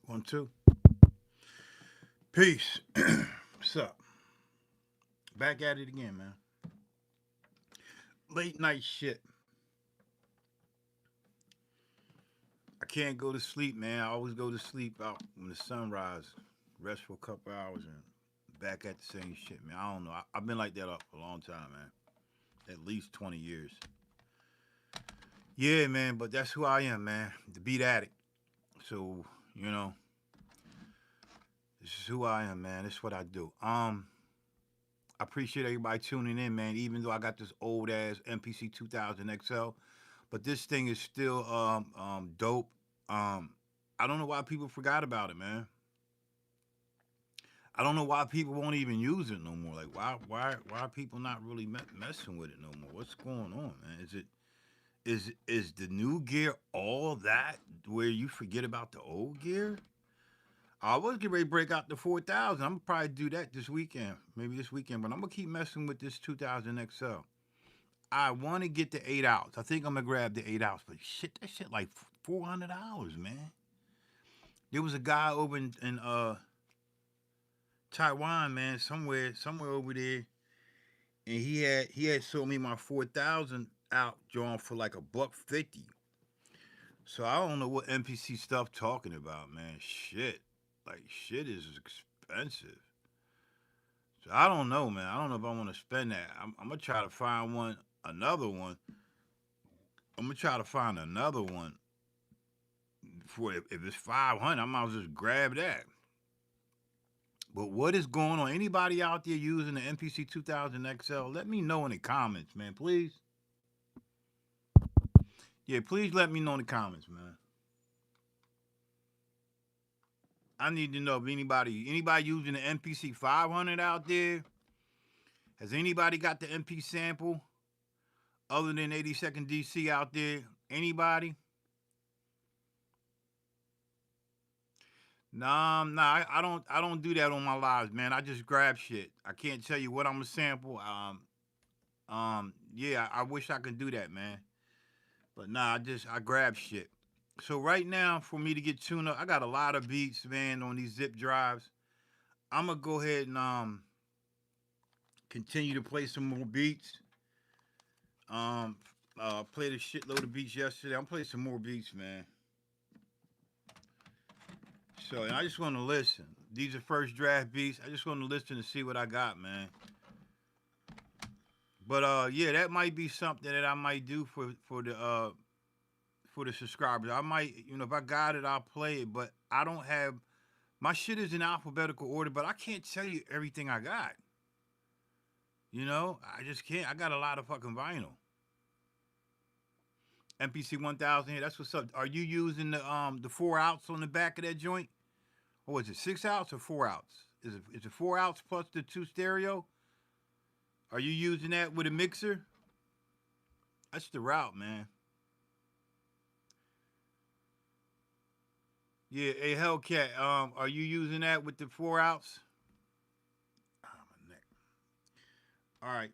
One, two. Peace. What's up? Back at it again, man. Late night shit. I can't go to sleep, man. I always go to sleep out when the sun rises. Rest for a couple hours and back at the same shit, man. I don't know. I've been like that for a long time, man. At least 20 years. Yeah, man, but that's who I am, man. The beat addict. So, you know, this is who I am, man. This is what I do. I appreciate everybody tuning in, man. Even though I got this old ass MPC 2000 XL, but this thing is still dope. Um, I don't know why people forgot about it, man. I don't know why people won't even use it no more. Like why are people not really messing with it no more? What's going on, man? Is the new gear all that where you forget about the old gear? I was getting ready to break out the 4000. I'm gonna probably do that this weekend, maybe this weekend. But I'm gonna keep messing with this 2000 XL. I want to get the 8 ounce. I think I'm gonna grab the 8 ounce. But shit, that shit like $400, man. There was a guy over in Taiwan, man, somewhere over there, and he had sold me my 4000 out drawn for like $150. So I don't know what MPC stuff talking about, man. Shit, like shit is expensive. So I don't know, man. I don't know if I want to spend that. I'm gonna try to find another one. I'm gonna try to find another one for if it's 500. I might as well just grab that. But what is going on? Anybody out there using the MPC 2000 XL? Let me know in the comments, man. Please. Yeah, please let me know in the comments, man. I need to know if anybody using the MPC 500 out there. Has anybody got the MP sample other than 82nd DC out there? Anybody? Nah, I don't do that on my lives, man. I just grab shit. I can't tell you what I'm gonna sample. Yeah, I wish I could do that, man. But nah, I grab shit. So right now, for me to get tuned up, I got a lot of beats, man, on these zip drives. I'm gonna go ahead and continue to play some more beats. Um, played a shitload of beats yesterday. I'm playing some more beats, man. So and I just want to listen. These are first draft beats. I just want to listen to see what I got, man. But yeah, that might be something that I might do for the subscribers. I might, if I got it, I'll play it. But I don't have my shit is in alphabetical order, but I can't tell you everything I got. I just can't. I got a lot of fucking vinyl. MPC 1000 here. That's what's up. Are you using the 4 ounce on the back of that joint? Or is it 6 ounce or 4 ounce? Is it 4 ounce plus the two stereo? Are you using that with a mixer? That's the route, man. Yeah, hey Hellcat, are you using that with the 4 ounce? Oh, my neck. All right,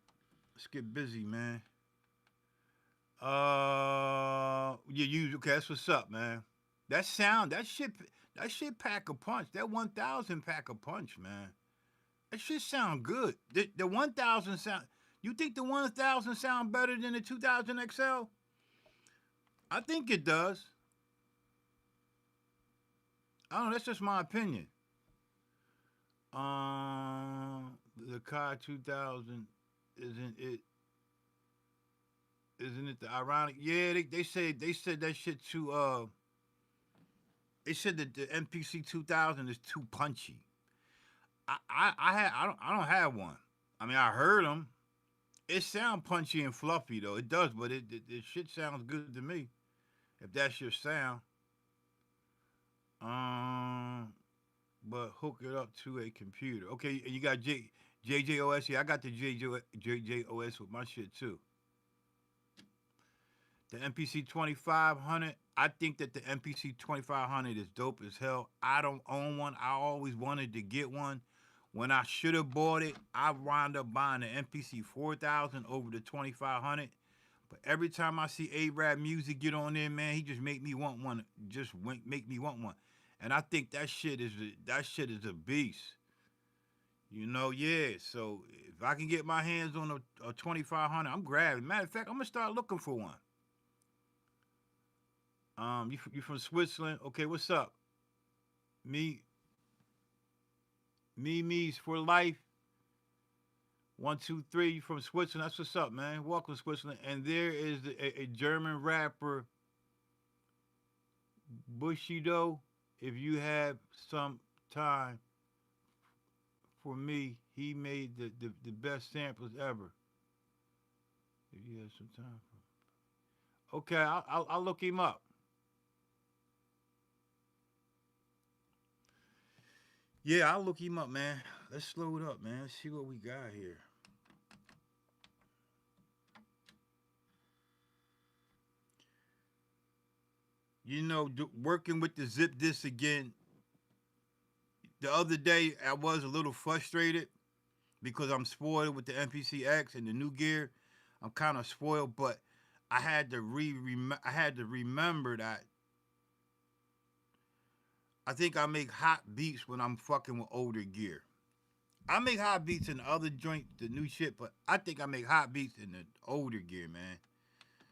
let's get busy, man. You use okay? That's what's up, man. That shit pack a punch. That 1000 pack a punch, man. That shit sound good. The 1000 sound. You think the 1000 sound better than the 2000 XL? I think it does. I don't know. That's just my opinion. The Kai 2000 isn't it? Isn't it the ironic? Yeah, they said that shit too. They said that the MPC 2000 is too punchy. I don't have one. I mean, I heard them. It sounds punchy and fluffy though. It does, but it shit sounds good to me. If that's your sound, um, but hook it up to a computer. Okay, and you got JJOS. Yeah, I got the JJOS with my shit too. The MPC 2500. I think that the MPC 2500 is dope as hell. I don't own one. I always wanted to get one. When I should have bought it, I wound up buying the MPC 4000 over the 2500. But every time I see A-Rap music get on there, man, he just make me want one. Just make me want one. and I think that shit is a beast. You know, yeah. So if I can get my hands on a 2500, I'm grabbing. Matter of fact, I'm gonna start looking for one. You from Switzerland? Okay, what's up? Me, me's for life. 1, 2, 3. You from Switzerland? That's what's up, man. Welcome, Switzerland. And there is a German rapper, Bushido. If you have some time for me, he made the best samples ever. If you have some time for, okay, I'll look him up. Yeah, I'll look him up, man. Let's slow it up, man. Let's see what we got here. You know, working with the zip disc again. The other day, I was a little frustrated because I'm spoiled with the MPCX and the new gear. I'm kind of spoiled, but I had to remember that I think I make hot beats when I'm fucking with older gear. I make hot beats in the other joint, the new shit, but I think I make hot beats in the older gear, man.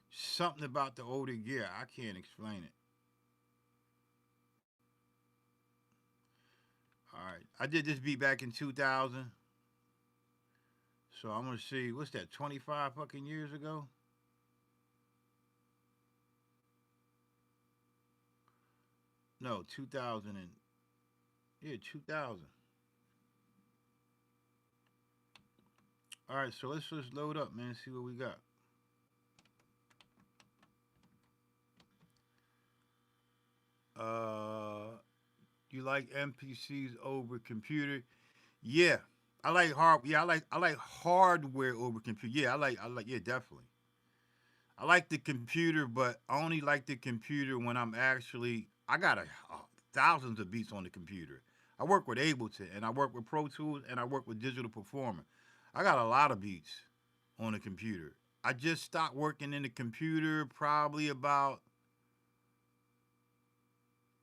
Something about the older gear, I can't explain it. All right, I did this beat back in 2000, so I'm gonna see what's that, 25 fucking years ago. No, 2000 and yeah, 2000. All right, so let's just load up, man. See what we got. Uh, you like MPCs over computer? Yeah, I like hard. Yeah, I like hardware over computer. Yeah, I like. Yeah, definitely. I like the computer, but I only like the computer when I'm actually. I got thousands of beats on the computer. I work with Ableton, and I work with Pro Tools, and I work with Digital Performer. I got a lot of beats on the computer. I just stopped working in the computer probably about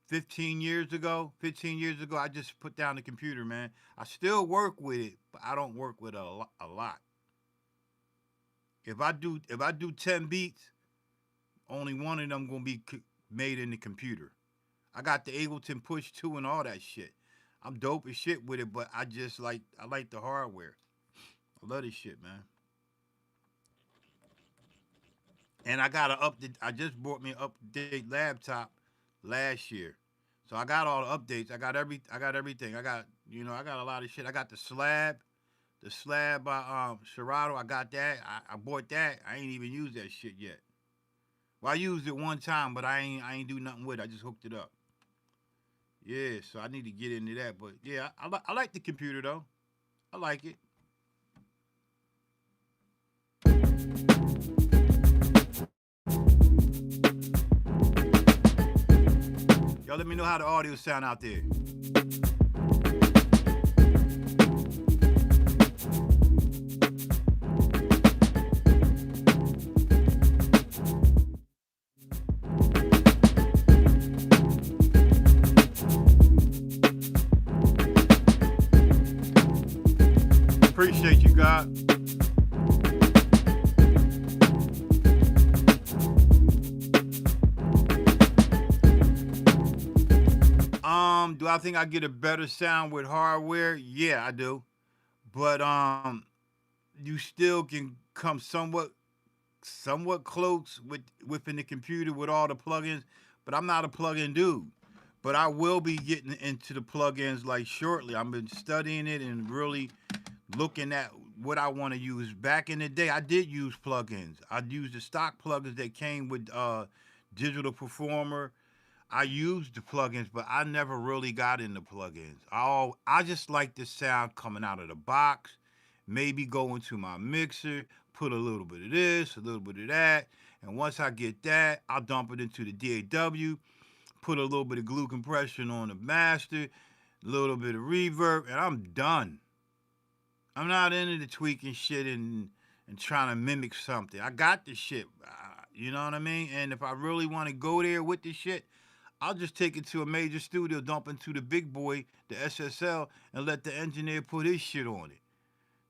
15 years ago. 15 years ago, I just put down the computer, man. I still work with it, but I don't work with it a lot. If I do 10 beats, only one of them gonna be made in the computer. I got the Ableton Push 2 and all that shit. I'm dope as shit with it, but I like the hardware. I love this shit, man. And I got a update. I just bought me an update laptop last year, so I got all the updates. I got everything. I got I got a lot of shit. I got the slab by Serato. I got that. I bought that. I ain't even used that shit yet. Well, I used it one time, but I ain't do nothing with it. I just hooked it up. Yeah, so I need to get into that. But yeah, I like the computer though. I like it. Y'all let me know how the audio sound out there. Appreciate you, God. Do I think I get a better sound with hardware? Yeah, I do. But you still can come somewhat close with within the computer with all the plugins. But I'm not a plugin dude. But I will be getting into the plugins like shortly. I've been studying it and really looking at what I want to use. Back in the day, I did use plugins. I used the stock plugins that came with Digital Performer. I used the plugins, but I never really got into plugins. I just like the sound coming out of the box. Maybe go into my mixer, put a little bit of this, a little bit of that, and once I get that, I'll dump it into the DAW, put a little bit of glue compression on the master, a little bit of reverb, and I'm done. I'm not into the tweaking shit and trying to mimic something. I got the shit, you know what I mean? And if I really want to go there with the shit, I'll just take it to a major studio, dump into the big boy, the SSL, and let the engineer put his shit on it.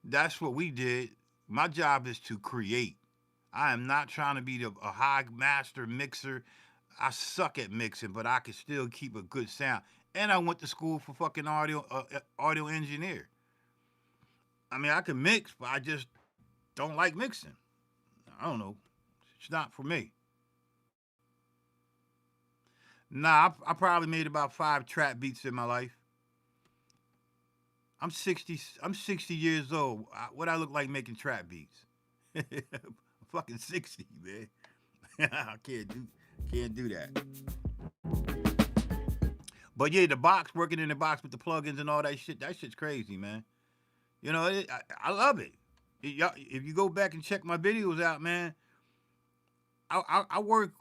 That's what we did. My job is to create. I am not trying to be a high master mixer. I suck at mixing, but I can still keep a good sound. And I went to school for fucking audio engineer. I mean, I can mix, but I just don't like mixing. I don't know. It's not for me. Nah, I probably made about 5 trap beats in my life. I'm 60. I'm 60 years old. What I look like making trap beats? I'm fucking 60, man. I can't do that. But yeah, the box, working in the box with the plugins and all that shit. That shit's crazy, man. You know, I love it. If you go back and check my videos out, man, I work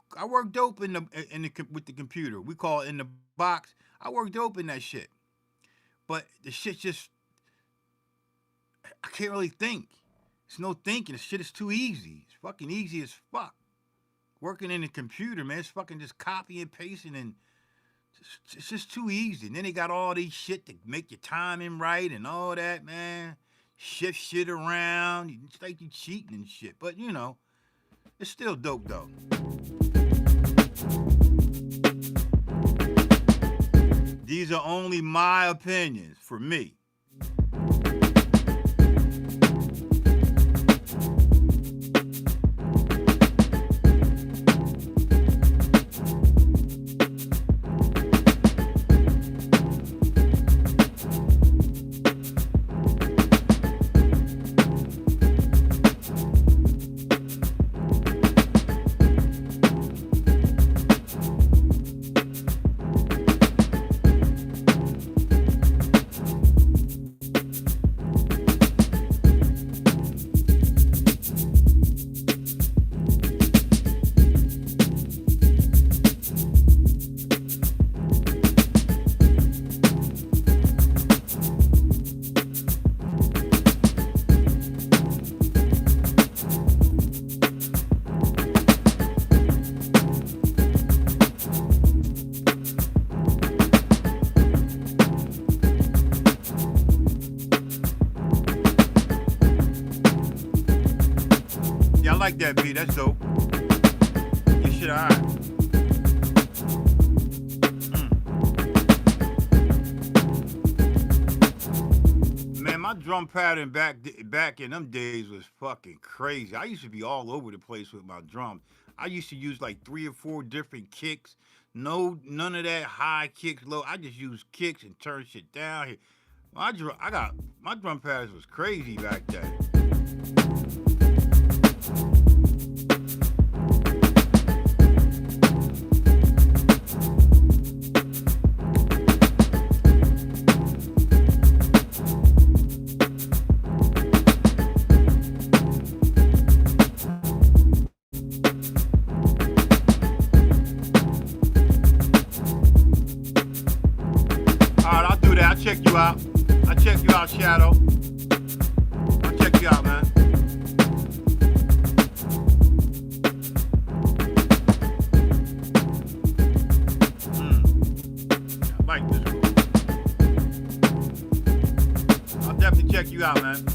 dope with the computer. We call it in the box. I work dope in that shit. But the shit just I can't really think. It's no thinking. The shit is too easy. It's fucking easy as fuck. Working in the computer, man, it's fucking just copy and pasting and it's just too easy. And then they got all these shit to make your timing right and all that, man. Shift shit around. It's like you cheating and shit. But you know, it's still dope though. These are only my opinions for me. Like that beat, that's dope. You should alright. Man, my drum pattern back in them days was fucking crazy. I used to be all over the place with my drums. I used to use like 3 or 4 different kicks. None of that high kicks, low. I just used kicks and turn shit down here. My drum patterns was crazy back then. Check you out. I check you out, Shadow. I'll check you out, man. I like this one. I'll definitely check you out, man.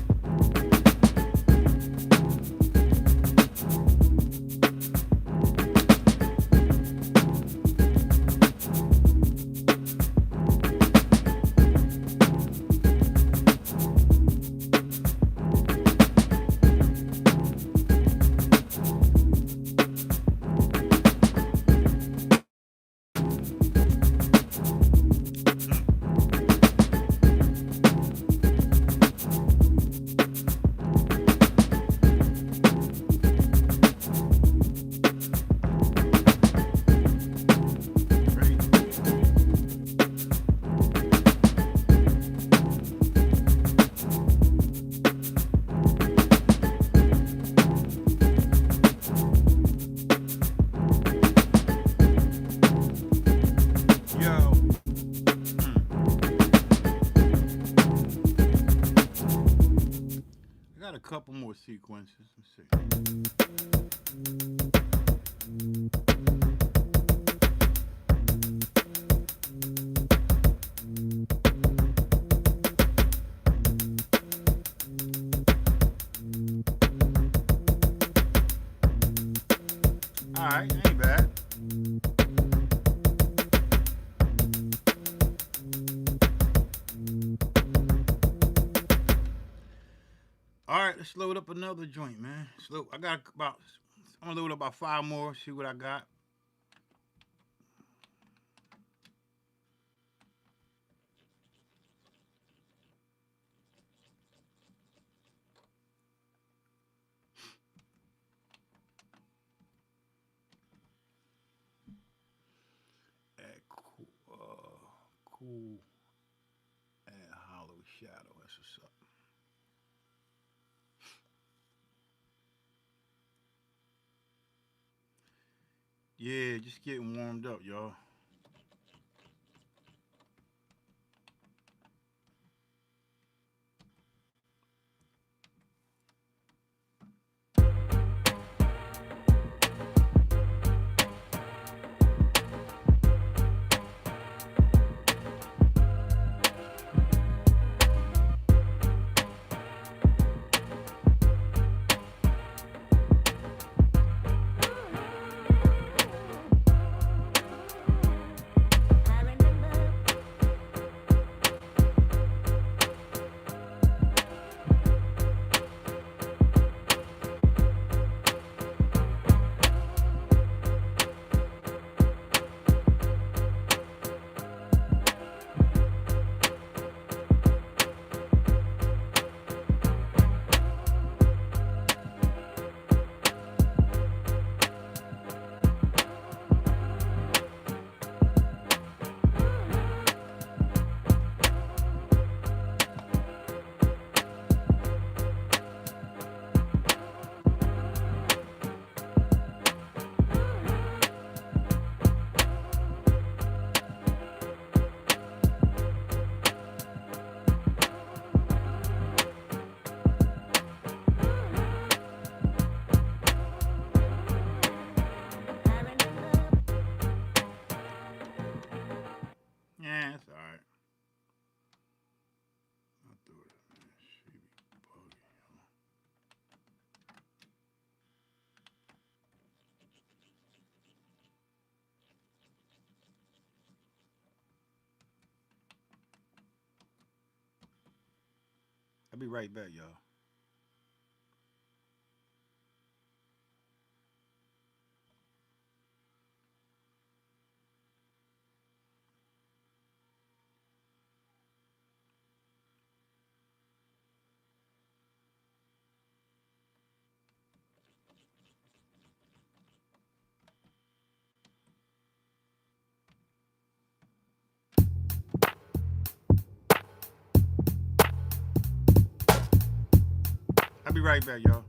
A couple more sequences. Let's see. All right, let's load up another joint, man. Slow. I got about. I'm gonna load up about 5 more. See what I got. At cool and hollow shadow. That's what's up. Yeah, just getting warmed up, y'all. Yeah, that's all right. I'll do it, man. She be bugging, y'all. I'll be right back, y'all. I'll be right back, y'all.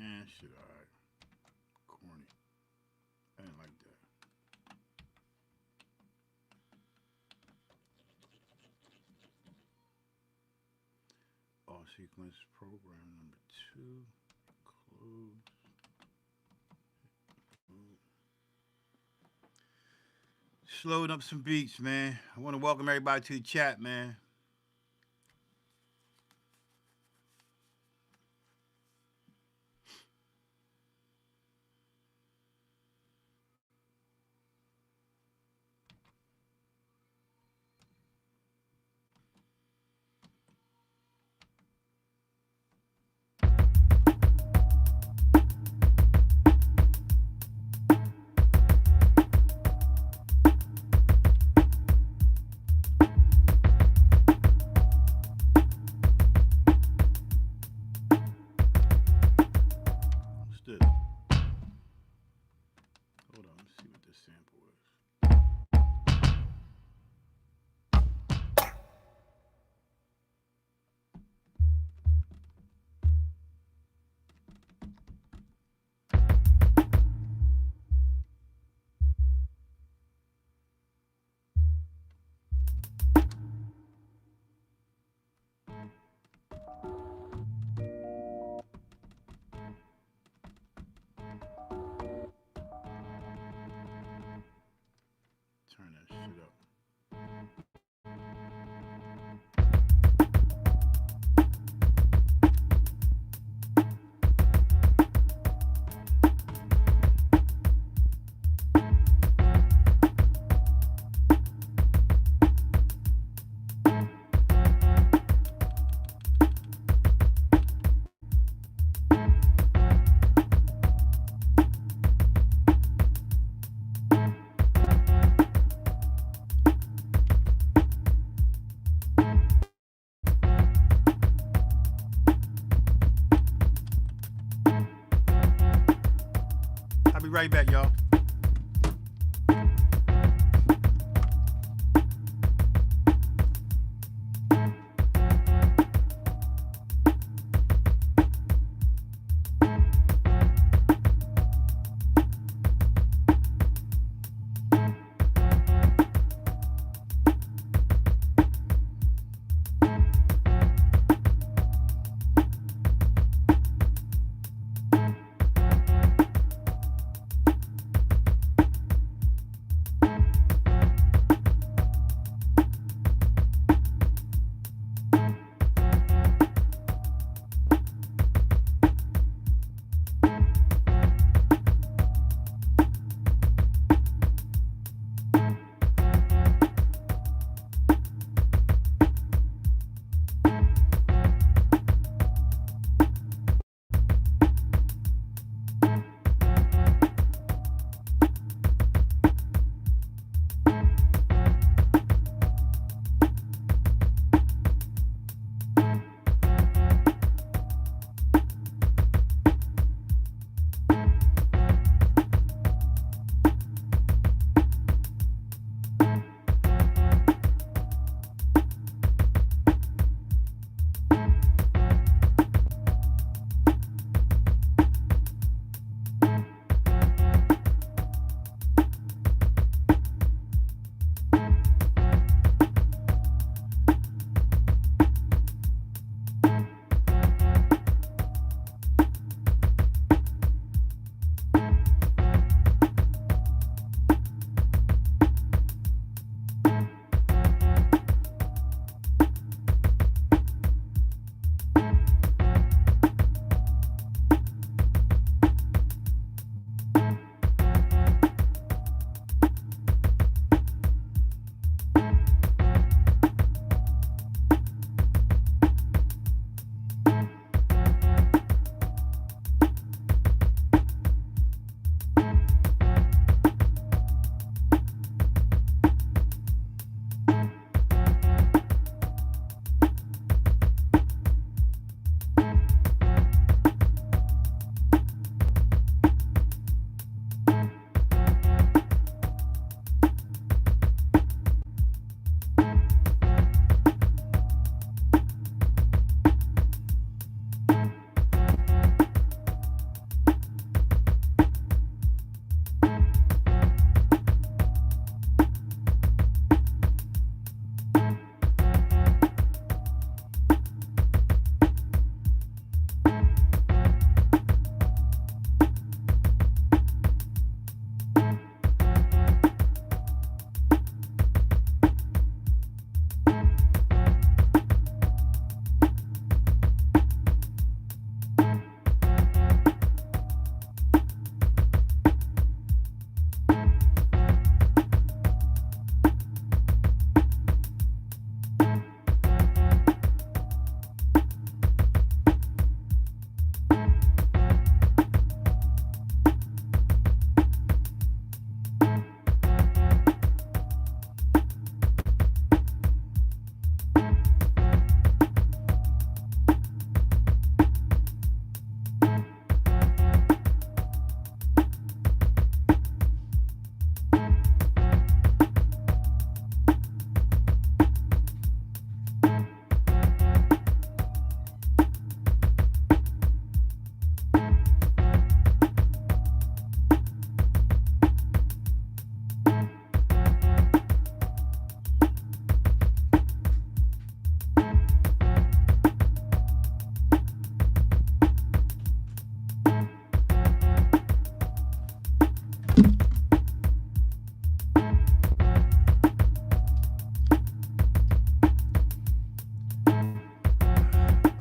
Yeah, shit, all right. Corny. I didn't like that. All sequence program number 2. Close. Slowing up some beats, man. I want to welcome everybody to the chat, man. What's this? Hold on, let's see what this sample is. right back, y'all.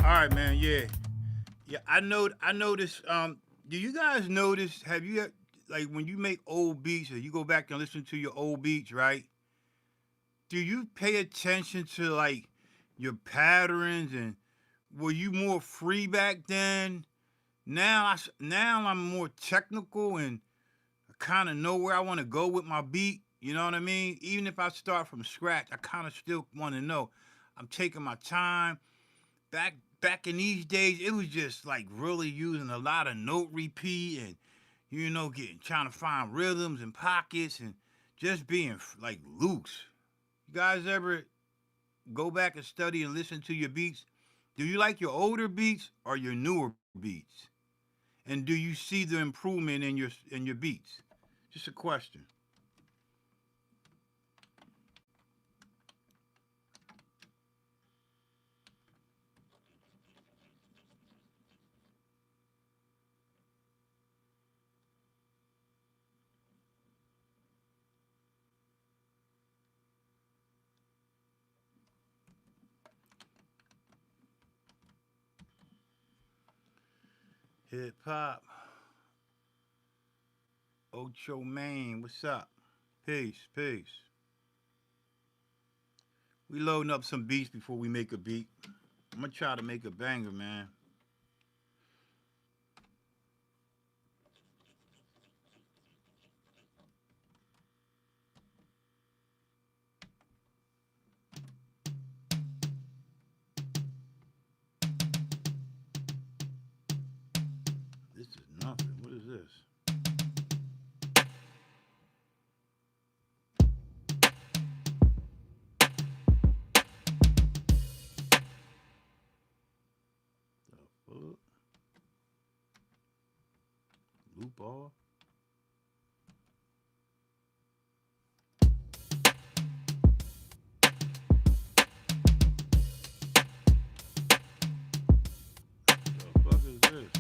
All right, man. Yeah, yeah. I noticed. Do you guys notice? Have you like when you make old beats or you go back and listen to your old beats, right? Do you pay attention to like your patterns and were you more free back then? Now I'm more technical and I kind of know where I want to go with my beat. You know what I mean? Even if I start from scratch, I kind of still want to know. I'm taking my time. Back in these days, it was just like really using a lot of note repeat and You know, trying to find rhythms and pockets and just being like loose. You guys ever go back and study and listen to your beats? Do you like your older beats or your newer beats? And do you see the improvement in your beats? Just a question. Hip hop, Ocho Main, what's up? Peace, peace. We loading up some beats before we make a beat. I'm gonna try to make a banger, man. This is nothing. What is this? The fuck? Loop off? The fuck is this?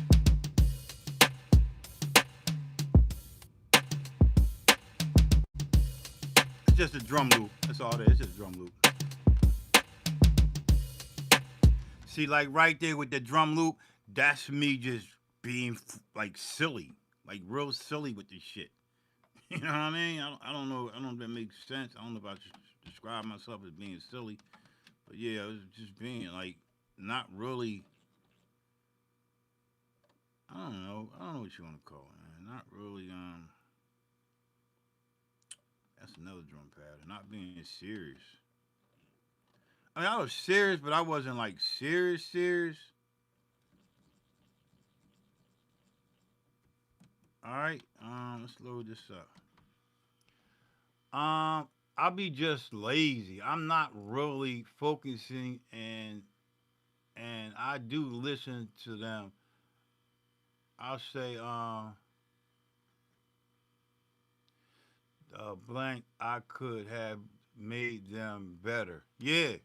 It's just a drum loop. That's all it is. It's just a drum loop. See, like right there with the drum loop, that's me just being like silly, like real silly with this shit. You know what I mean? I don't know. I don't know if that makes sense. I don't know if I should describe myself as being silly, but yeah, it was just being like not really. I don't know. I don't know what you want to call it, man. Not really. That's another drum pattern. Not being serious. I mean, I was serious, but I wasn't like serious, serious. All right. Let's load this up. I'll be just lazy. I'm not really focusing, and I do listen to them. I'll say, blank. I could have made them better. Yeah,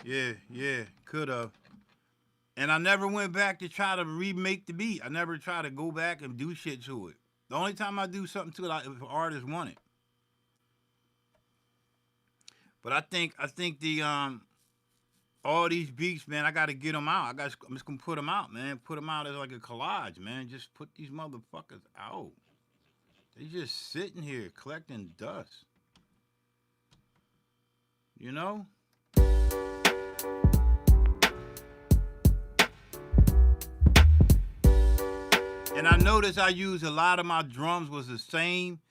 yeah, yeah. Could have. And I never went back to try to remake the beat. I never tried to go back and do shit to it. The only time I do something to it, if an artist want it. But I think the all these beats, man, I got to get them out. I'm just gonna put them out, man. Put them out as like a collage, man. Just put these motherfuckers out. They just sitting here collecting dust. You know? And I noticed I used a lot of my drums was the same.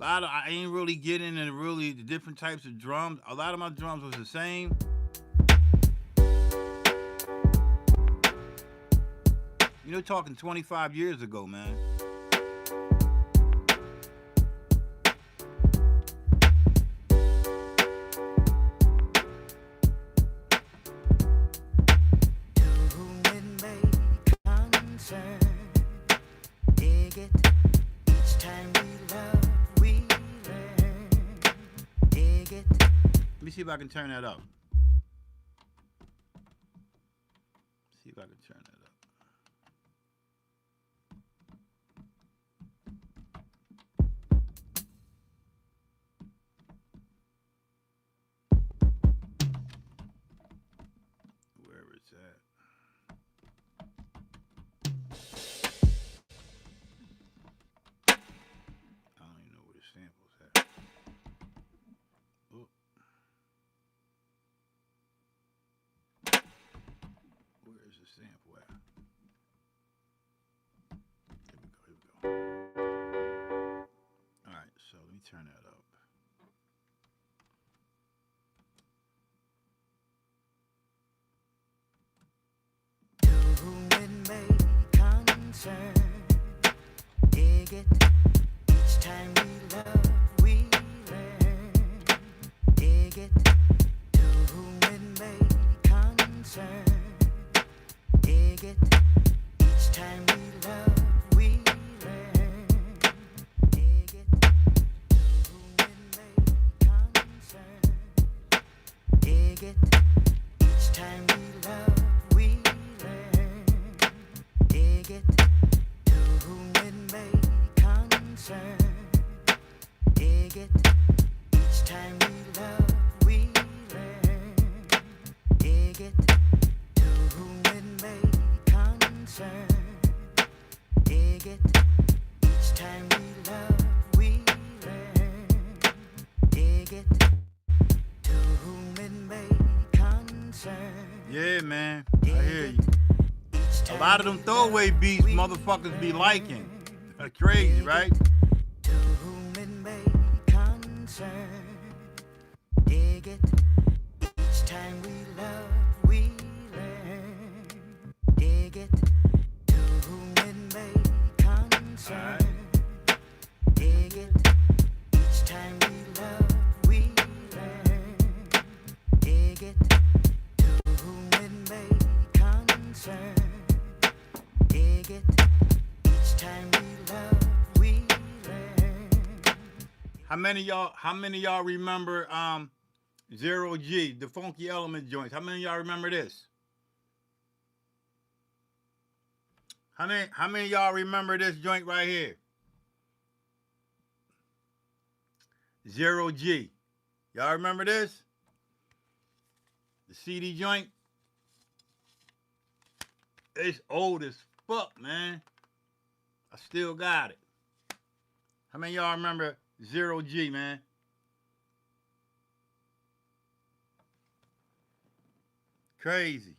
I ain't really getting into really the different types of drums. A lot of my drums was the same. You know, talking 25 years ago, man. Let me see if I can turn that up. See if I can turn that up. Wherever it's at. I don't even know where the sample's at. Oh. Where is the sample at? Here we go. Alright, so let me turn that up. To whom it may concern, dig dig it. Each time we love, we learn. Dig it, to whom it may concern. Dig it, each time we love, we learn. Dig it, to whom it may concern. Dig it, each time we love, we learn. Dig it, to whom it may concern. Dig it, each time we love, we learn. Dig it, to whom it may concern. Dig it, each time we love, we learn. Dig it, to whom it may concern. Yeah, man. I hear you. A lot of them throwaway beats motherfuckers be liking. That's crazy, right? To whom it may concern. Dig it, each time we love, we learn. Dig it, to whom it may concern. Dig it, each time we love, we learn. Dig it, to whom it may concern. Dig it, each time we love, we learn. How many of y'all remember Zero G, the Funky Element joints? How many of y'all remember this? How many of y'all remember this joint right here? Zero G. Y'all remember this? The CD joint? It's old as fuck, man. I still got it. How many of y'all remember Zero G, man? Crazy.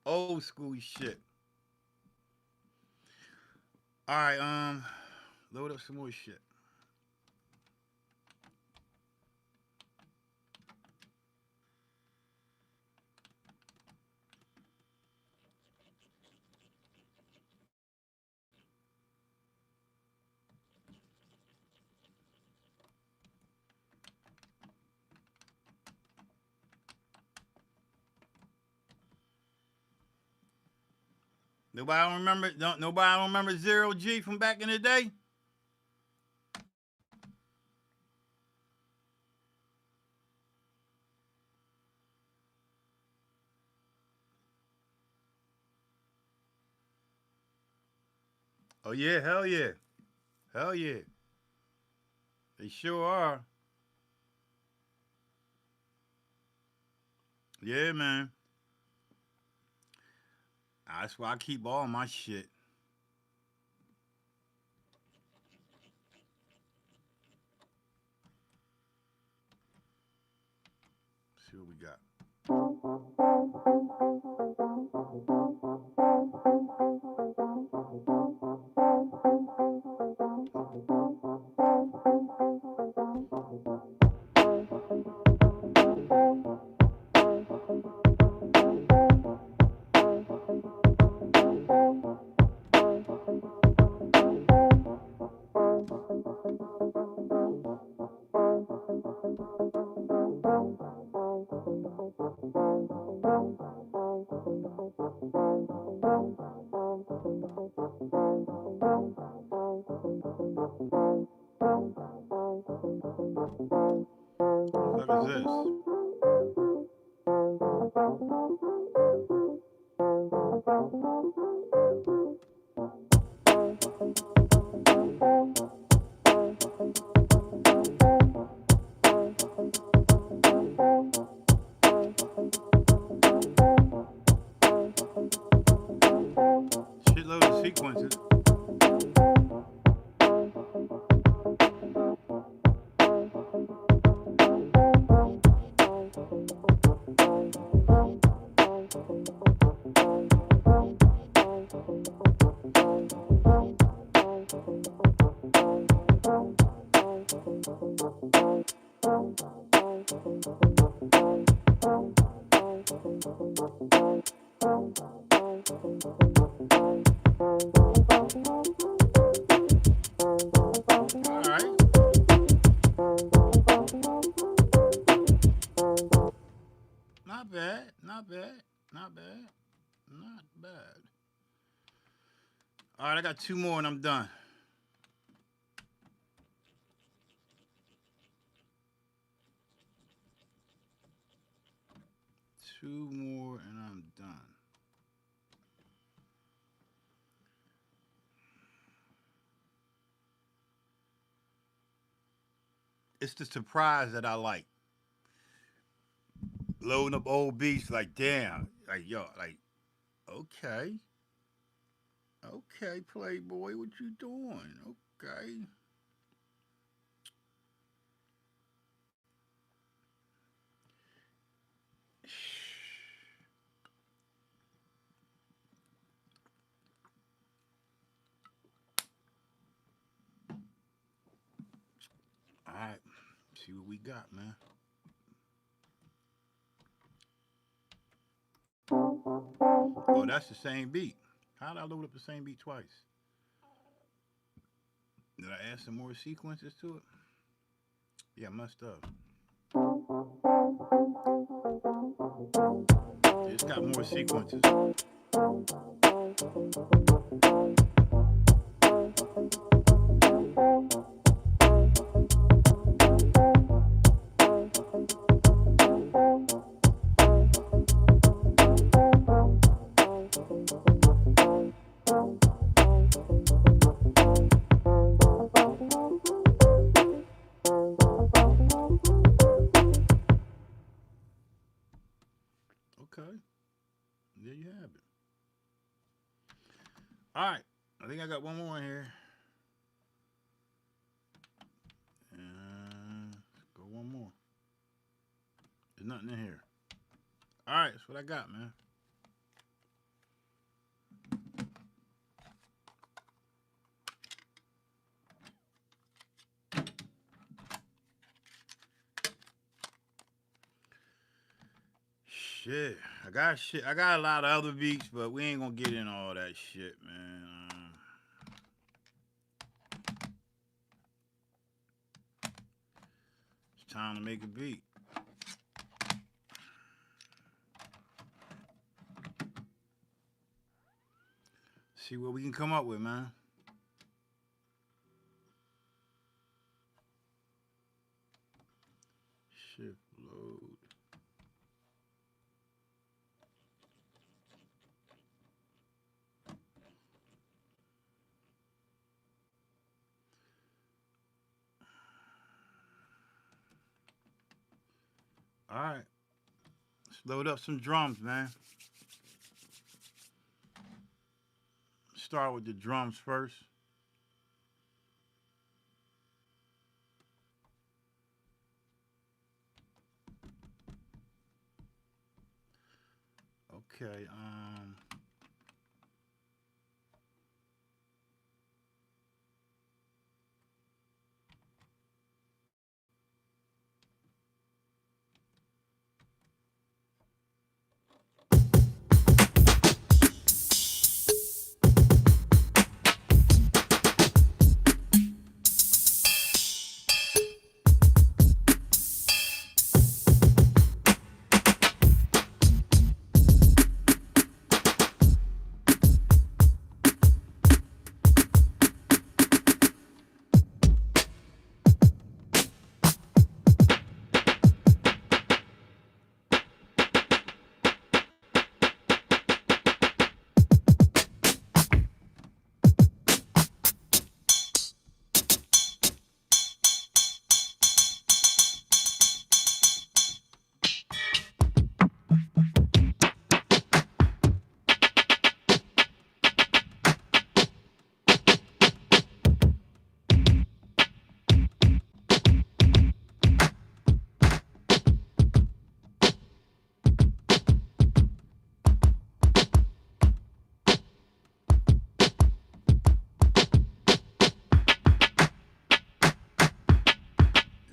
Old school shit. All right, load up some more shit. Nobody don't remember Zero G from back in the day? Oh yeah, hell yeah. Hell yeah. They sure are. Yeah, man. That's why I keep all my shit. Let's see what we got. What is this? Shitload of sequences. got 2 more and I'm done. Two more and I'm done. It's the surprise that I like. Loading up old beats, like damn, like yo, like okay, okay, Playboy, what you doing? Okay. All right, see what we got, man. Oh, that's the same beat. How did I load up the same beat twice? Did I add some more sequences to it? Yeah, I must have. It's got more sequences. Okay, there you have it. All right, I think I got one more in here. Let's go one more. There's nothing in here. All right, that's what I got, man. Shit, I got a lot of other beats, but we ain't gonna get in all that shit, man. It's time to make a beat. See what we can come up with, man. Shift load. All right, let's load up some drums, man. Start with the drums first. Okay,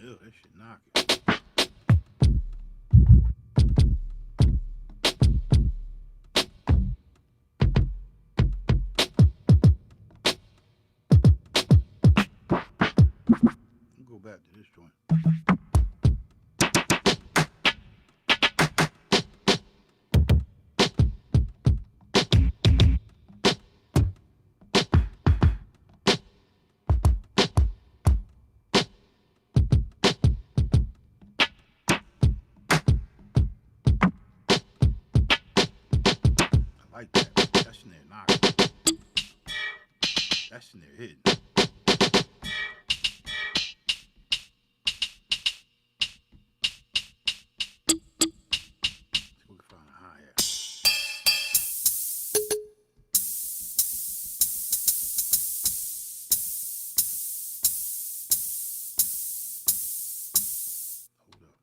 ew, that shit knocking. Go back to this joint. like that. That snare knocking. That snare hitting. So we can find a hi-hat. Hold up.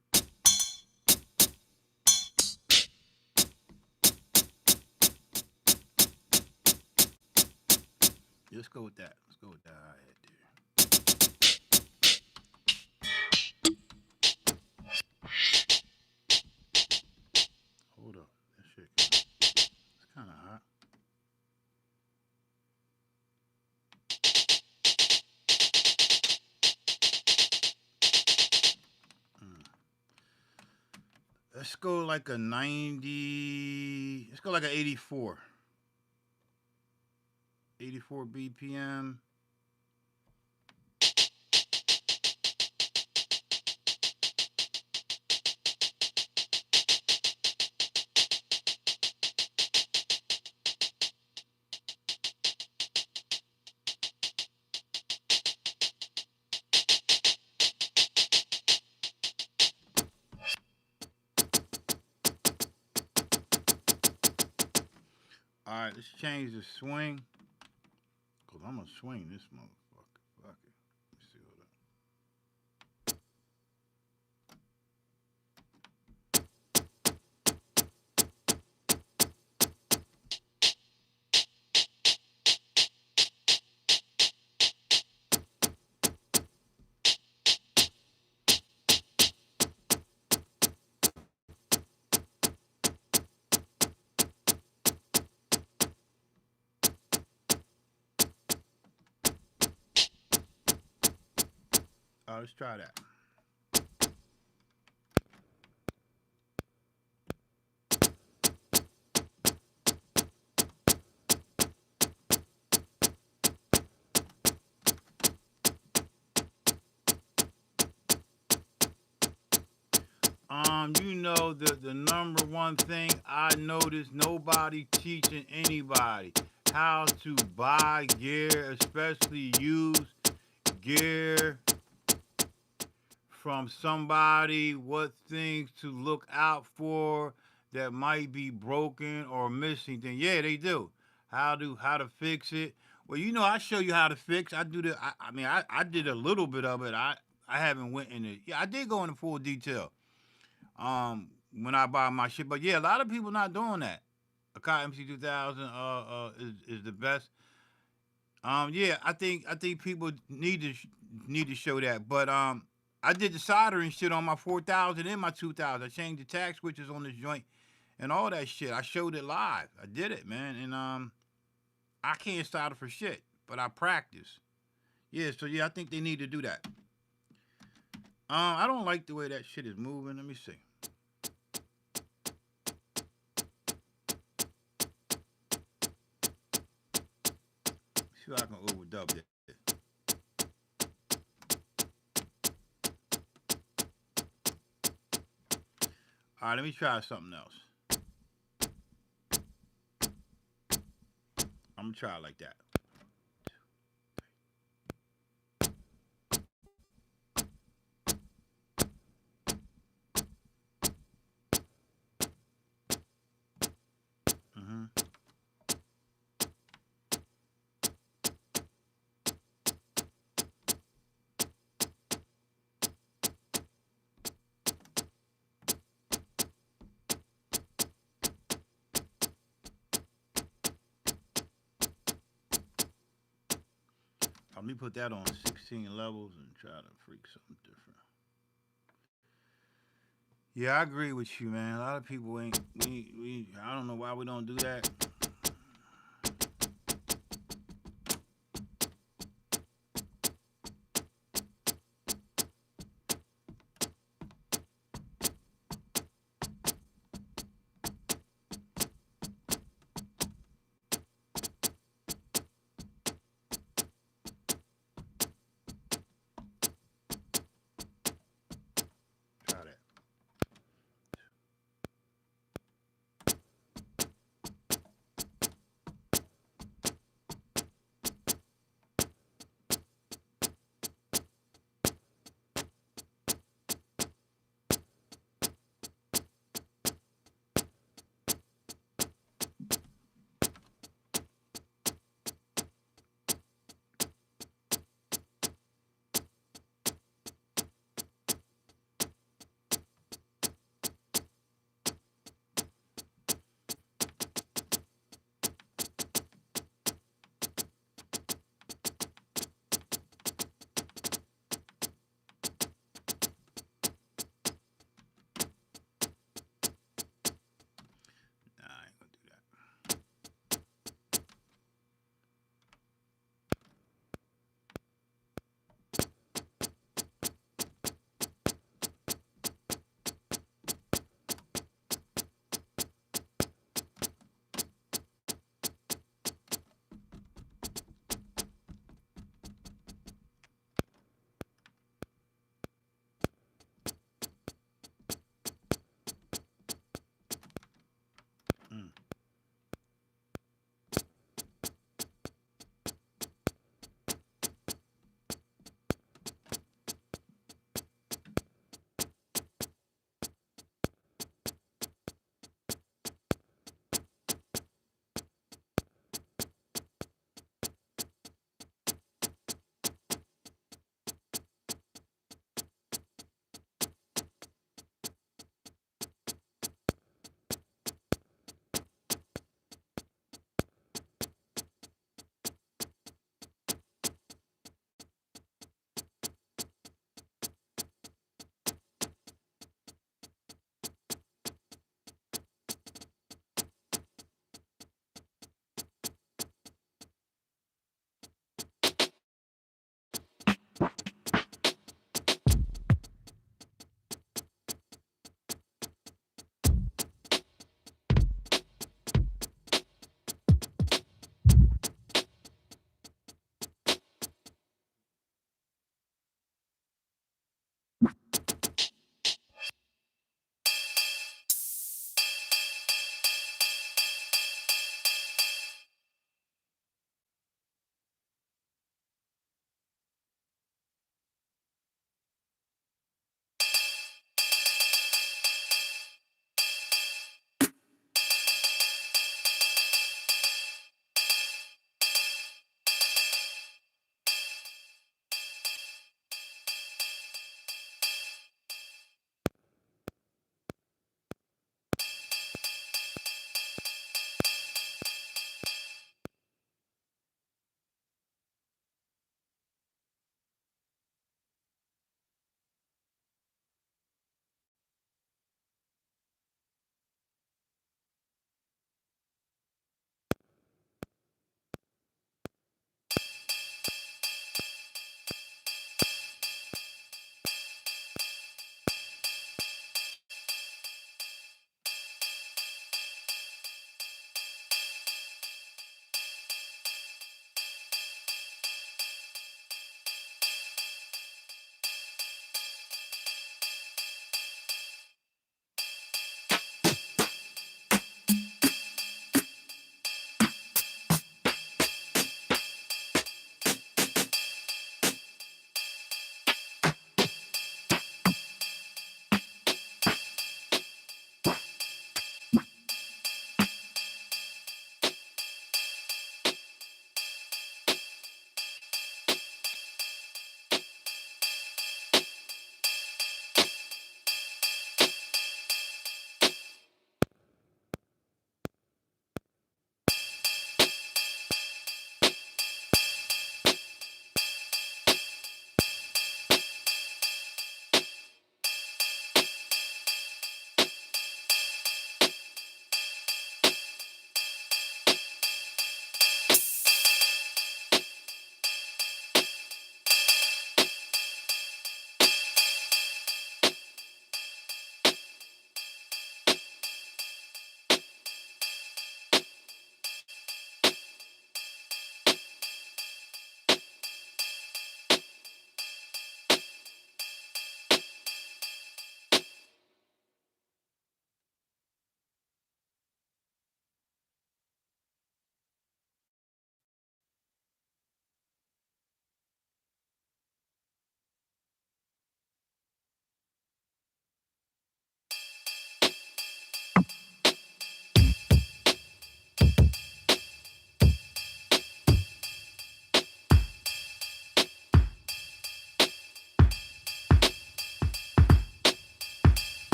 Let's go with that. Let's go with that hi-hat there. Hold up. That shit. It's kind of hot. Mm. Let's go like a 90. Let's go like an 84. 84 BPM. All right, let's change the swing. Cause I'm gonna swing this motherfucker. Fuck it. Let's see what up. Let's try that. You know the number one thing I noticed, nobody teaching anybody how to buy gear, especially used gear from somebody, what things to look out for that might be broken or missing things. Yeah, they do. How to fix it. Well, you know, I show you how to fix. I do the. I mean, I did a little bit of it. I haven't went into. Yeah, I did go into full detail. When I buy my shit, but yeah, a lot of people not doing that. A car MC 2000 is the best. Yeah, I think people need to show that. But I did the soldering shit on my 4000 and my 2000. I changed the tag switches on this joint and all that shit. I showed it live. I did it, man, and I can't solder for shit, but I practice. Yeah, so yeah, I think they need to do that. I don't like the way that shit is moving. Let me see. See if I can overdub that. All right, let me try something else. I'm gonna try it like that. Mm-hmm. Let me put that on 16 levels and try to freak something different. Yeah, I agree with you, man. A lot of people ain't. We. I don't know why we don't do that. Try that.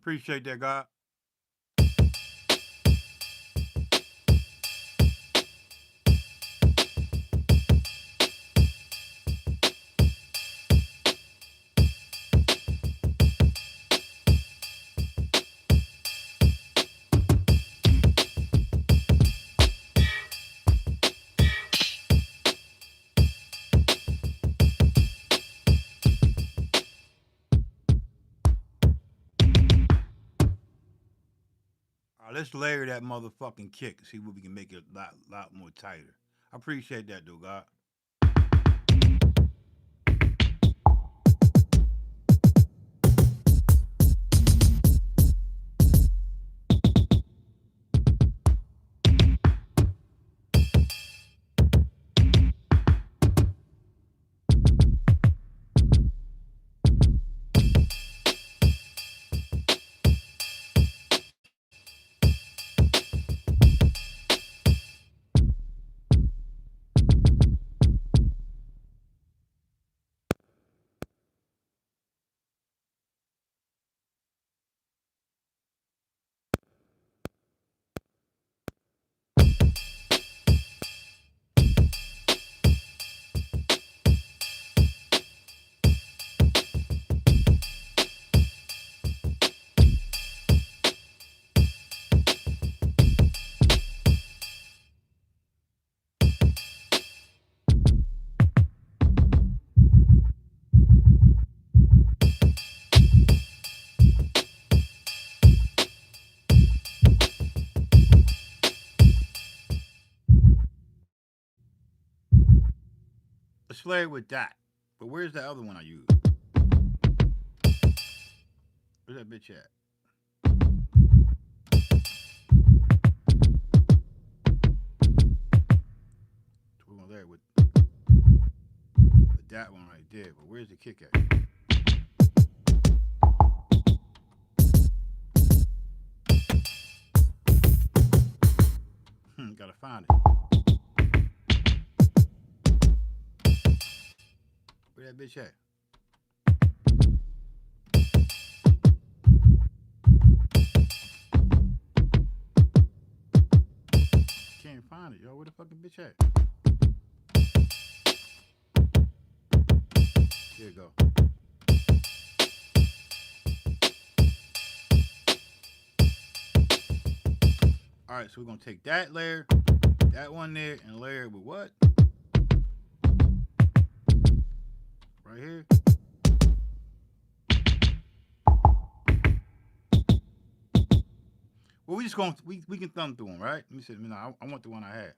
Appreciate that, God. All right, let's layer that motherfucking kick and see what we can make it a lot more tighter. I appreciate that, though, God. Let's layer with that. But where's the other one I used? Where's that bitch at? We're gonna layer with that one right there. But where's the kick at? Gotta find it. Where that bitch at? Can't find it, yo. Where the fucking bitch at? Here you go. All right, so we're gonna take that layer, that one there, and layer it with what? Right here. Well, we just gonna we can thumb through them, right? Let me see. I want the one I had.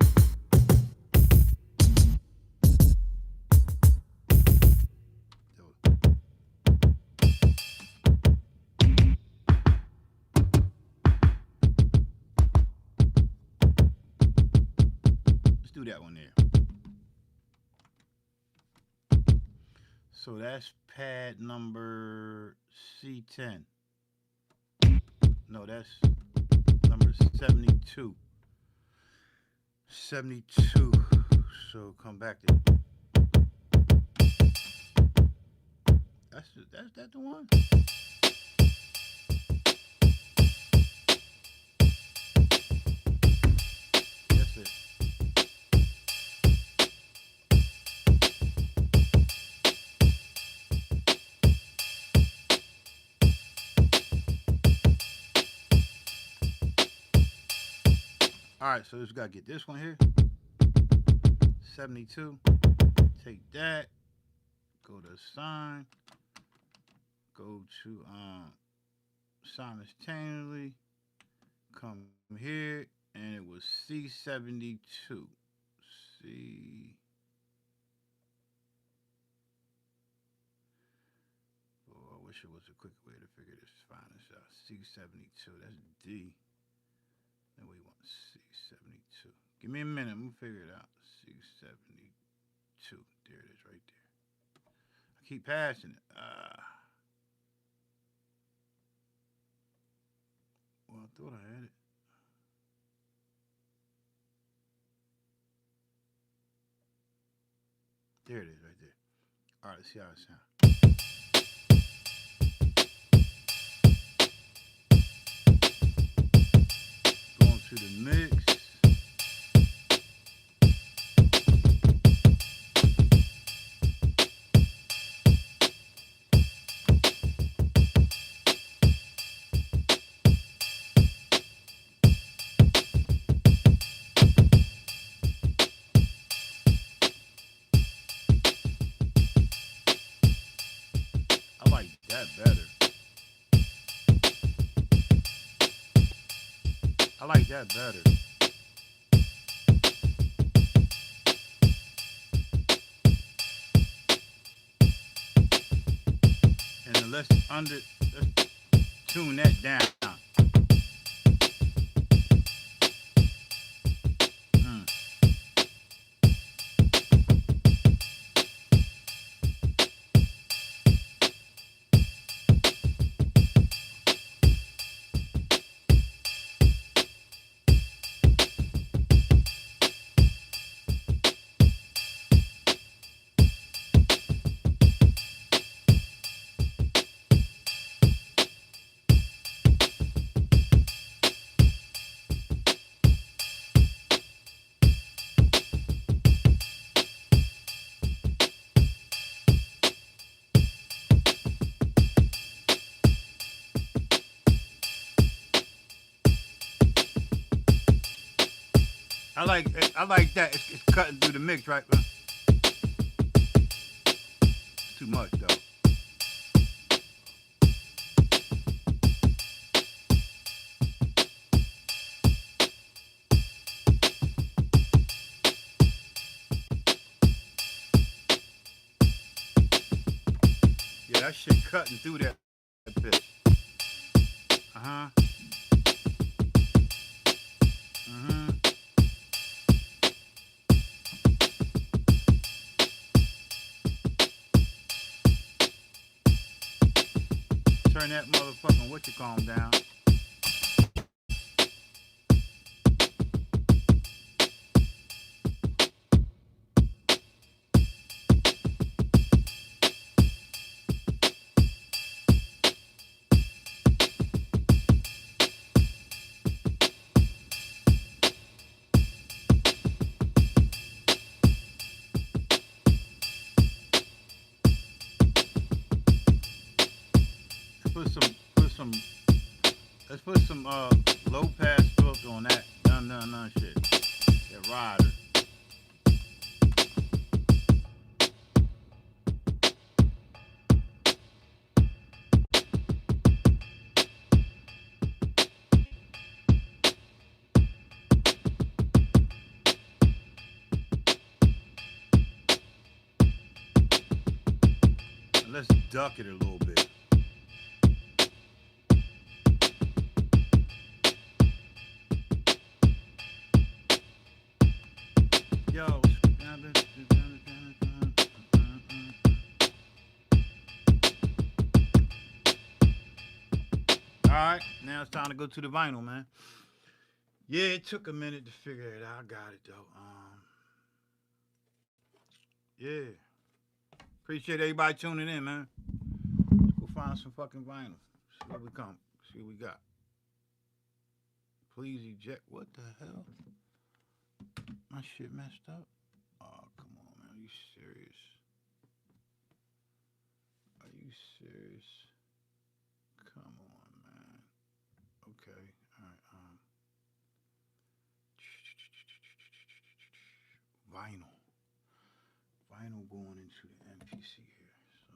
Let's do that one there. So that's pad number C10. No, that's number 72. 72. So come back to that's that the one? That's it. All right, so just gotta get this one here. 72. Take that. Go to sign. Go to simultaneously. Come here, and it was C72. C. Oh, I wish it was a quick way to figure this. Find this out. C72. That's D. Then we want C72. Give me a minute. I'm gonna figure it out. C72. There it is, right there. I keep passing it. Well, I thought I had it. There it is, right there. All right, let's see how it sounds. to the mix. I like that better. I like that better. And then let's tune that down. Mm. I like that. It's cutting through the mix, right? It's too much though. Yeah, that shit cutting through that bitch. Uh-huh. Mm-hmm. Turn that motherfucking whatchamacallit down. Let's put some low pass filter on that none shit. That rider. And let's duck it a little bit. Yo, alright, now it's time to go to the vinyl, man. Yeah, it took a minute to figure it out. I got it though. Yeah. Appreciate everybody tuning in, man. Let's go find some fucking vinyl. See what we come. See what we got. Please eject. What the hell? My shit messed up. Oh, come on, man. Are you serious? Are you serious? Come on, man. Okay. All right. Vinyl. Vinyl going into the MPC here. So.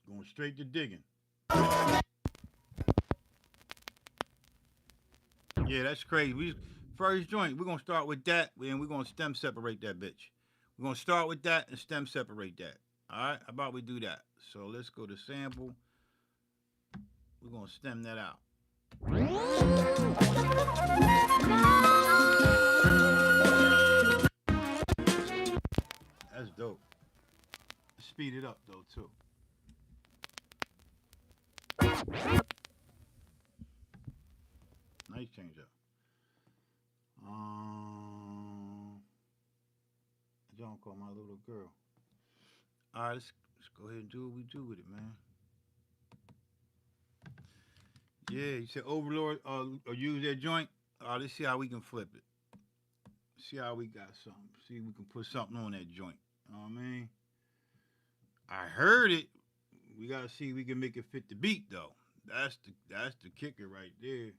Going straight to digging. Yeah, that's crazy. First joint, we're gonna start with that, and we're gonna stem separate that bitch. We're gonna start with that and stem separate that. Alright? How about we do that? So let's go to sample. We're gonna stem that out. That's dope. Speed it up though too. Nice change up. John call my little girl. All right, let's go ahead and do what we do with it, man. Yeah, you said Overlord or use that joint. Let's see how we can flip it. See how we got something. See if we can put something on that joint. You know what I mean? I heard it. We gotta see if we can make it fit the beat though. That's the kicker right there.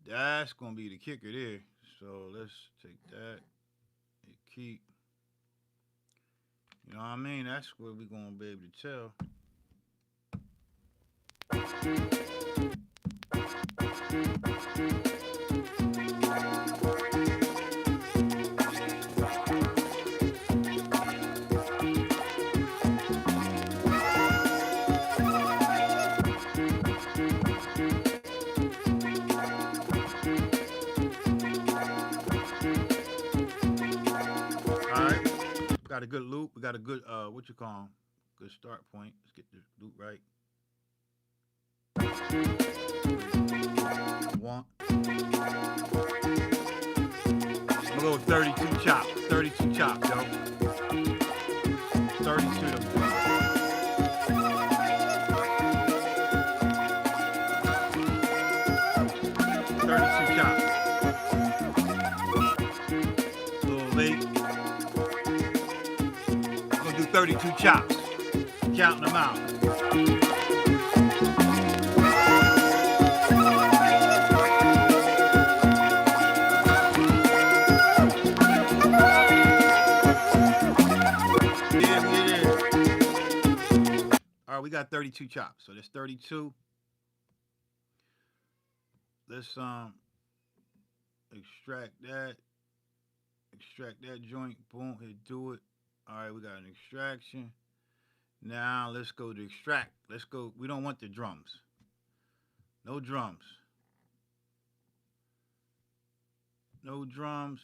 That's gonna be the kicker there. So let's take that and keep. You know what I mean? That's what we're gonna be able to tell. All right. Got a good loop. We got a good what you call 'em? Good start point. Let's get the loop right. One. I'm gonna go 32 chop. 32 chop, yo. 32. 32 chop. A little late. I'm gonna do 32 chops. Counting them out. All right, we got 32 chops. So there's 32. Let's extract that joint. Boom, hit do it. All right, we got an extraction. Now let's go to extract. Let's go. We don't want the drums. No drums. No drums.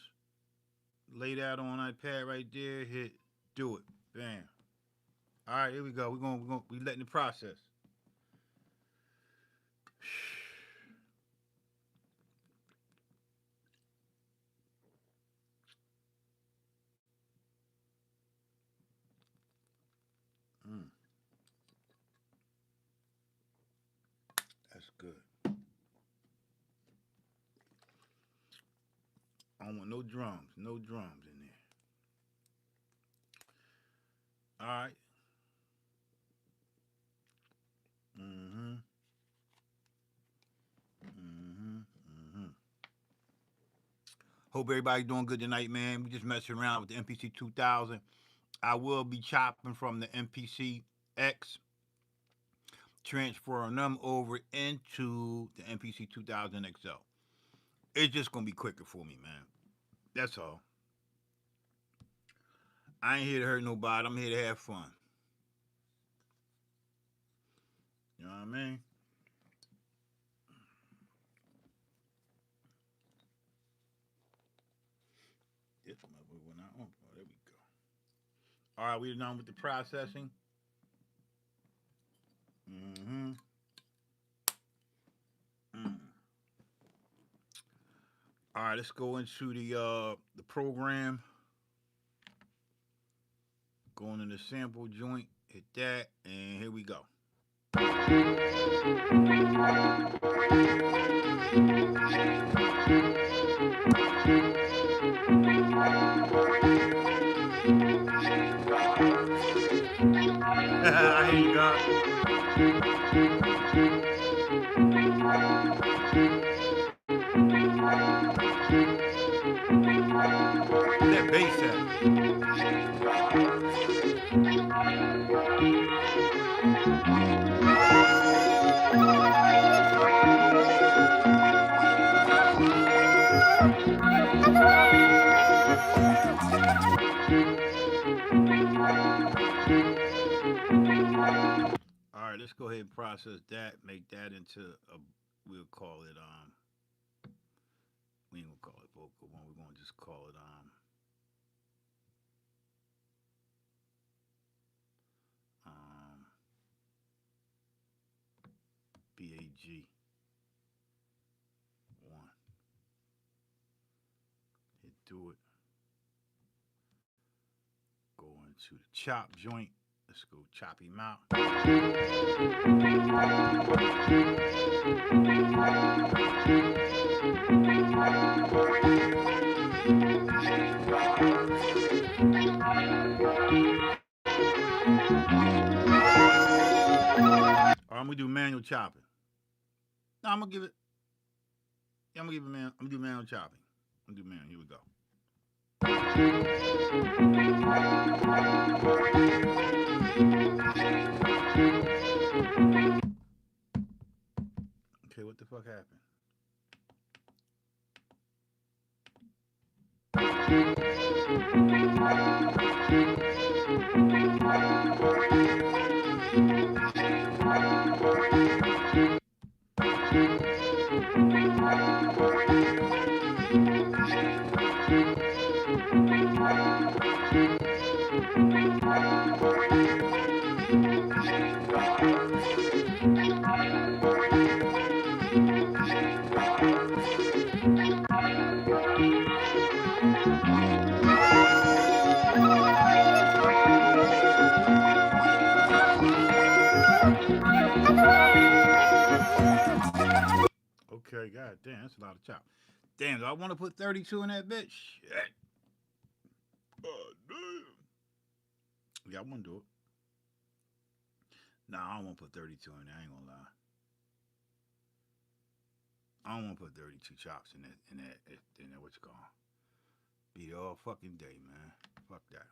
Lay that on iPad right there. Hit do it. Bam. All right, here we go. We letting it process. That's good. I don't want no drums. No drums in there. All right. Mm-hmm. Mm-hmm. Mm-hmm. Hope everybody's doing good tonight, man. We just messing around with the MPC 2000. I will be chopping from the MPCX, transferring them over into the MPC 2000 XL. It's just gonna be quicker for me, man. That's all. I ain't here to hurt nobody. I'm here to have fun. You know what I mean? This motherfucker went out. Oh, there we go. All right, we're done with the processing. Mm-hmm. All right, let's go into the program. Going in the sample joint, hit that, and here we go. Here you go. That bass at. All right, let's go ahead and process that. Make that into a. We'll call it We ain't gonna call it vocal one. We're gonna just call it BAG 1. Hit do it. to the chop joint. Let's go chop him out. I'm gonna do manual chopping. No, I'm gonna give it. Yeah, I'm gonna give it man. I'm gonna do manual chopping. I'm gonna do manual. Here we go. Okay, what the fuck happened? Okay, god damn, that's a lot of chop. Damn, do I want to put 32 in that bitch? Shit. Oh, damn. Yeah, I want to do it. Nah, I don't want to put 32 in there. I ain't gonna lie. I don't want to put 32 chops in that. What you call? Be all fucking day, man. Fuck that.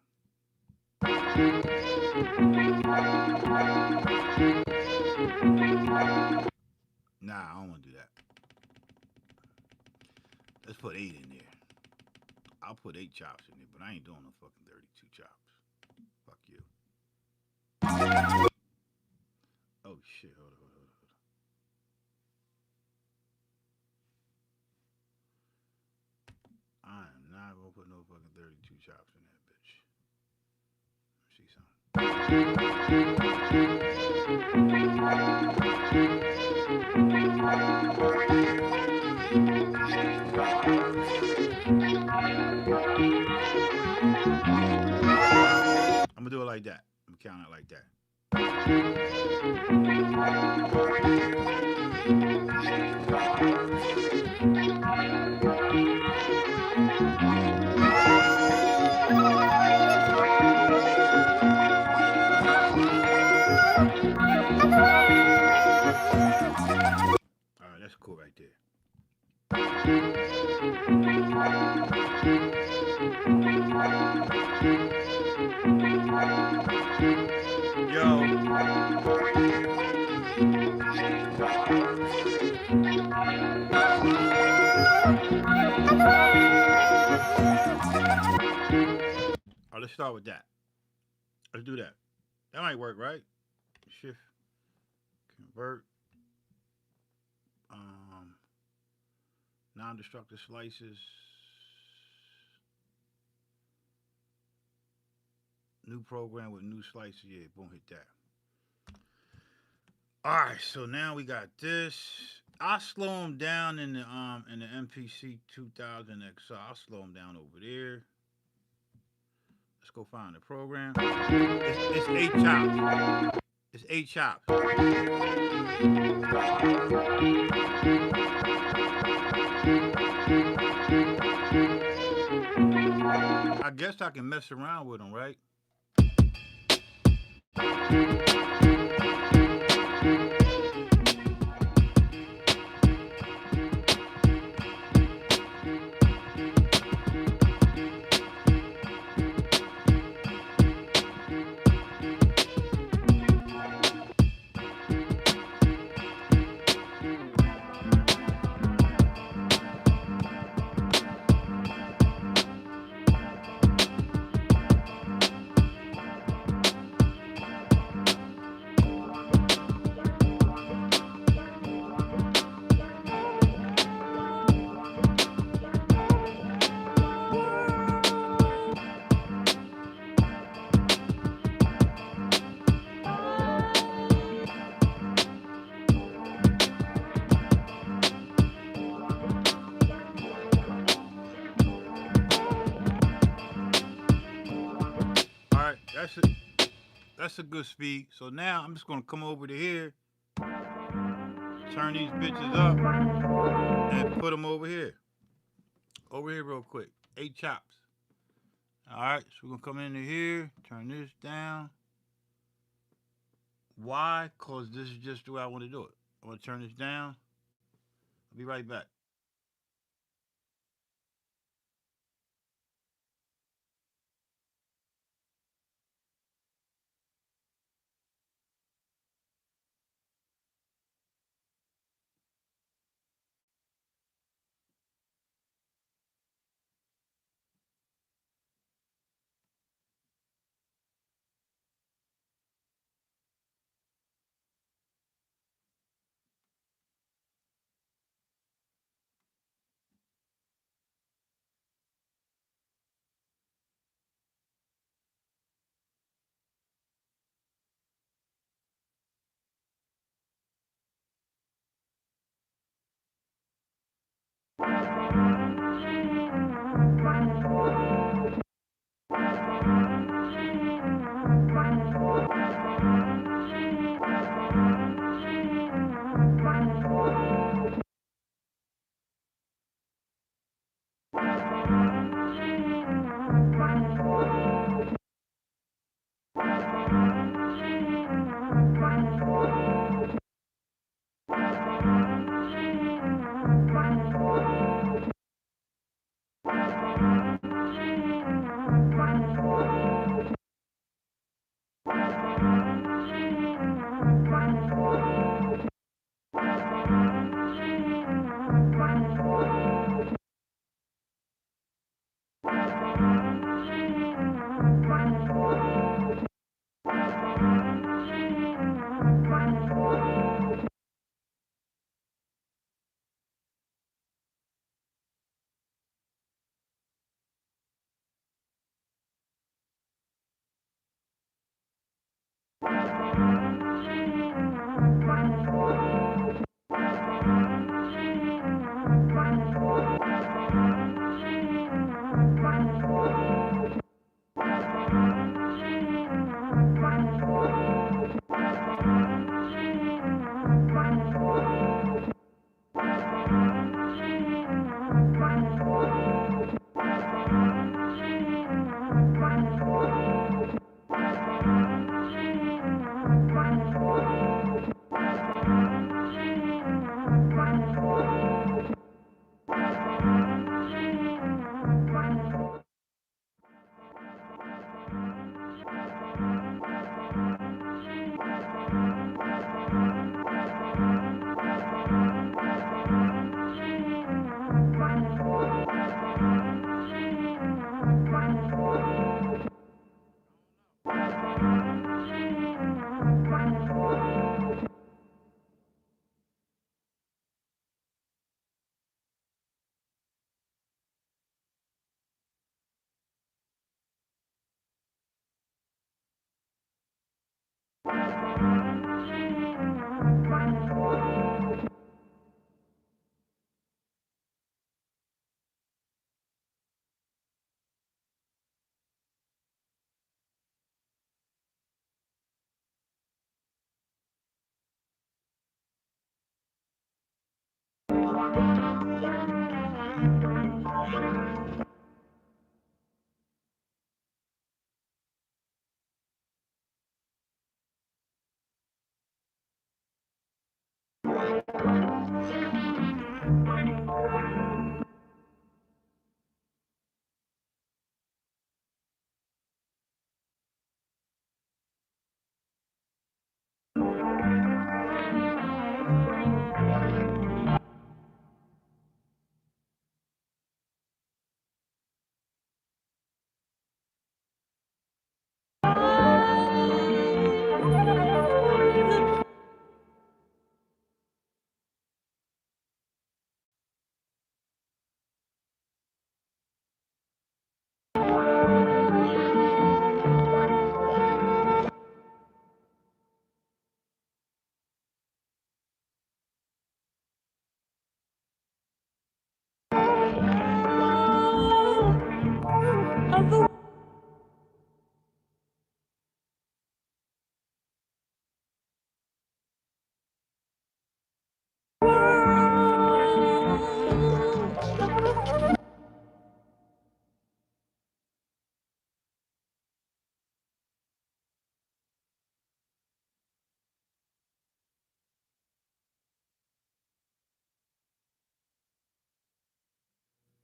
Nah, I don't want to do that. Let's put 8 in there. I'll put 8 chops in there, but I ain't doing no fucking 32 chops. Fuck you. Oh shit, hold on. I am not gonna put no fucking 32 chops in that bitch. Let me see something. I'm gonna do it like that. I'm gonna count it like that. Alright, that's cool right there. Yo. Oh, let's start with that. Let's do that. That might work, right? Shift, convert, non-destructive slices, new program with new slices. Yeah, boom, hit that. All right, so now we got this. I'll slow them down in the MPC 2000 XR. I'll slow them down over there. Let's go find the program. It's 8 chops. It's 8 chops. I guess I can mess around with them, right? that's a good speed. So now I'm just gonna come over to here, turn these bitches up, and put them over here. Over here real quick. 8 chops. Alright, so we're gonna come into here, turn this down. Why? Cause this is just the way I want to do it. I'm gonna turn this down. I'll be right back.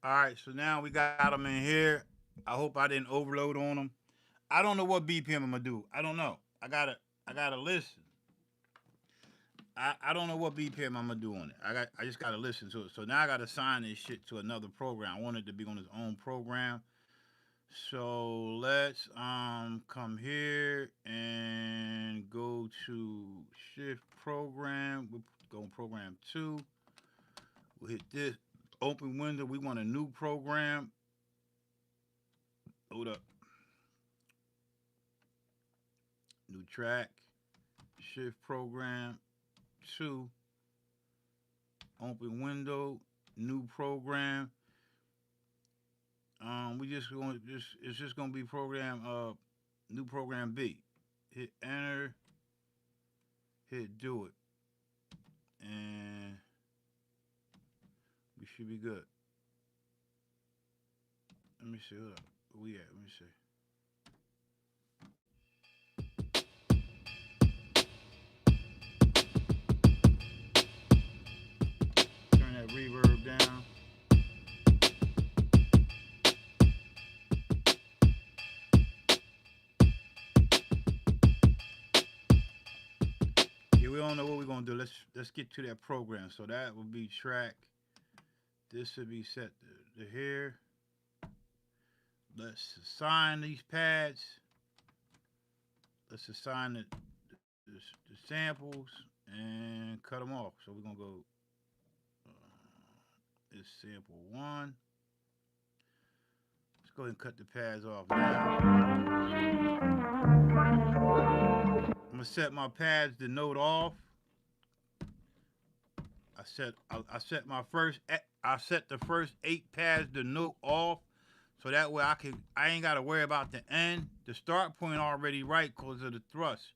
All right, so now we got them in here. I hope I didn't overload on them. I don't know what BPM I'm gonna do. I don't know. I gotta listen. I don't know what BPM I'm gonna do on it. I just gotta listen to it. So now I gotta sign this shit to another program. I want it to be on its own program. So let's come here and go to shift program. We'll go on program 2. We'll hit this open window. We want a new program. Hold up. New track. Shift program 2. Open window. New program. We just going just it's just gonna be program new program B. Hit enter. Hit do it. And we should be good. Let me see. Hold up. Where we at? Let me see. Turn that reverb down. Yeah, we don't know what we're gonna do. Let's get to that program. So that will be track. This will be set to here. Let's assign these pads. Let's assign the samples and cut them off. So we're gonna go. It's sample 1. Let's go ahead and cut the pads off now. I'm gonna set my pads to note off. I set the first 8 pads to note off, so that way I ain't gotta worry about the end. The start point already right because of the thrust.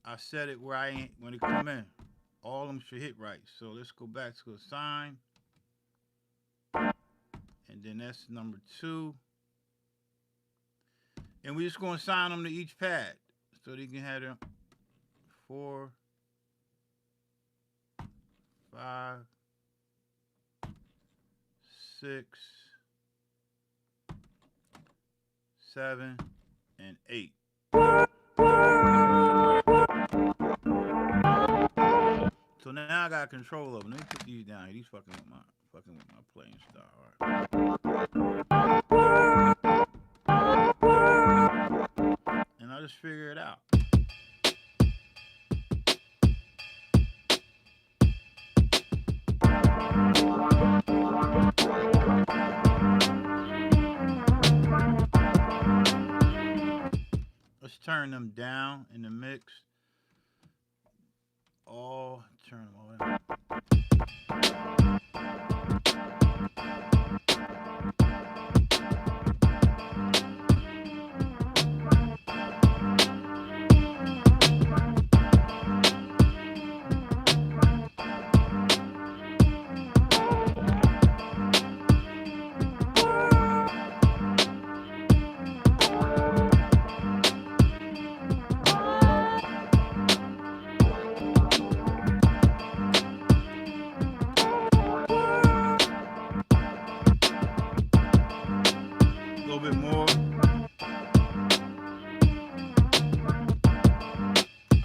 I set it where I ain't when it come in. All of them should hit right. So let's go back to assign. And then that's number 2. And we're just gonna assign them to each pad. So they can have them 4, 5, 6, 7, and 8. So now I got control of them. Let me put these down here. These fucking with my playing style. Alright. And I'll just figure it out. Let's turn them down in the mix. All turn them all down.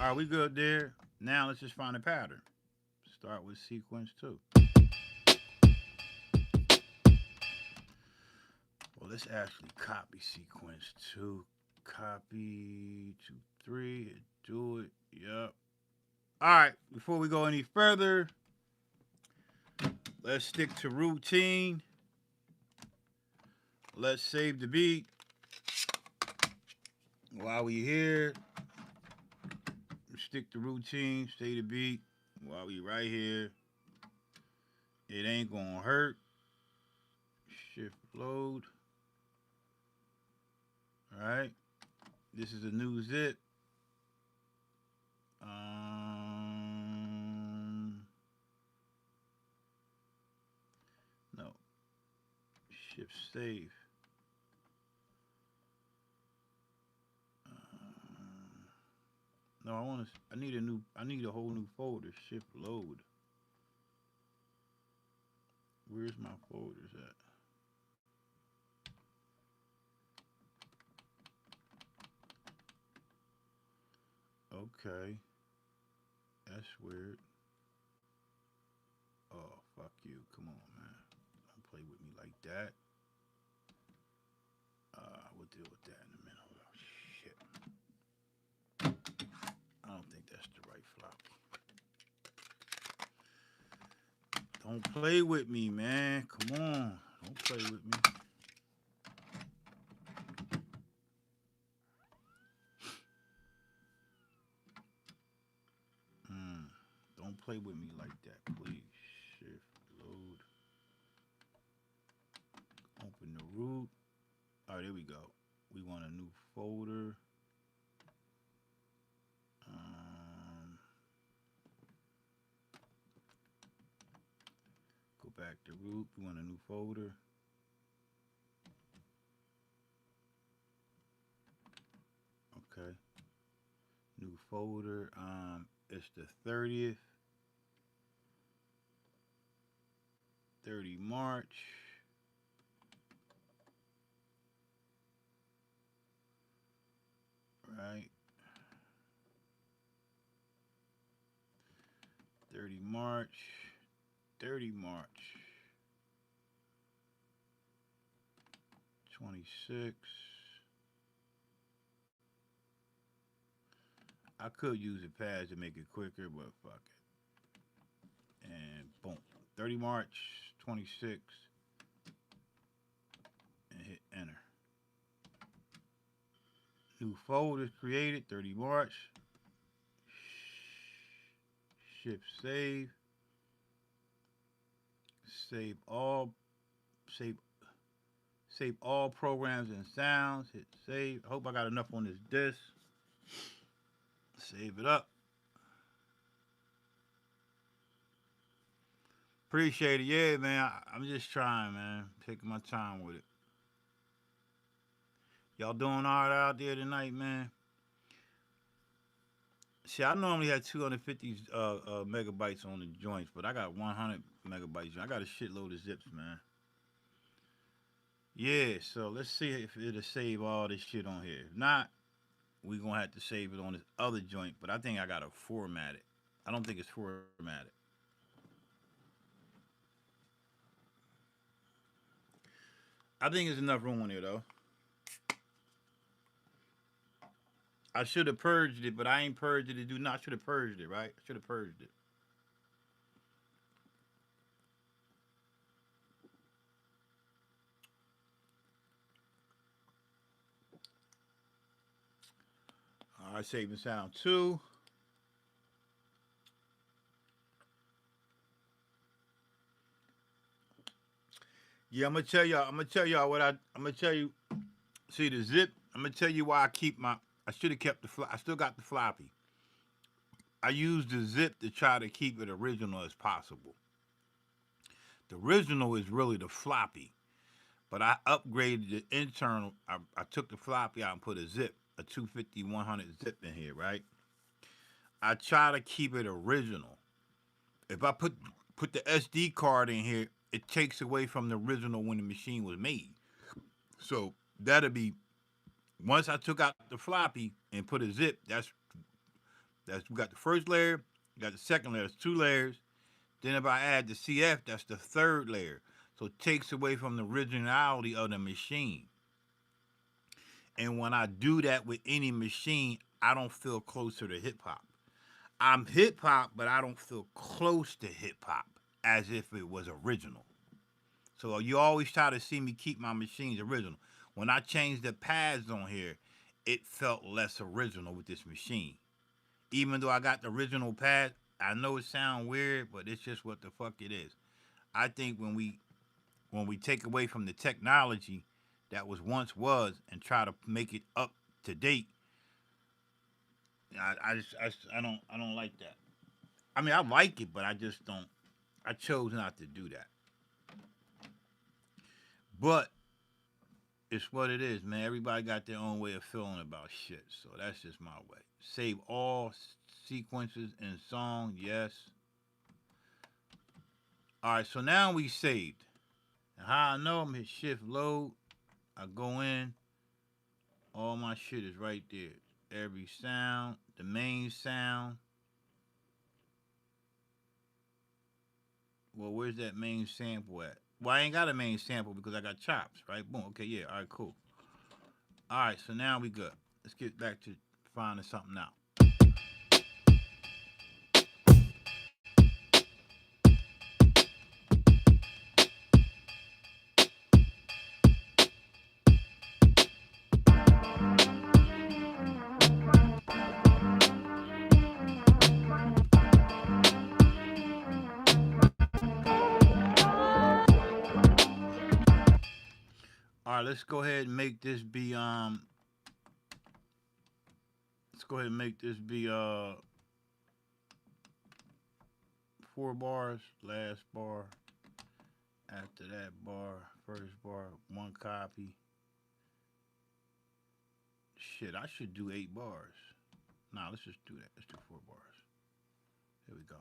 Alright, we good there. Now let's just find a pattern. Start with sequence 2. Well, let's actually copy sequence 2. Copy 2, 3. Do it. Yep. Alright, before we go any further, let's stick to routine. Let's save the beat. While we here, stick to routine, stay the beat. While we right here, it ain't gonna hurt. Shift load. Alright. This is a new zip. No. Shift save. No, I need a whole new folder. Shift load. Where's my folders at? Okay, that's weird. Oh, fuck you. Come on, man. Don't play with me like that. We'll deal with that in a minute. Hold on. Shit. I don't think that's the right floppy. Don't play with me, man. Come on. Don't play with me. Mm. Don't play with me like that, please. Shift, load, open the root. All right, there we go. We want a new folder. Um, Go back to root. We want a new folder. Okay. New folder. It's the 30th. 30 March. Right. 30 March. 30 March. 26. I could use a pad to make it quicker, but fuck it. And boom. 30 March 26 and hit enter. New folder is created, 30 March. Shift save. Save all. Save Save all programs and sounds. Hit save. I hope I got enough on this disk. Save it up. Appreciate it. Yeah, man. I'm just trying, man. Taking my time with it. Y'all doing all right out there tonight, man? See, I normally have 250 megabytes on the joints, but I got 100 megabytes. I got a shitload of zips, man. Yeah, so let's see if it'll save all this shit on here. If not, we gonna have to save it on this other joint, but I think I gotta format it. I don't think it's formatted. I think there's enough room on here though. I should have purged it, but I ain't purged it to do not. Should have purged it, right? I should have purged it. All right, saving sound two. Yeah, I'm gonna tell y'all. I'm gonna tell y'all what I'm gonna tell you. See the zip. I'm gonna tell you why I keep my. I should have kept the. I still got the floppy. I used the zip to try to keep it original as possible. The original is really the floppy, but I upgraded the internal. I took the floppy out and put a zip, a 250 100 zip in here, right? I try to keep it original. If I put the SD card in here, it takes away from the original when the machine was made. So that'll be once I took out the floppy and put a zip. That's we got the first layer, we got the second layer. That's two layers. Then if I add the CF, that's the third layer. So it takes away from the originality of the machine. And when I do that with any machine, I don't feel closer to hip hop. I'm hip hop, but I don't feel close to hip hop as if it was original. So you always try to see me keep my machines original. When I changed the pads on here, it felt less original with this machine. Even though I got the original pad, I know it sounds weird, but it's just what the fuck it is. I think when we take away from the technology that was and try to make it up to date, I don't like that. I mean I like it, but I just don't. I chose not to do that. But it's what it is, man. Everybody got their own way of feeling about shit, so that's just my way. Save all sequences and song, yes. All right, so now we saved. And how I know I'm hit shift load, I go in, all my shit is right there. Every sound, the main sound. Well, where's that main sample at? Well, I ain't got a main sample because I got chops, right? Boom. Okay, yeah. All right, cool. All right, so now we good. Let's get back to finding something out. All right, let's go ahead and make this be let's go ahead and make this be 4 bars, last bar, after that bar, first bar, one copy. Shit, I should do 8 bars. Nah, let's just do that. Let's do 4 bars. Here we go.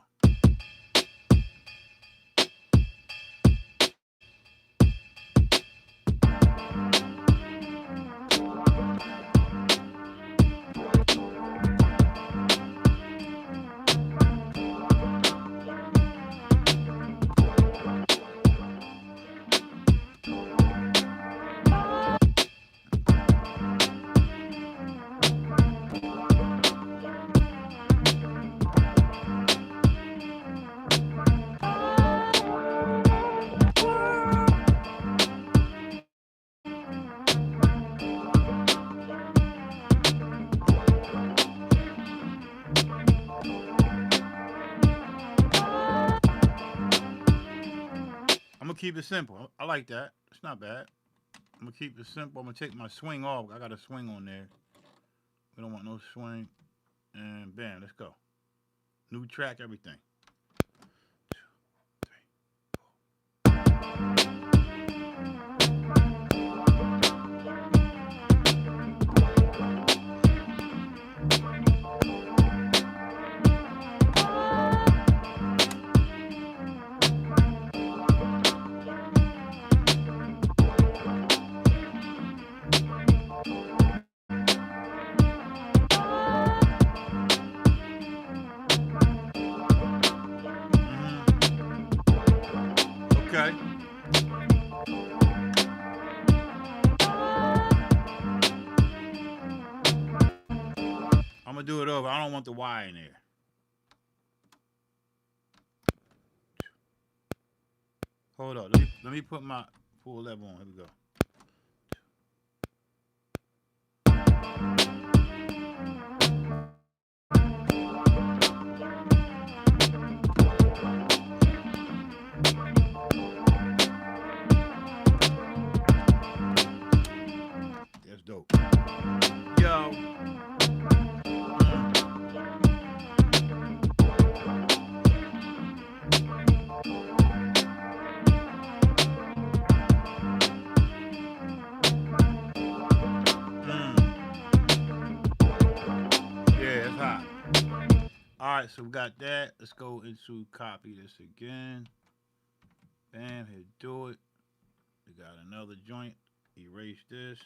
I'm gonna keep it simple. I like that. It's not bad. I'm gonna keep it simple. I'm gonna take my swing off. I got a swing on there. We don't want no swing. And bam, let's go. New track, everything. Okay. I'm gonna do it over. I don't want the Y in there. Hold up. Let me put my full level on. Here we go. That's dope. Yo. Yeah, it's hot. All right, so we got that. Let's go into copy this again. Bam, hit do it. We got another joint. Erase this.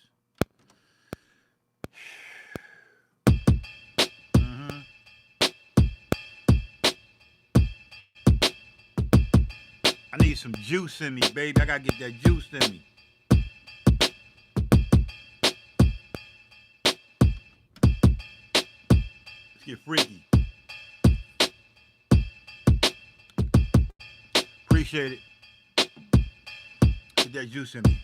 I need some juice in me, baby. I gotta get that juice in me. Let's get freaky. Appreciate it. Get that juice in me.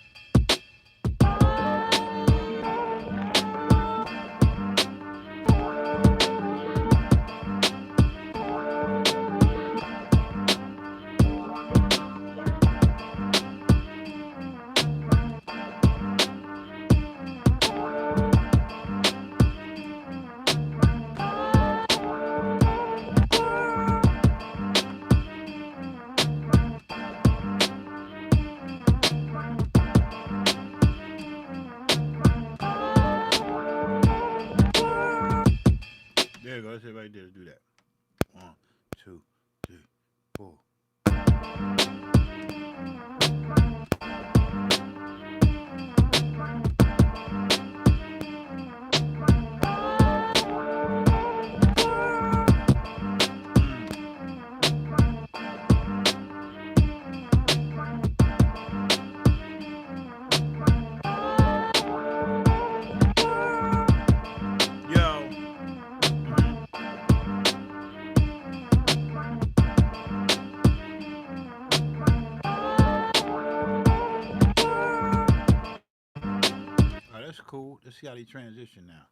Let's see how they transition now.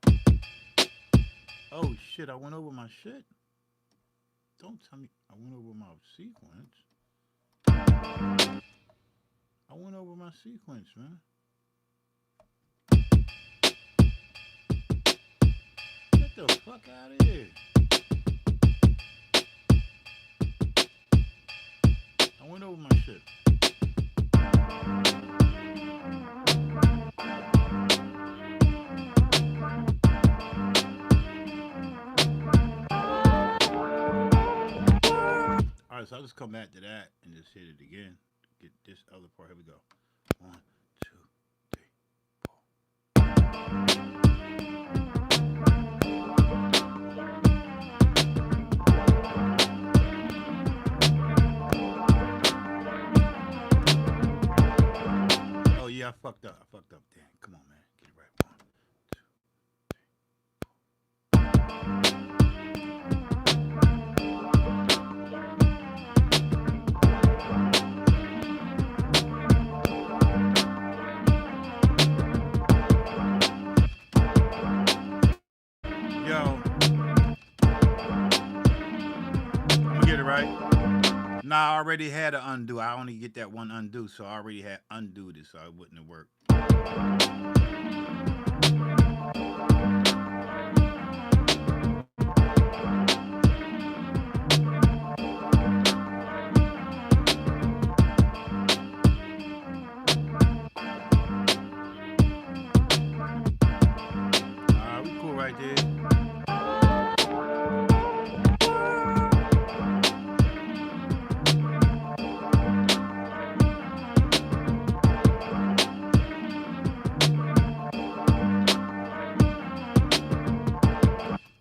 Oh shit, I went over my shit. Don't tell me I went over my sequence. I went over my sequence, man. Get the fuck out of here. I went over my shit. Alright, so I'll just come back to that and just hit it again. Get this other part. Here we go. 1, 2, 3. Oh yeah, I fucked up. Damn, come on, man. Get it right. 1, 2. Yo, I'm gonna get it right. Nah, I already had an undo. I only get that one undo, so I already had undo this, so it wouldn't have worked. Alright, we cool right there.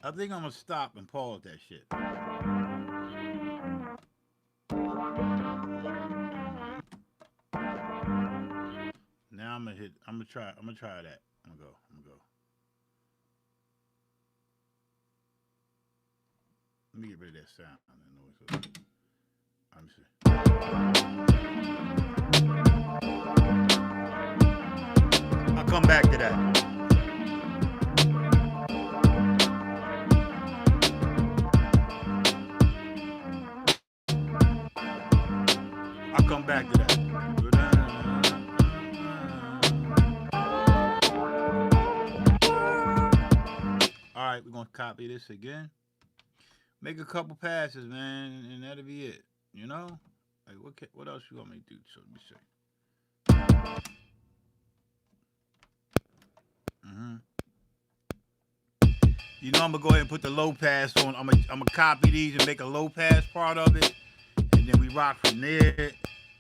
I think I'm gonna stop and pause that shit. Now I'm gonna try that. I'm gonna go. Let me get rid of that sound and noise. Let me see. I'll come back to that. I'll come back to that. Alright, we're gonna copy this again. Make a couple passes, man, and that'll be it. You know? Like what else you want me to do? So let me see. You know I'm gonna go ahead and put the low pass on. I'm gonna copy these and make a low pass part of it. And then we rock from there.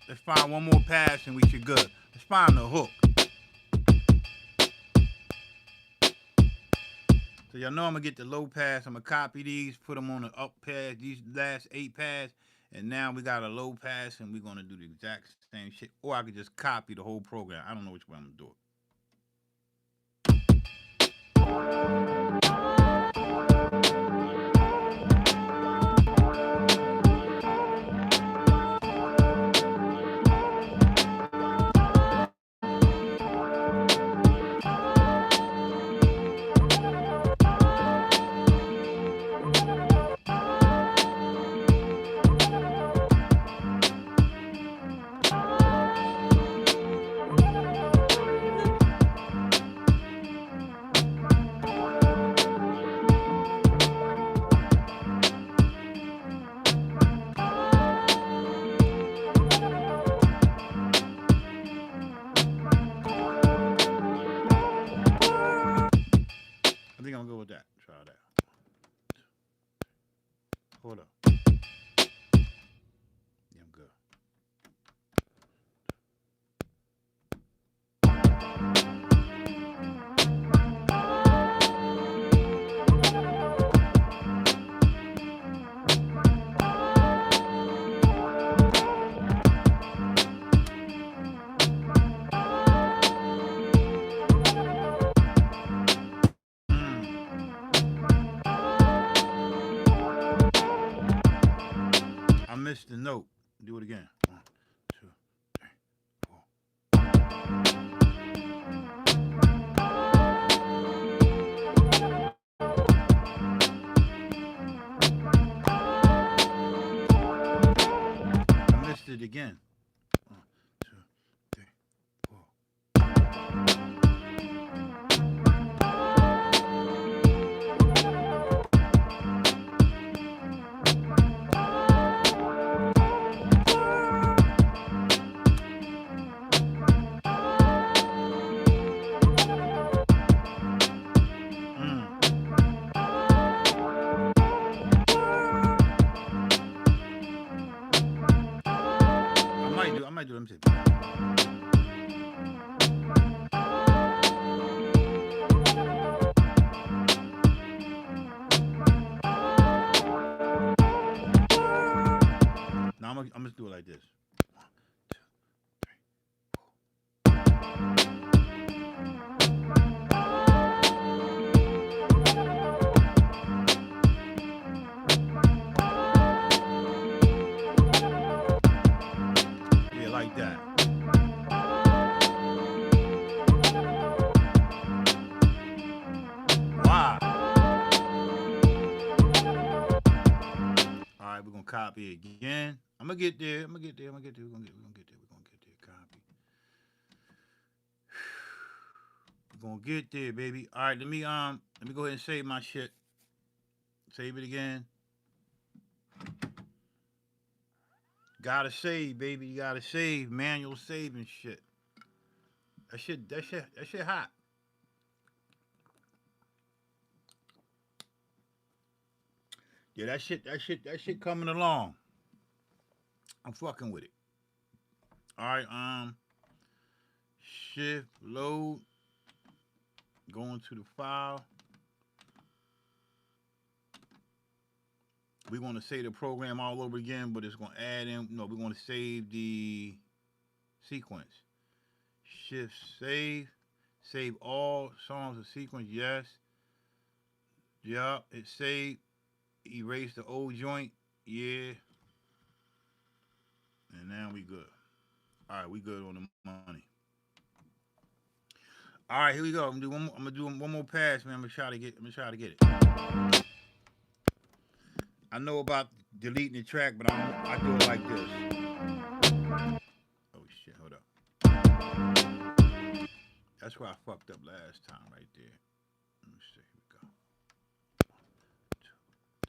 Let's find one more pass and we should good. Let's find the hook. So y'all know I'm gonna get the low pass. I'm gonna copy these, put them on the up pass, these last 8 pass, and now we got a low pass and we're gonna do the exact same shit. Or I could just copy the whole program. I don't know which way I'm gonna do it. I think I'm gonna go with that. Try that. Hold up. Yeah, I'm good. I missed the note. Do it again. 1, 2, 3, 4. it again. 1, 2, 3, 4. I might do. Let me see. Now I'm gonna do it like this. 1, 2, 3. Yeah, like that. Wow. All right, we're gonna copy it again. I'm gonna get there. We're gonna get there. We're gonna get there. Copy. We're gonna get there, baby. All right, let me go ahead and save my shit. Save it again. Gotta save, baby. You gotta save. Manual saving shit. That shit hot. Yeah, that shit coming along. I'm fucking with it. All right, shift load. Going to the file. We're gonna save the program all over again, but it's gonna add in. No, we're gonna save the sequence. Shift save. Save all songs of sequence. Yes. Yup. It's saved. Erase the old joint. Yeah. And now we good. All right, we good on the money. All right, here we go. I'm gonna do one more pass, man. I'm gonna try to get it. I know about deleting the track, but I do it like this. Oh shit, hold up. That's where I fucked up last time, right there. Let me see. Here we go. 1, 2, 3.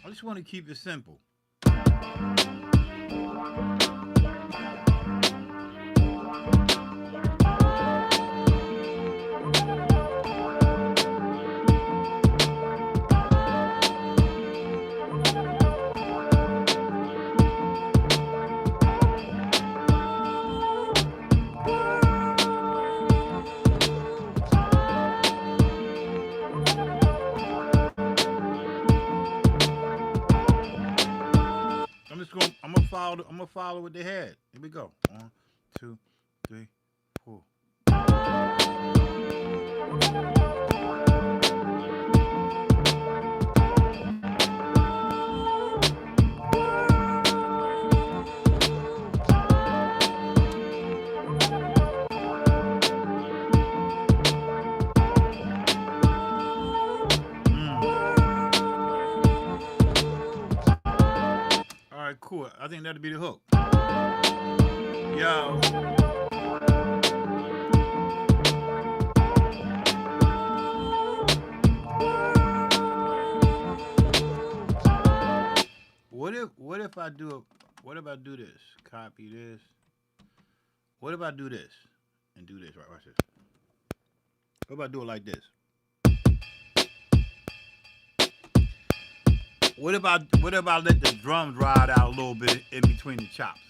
I just want to keep it simple. I'm gonna follow what they had. Here we go. 1, 2, 3, 4. All right, cool. I think that'll be the hook. Yo. What if I do this? Copy this. What if I do this and do this? Right, watch this. What if I do it like this? What if I let the drums ride out a little bit in between the chops?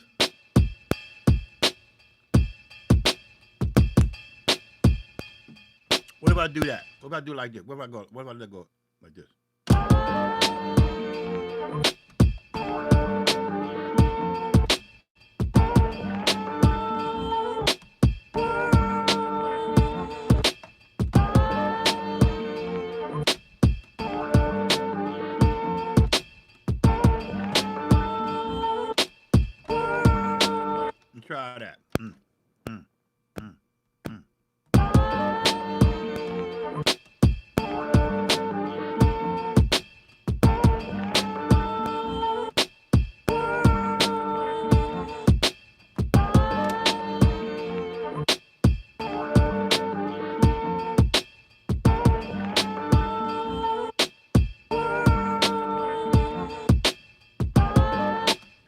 What if I do that? What if I do like this? What if I let it go like this? try that. Mm, mm.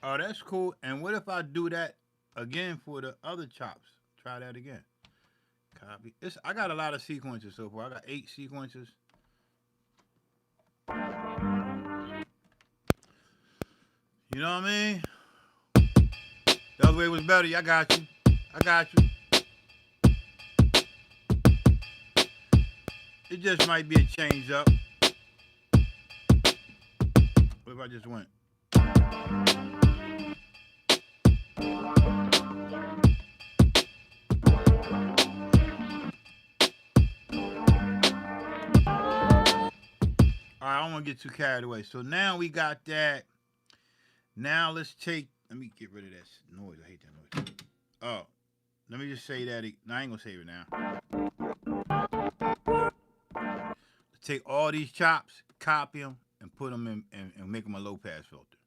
Oh, that's cool. And what if I do that again for the other chops? Try that again. Copy. I got a lot of sequences so far. I got 8 sequences. You know what I mean? The other way was better. I got you. I got you. It just might be a change up. What if I just went? All right, I don't want to get too carried away. So now we got that. Now let's let me get rid of that noise. I hate that noise. Oh, let me just say that. No, I ain't going to save it now. Let's take all these chops, copy them, and put them in and make them a low pass filter.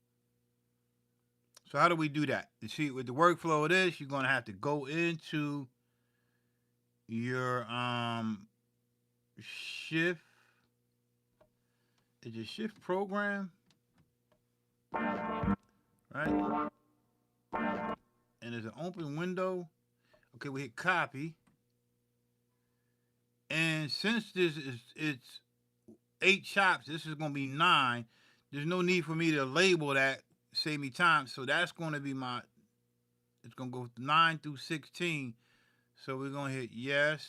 So how do we do that? You see, with the workflow of this, you're going to have to go into your shift. Is your shift program? Right? And there's an open window. Okay, we hit copy. And since it's 8 chops, this is going to be 9. There's no need for me to label that, save me time. So that's going to be it's going to go 9 through 16. So we're going to hit yes.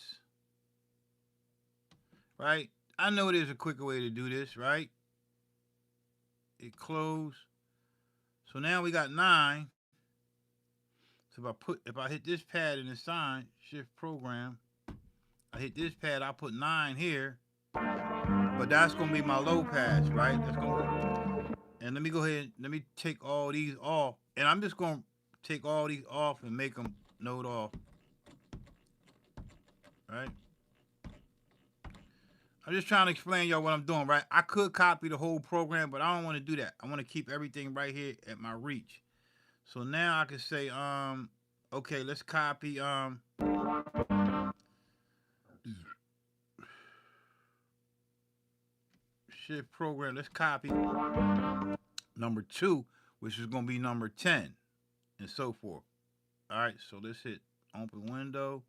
Right? I know there's a quicker way to do this, right? It close. So now we got 9. So if I hit this pad and assign shift program, I hit this pad, I put 9 here. But that's gonna be my low pass, right? And let me go ahead, let me take all these off. And I'm just gonna take all these off and make them node off. Right? I'm just trying to explain y'all what I'm doing, right? I could copy the whole program, but I don't want to do that. I want to keep everything right here at my reach. So now I can say, okay, let's copy shift program. Let's copy number 2, which is gonna be number 10, and so forth. All right, so let's hit open window.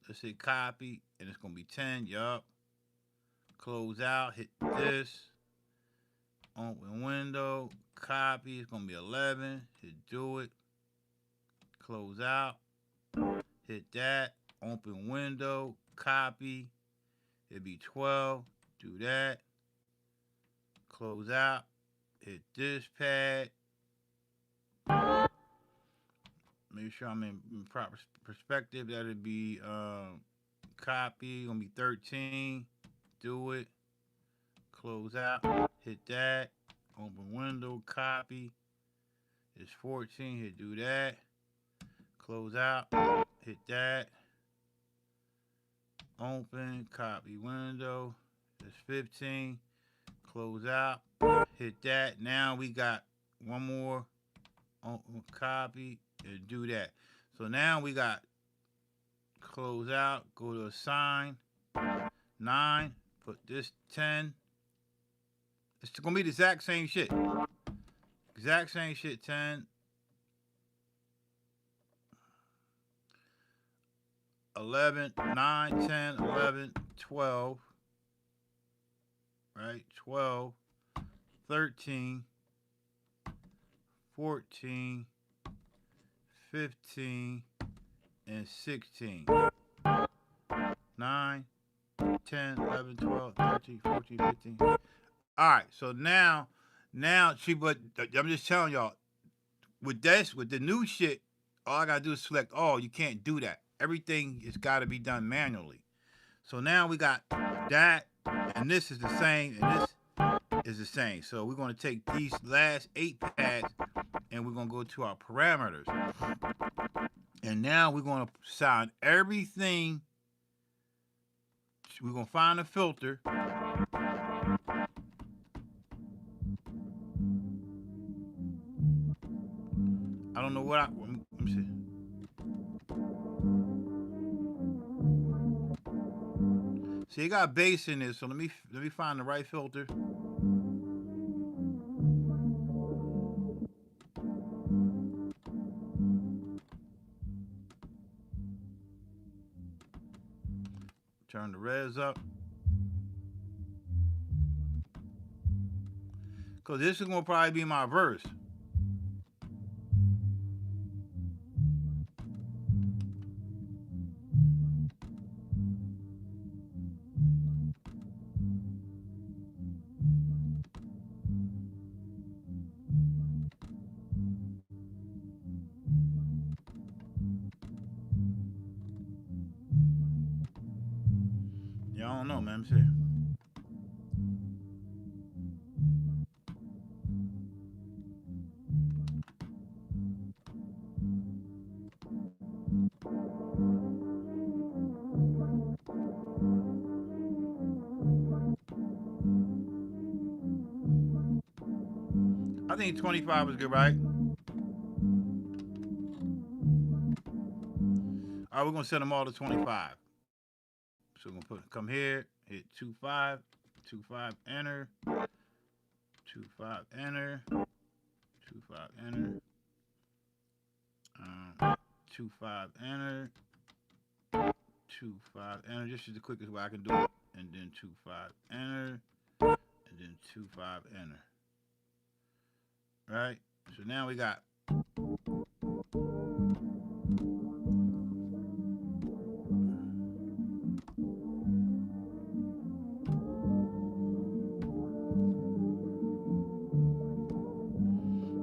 Let's hit copy, and it's gonna be 10. Yup. Close out. Hit this. Open window. Copy. It's gonna be 11. Hit do it. Close out. Hit that. Open window. Copy. It'd be 12. Do that. Close out. Hit this pad. Make sure I'm in proper perspective. That'd be copy. Gonna be 13. Do it. Close out. Hit that. Open window. Copy. It's 14. Hit do that. Close out. Hit that. Open. Copy window. It's 15. Close out. Hit that. Now we got one more. Open. Copy. And do that. So now we got close out. Go to assign. 9. Put this 10. It's gonna be the exact same shit. Exact same shit. 10. 11, 9, 10, 11, 12. Right? 12, 13, 14, 15, and 16. 9, 10, 11, 12, 13, 14, 15. All right, so now, see, but I'm just telling y'all, with the new shit, all I gotta do is select all. You can't do that. Everything has got to be done manually. So now we got that, and this is the same, and this is the same. So we're gonna take these last 8 pads and we're gonna go to our parameters. And now we're gonna sound everything. We're gonna find a filter. I don't know what let me see. See, it got bass in this, so let me find the right filter. Turn the res up. Cause this is gonna probably be my verse. Yeah, I don't know, man. Let me see. I think 25 is good, right? All right, we're gonna set them all to 25. So we're gonna come here, hit 2.5, 2.5, enter, 2.5, enter, 2.5, enter, 2.5, enter, 2.5, enter. This is the quickest way I can do it. And then 2.5, enter, and then 2.5, enter. Right? So now we got.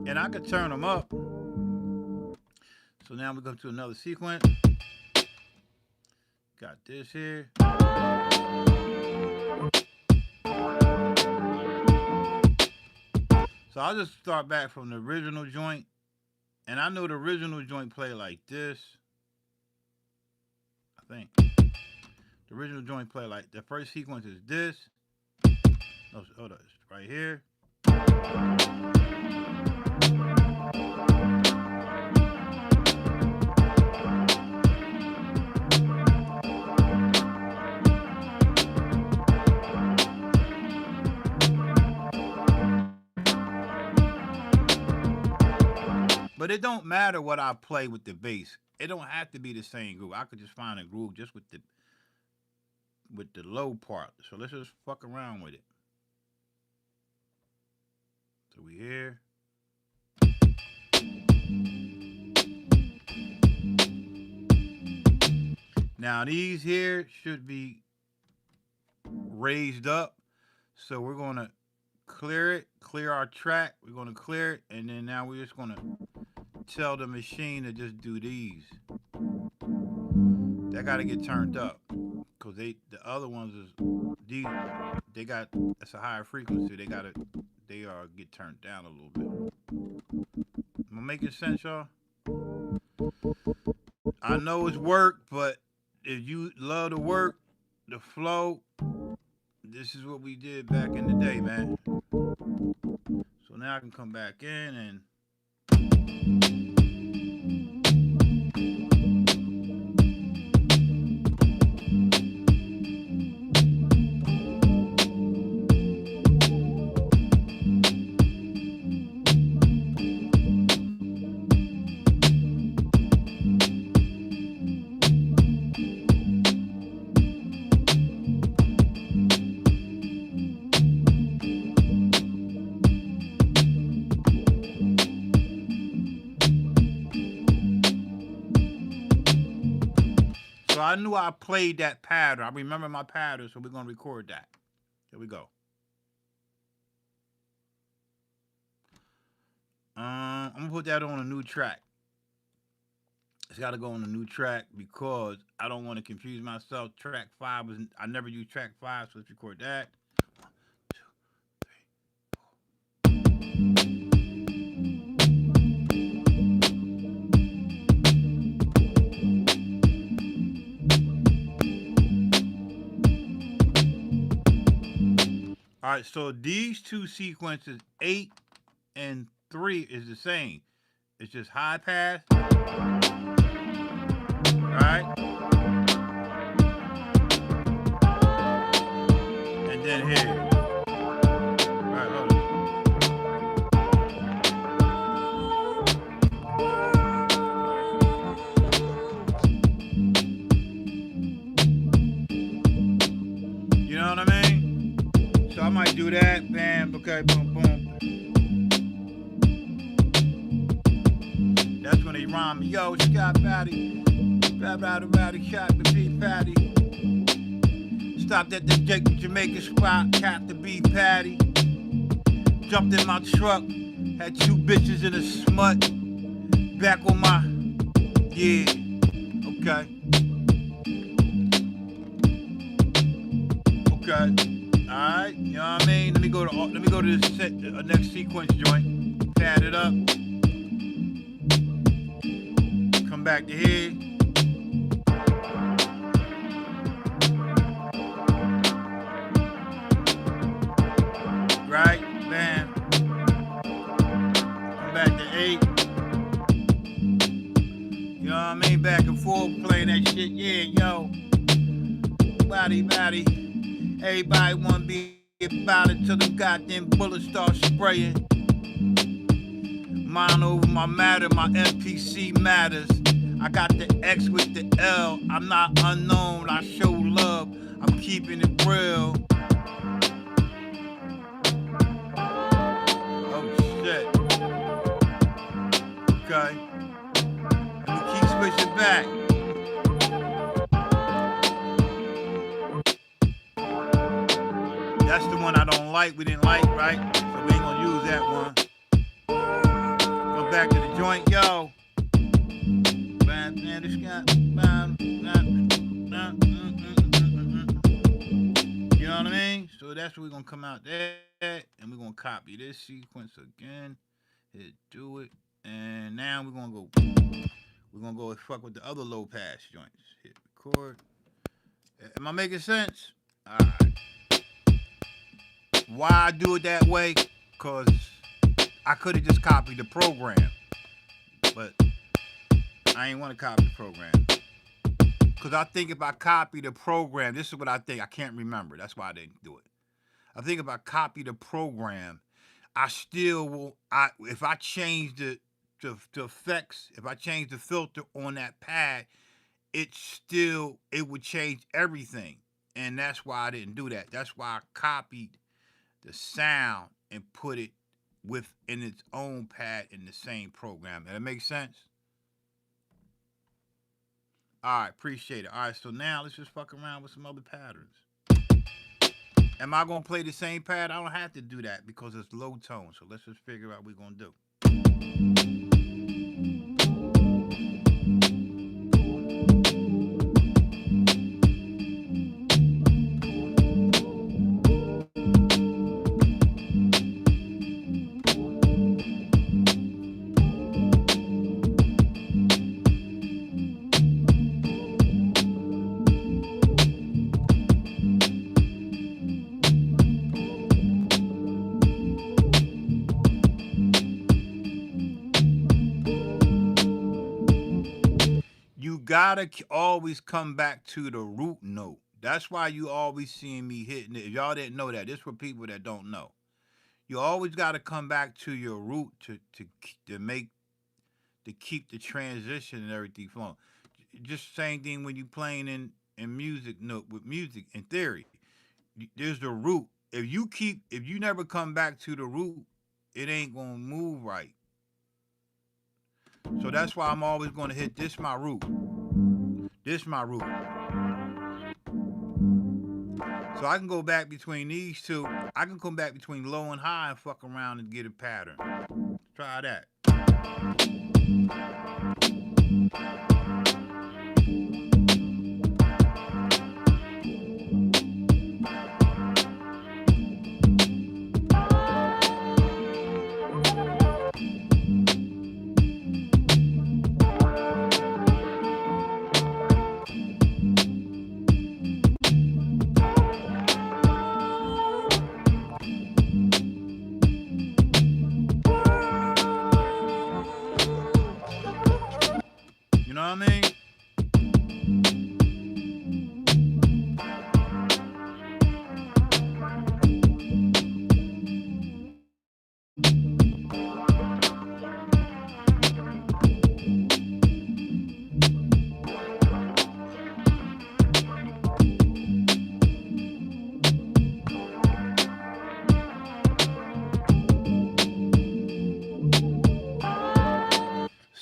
And I could turn them up. So now we go to another sequence. Got this here. So I'll just start back from the original joint. And I know the original joint play like this. I think. The original joint play like, the first sequence is this. No, hold on, it's right here. But it don't matter what I play with the bass. It don't have to be the same groove. I could just find a groove just with the low part. So let's just fuck around with it. So we here. Now these here should be raised up. So we're gonna clear it, clear our track. We're gonna clear it, and then now we're just gonna tell the machine to just do these. That gotta get turned up. Cause the other ones is these, they got, that's a higher frequency. They get turned down a little bit. Am I making sense, y'all? I know it's work, but if you love the work, the flow, this is what we did back in the day, man. So now I can come back in and so I knew I played that pattern. I remember my pattern, so we're gonna record that. Here we go. I'm gonna put that on a new track. It's got to go on a new track because I don't want to confuse myself. Track 5 was, I never used track 5, so let's record that. 1, 2, 3, 4. All right, so these two sequences, 8 and 3, is the same. It's just high pass, right? And then here. Right, hold on. You know what I mean? So I might do that, bam, okay, boom, boom. That's when they rhyme me. Yo, Scott Patty, Patty, shot the beef patty. Stopped at the Jamaican spot, cat the beef patty. Jumped in my truck, had 2 bitches in a smut. Back on my, yeah, okay. Okay, all right, you know what I mean? Let me go to this next sequence joint. Pad it up. Come back to here. Right, bam. Come back to 8. You know what I mean? Back and forth, playing that shit. Yeah, yo. Body. Everybody wanna be about it till the goddamn bullets start spraying. Mind over my matter, my MPC matters. I got the X with the L. I'm not unknown, I show love. I'm keeping it real. Oh shit. Okay. Let me keep switching back. That's the one I don't like. We didn't like, right? So we ain't gonna use that one. Go back to the joint, yo. You know what I mean? So that's what we're gonna come out there, and we're gonna copy this sequence again. Hit do it, and now we're gonna go. We're gonna go and fuck with the other low pass joints. Hit record. Am I making sense? All right. Why I do it that way? Cause I could have just copied the program, but I ain't want to copy the program. Cause I think if I copy the program, this is what I think. I can't remember. That's why I didn't do it. I think if I copy the program, I still will. If I change the effects, if I change the filter on that pad, it would change everything, and that's why I didn't do that. That's why I copied the sound and put it within its own pad in the same program. Does that make sense? All right, appreciate it. All right, so now let's just fuck around with some other patterns. Am I gonna play the same pad? I don't have to do that because it's low tone. So let's just figure out what we're gonna do. Gotta always come back to the root note. That's why you always seeing me hitting it. If y'all didn't know that, this for people that don't know. You always gotta come back to your root to keep the transition and everything flowing. Just same thing when you playing in music note with music in theory. There's the root. If you never come back to the root, it ain't gonna move right. So that's why I'm always gonna hit this my root. This my root. So I can go back between these two. I can come back between low and high and fuck around and get a pattern. Try that. know what I mean?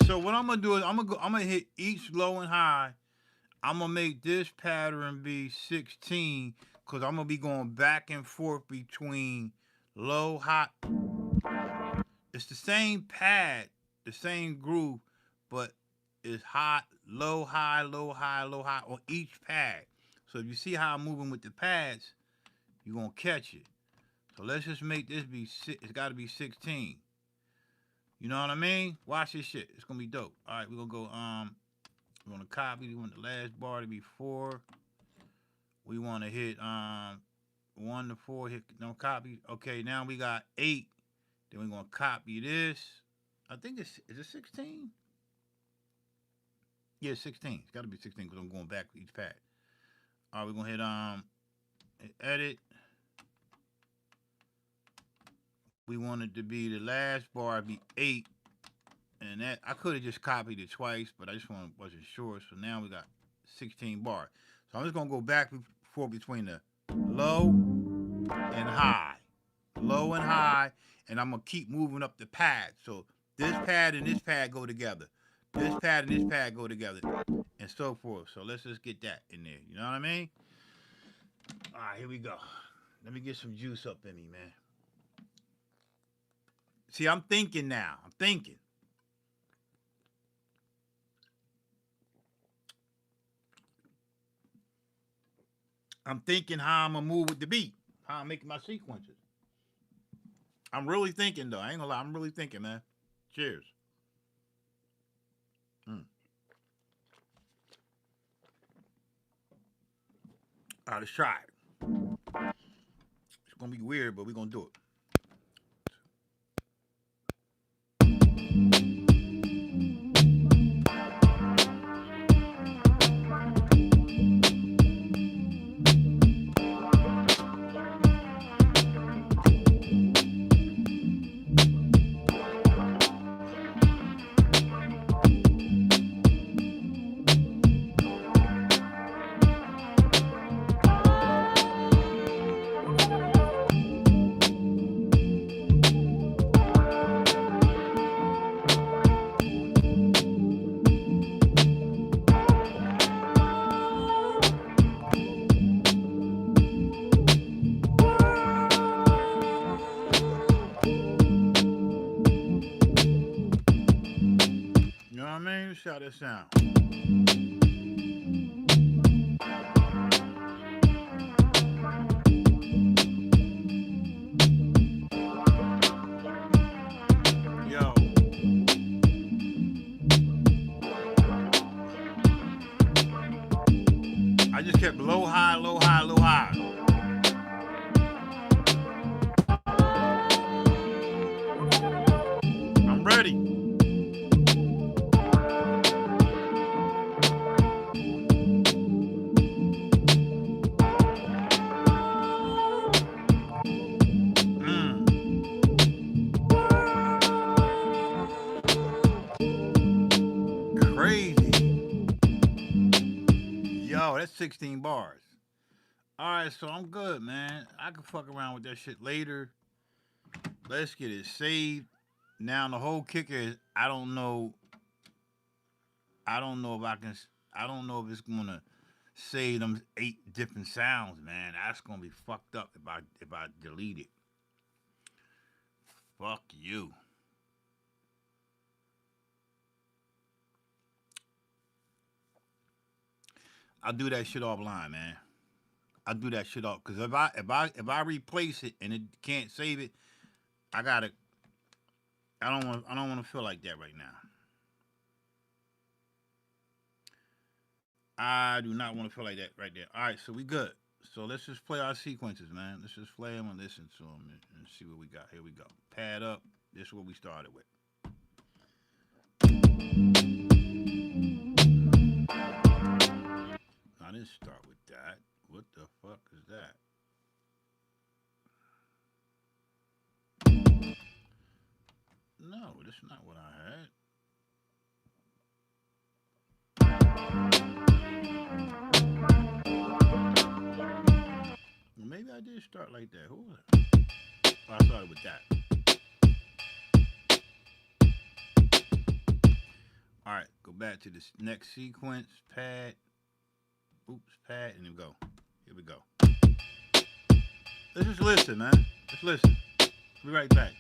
So what I'm gonna do is I'm gonna hit each low and high. I'm gonna make this pattern be 16 because I'm gonna be going back and forth between low, high. It's the same pad, the same groove, but it's high, low, high, low, high, low, high on each pad. So if you see how I'm moving with the pads, you're gonna catch it. So let's just make this be it's gotta be 16. You know what I mean? Watch this shit. It's gonna be dope. Alright, we're gonna go we're gonna copy. We want the last bar to be 4. We wanna hit 1 to 4, hit no copy. Okay, now we got 8. Then we're gonna copy this. I think is it 16? Yeah, 16. It's gotta be 16 because I'm going back to each pad. Alright, we're gonna hit edit. We want it to be the last bar be 8. And that I could have just copied it twice, but I just wasn't sure. So now we got 16 bars. So I'm just gonna go back and forth between the low and high. Low and high, and I'm gonna keep moving up the pad. So this pad and this pad go together. This pad and this pad go together. And so forth. So let's just get that in there. You know what I mean? Alright, here we go. Let me get some juice up in me, man. See, I'm thinking now. I'm thinking. I'm thinking how I'm gonna move with the beat, how I'm making my sequences. I'm really thinking though. I ain't gonna lie. I'm really thinking, man. Cheers. All right, let's try it. It's gonna be weird, but we're gonna do it. You know what I mean? Let's see how that sound. Yo. I just kept low, high, low, high, low, high. I'm ready. Crazy. Yo, that's 16 bars. Alright, so I'm good, man. I can fuck around with that shit later. Let's get it saved. Now the whole kicker is I don't know if I can I don't know if it's gonna save them 8 different sounds, man. That's gonna be fucked up if I delete it. Fuck you. I'll do that shit offline, man. I'll do that shit off because if I replace it and it can't save it, I gotta. I don't want to feel like that right now. I do not want to feel like that right there. All right, so we good. So let's just play our sequences, man. Let's just play them and listen to them and see what we got. Here we go. Pad up. This is what we started with. Let's start with that. What the fuck is that? No, that's not what I had. Well, maybe I did start like that. Who was it? Oh, I started with that. All right, go back to this next sequence. Pad. Oops, pad, and then go. Here we go. Let's just listen, man. Let's listen. Be right back.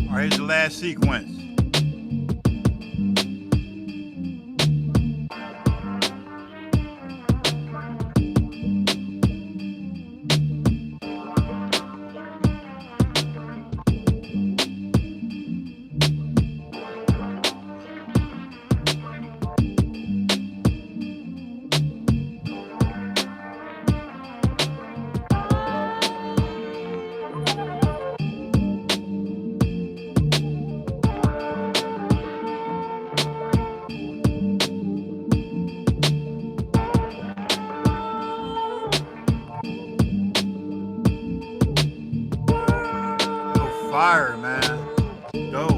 All right, here's the last sequence. Yo, fire, man. Dope.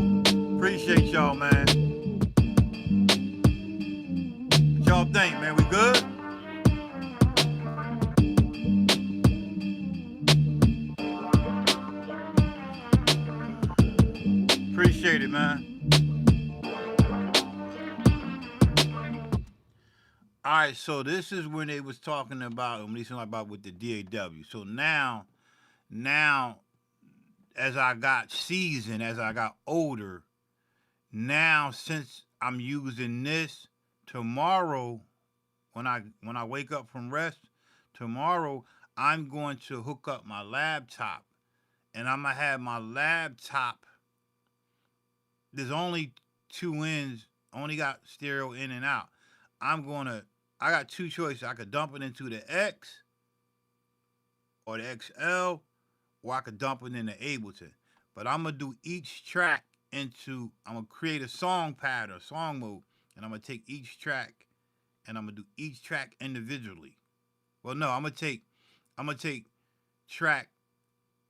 Appreciate y'all, man. What y'all think, man? We good? Appreciate it, man. All right, so this is when they was talking about, when they talking about with the DAW. So now, as I got seasoned, as I got older, now since I'm using this, tomorrow when I wake up from rest, tomorrow I'm going to hook up my laptop, and I'm gonna have my laptop. There's only two ends, only got stereo in and out. I'm gonna. I got two choices. I could dump it into the X or the XL, or I could dump it into Ableton. But I'm gonna do each track into. I'm gonna create a song pad or song mode, and I'm gonna take each track and I'm gonna do each track individually. Well, no, I'm gonna take track.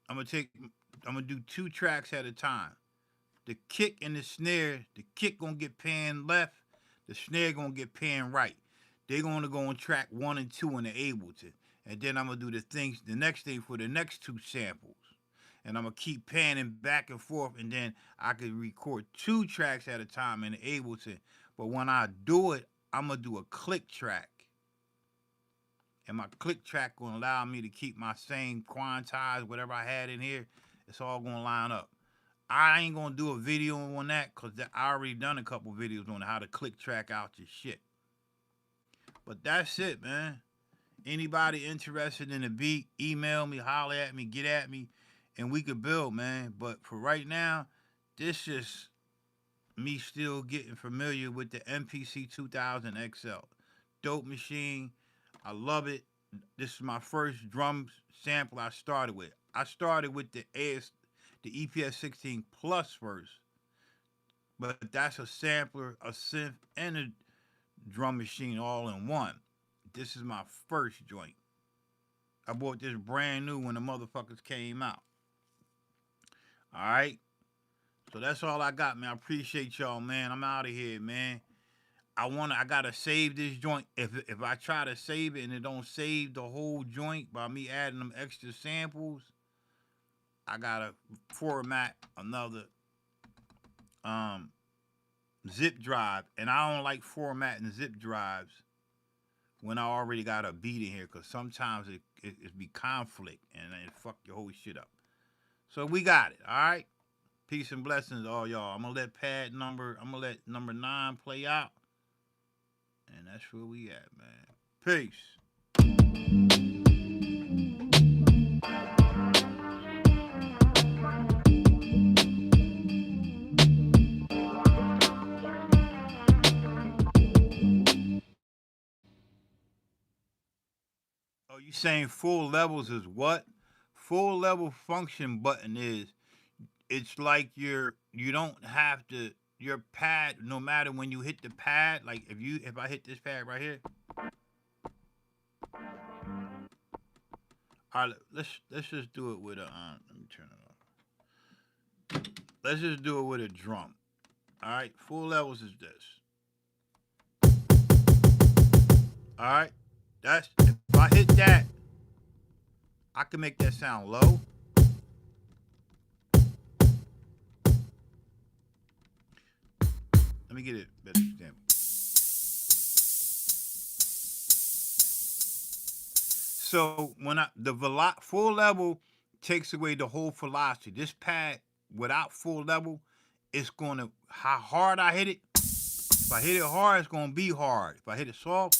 I'm gonna take. I'm gonna do two tracks at a time. The kick and the snare. The kick gonna get panned left. The snare gonna get panned right. They're gonna go on track 1 and 2 in the Ableton, and then I'm gonna do the next thing for the next two samples, and I'm gonna keep panning back and forth, and then I could record two tracks at a time in the Ableton. But when I do it, I'm gonna do a click track, and my click track gonna allow me to keep my same quantize, whatever I had in here. It's all gonna line up. I ain't gonna do a video on that because I already done a couple videos on how to click track out your shit. But that's it, man. Anybody interested in the beat, email me, holler at me, get at me, and we could build, man. But for right now, this just me still getting familiar with the MPC 2000 XL. Dope machine. I love it. This is my first drum sample I started with. I started with the EPS 16 Plus first, but that's a sampler, a synth, and a drum machine all in one. This is my first joint. I bought this brand new when the motherfuckers came out. All right. So that's all I got, man. I appreciate y'all, man. I'm out of here, man. I gotta save this joint. If I try to save it and it don't save the whole joint by me adding them extra samples, I gotta format another zip drive. And I don't like formatting zip drives when I already got a beat in here, because sometimes it be conflict and it fuck your whole shit up. So we got it, all right? Peace and blessings, all y'all. I'm gonna let number 9 play out. And that's where we at, man. Peace. Oh, you saying full levels is what? Full level function button is, it's like you don't have to, your pad, no matter when you hit the pad, like if I hit this pad right here. All right, let's just do it with a let me turn it off. Let's just do it with a drum. All right, full levels is this. All right, that's, if I hit that, I can make that sound low. Let me get it better example. So when full level takes away the whole velocity. This pad without full level, it's gonna, how hard I hit it. If I hit it hard, it's gonna be hard. If I hit it soft.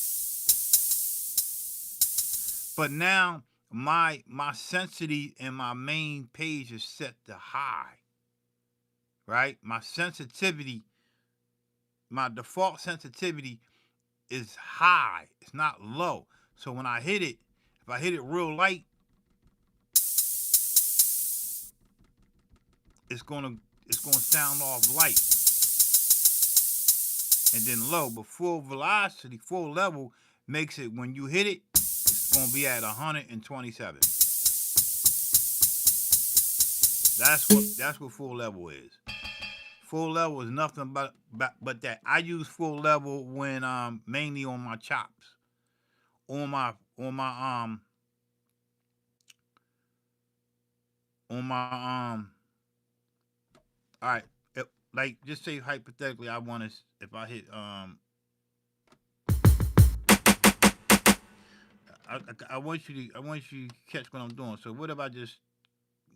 But now my sensitivity in my main page is set to high. Right? My sensitivity, my default sensitivity is high. It's not low. So when I hit it, if I hit it real light, it's gonna sound off light. And then low. But full velocity, full level makes it, when you hit it, it's gonna be at 127. That's what full level is. Full level is nothing but that. I use full level when mainly on my chops. On my all right, like, just say hypothetically I want to, if I hit I want you to catch what I'm doing. So what if I just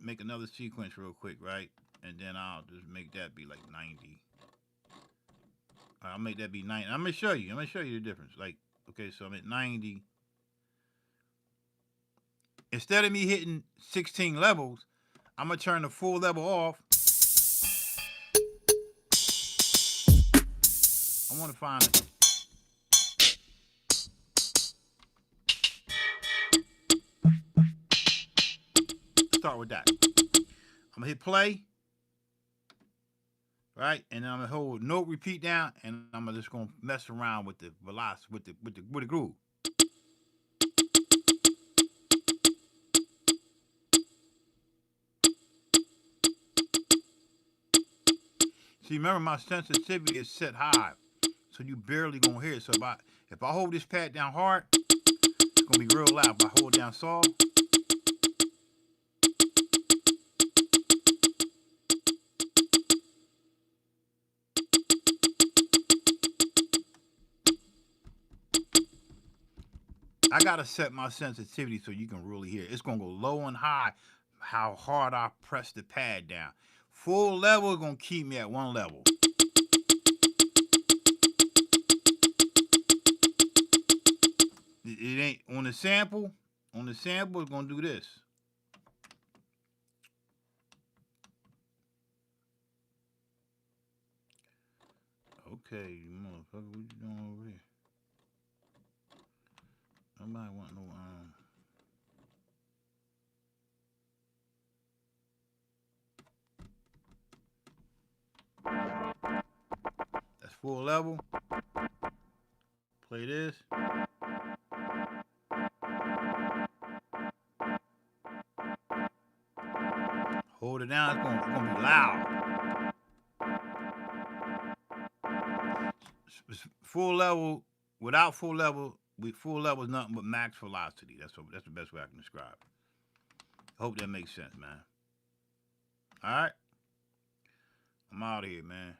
make another sequence real quick, right? And then I'll just make that be like 90. I'll make that be 90. I'm gonna show you the difference. Like, okay, so I'm at 90. Instead of me hitting 16 levels, I'm gonna turn the full level off. I want to find it. Let's start with that. I'm gonna hit play. right? And I'm gonna hold note repeat down, and I'm just gonna mess around with the velocity, with the groove. See, remember my sensitivity is set high, so you barely gonna hear it. So if I hold this pad down hard, it's gonna be real loud. If I hold it down soft, I gotta set my sensitivity so you can really hear it. It's gonna go low and high, how hard I press the pad down. Full level is gonna keep me at one level. It ain't on the sample. On the sample, it's gonna do this. Okay, you motherfucker, what you doing over here? Nobody want no That's full level. Play this. Hold it down. It's gonna be loud. Full level. Without full level, full level is nothing but max velocity. That's the best way I can describe it. Hope that makes sense, man. All right. I'm out of here, man.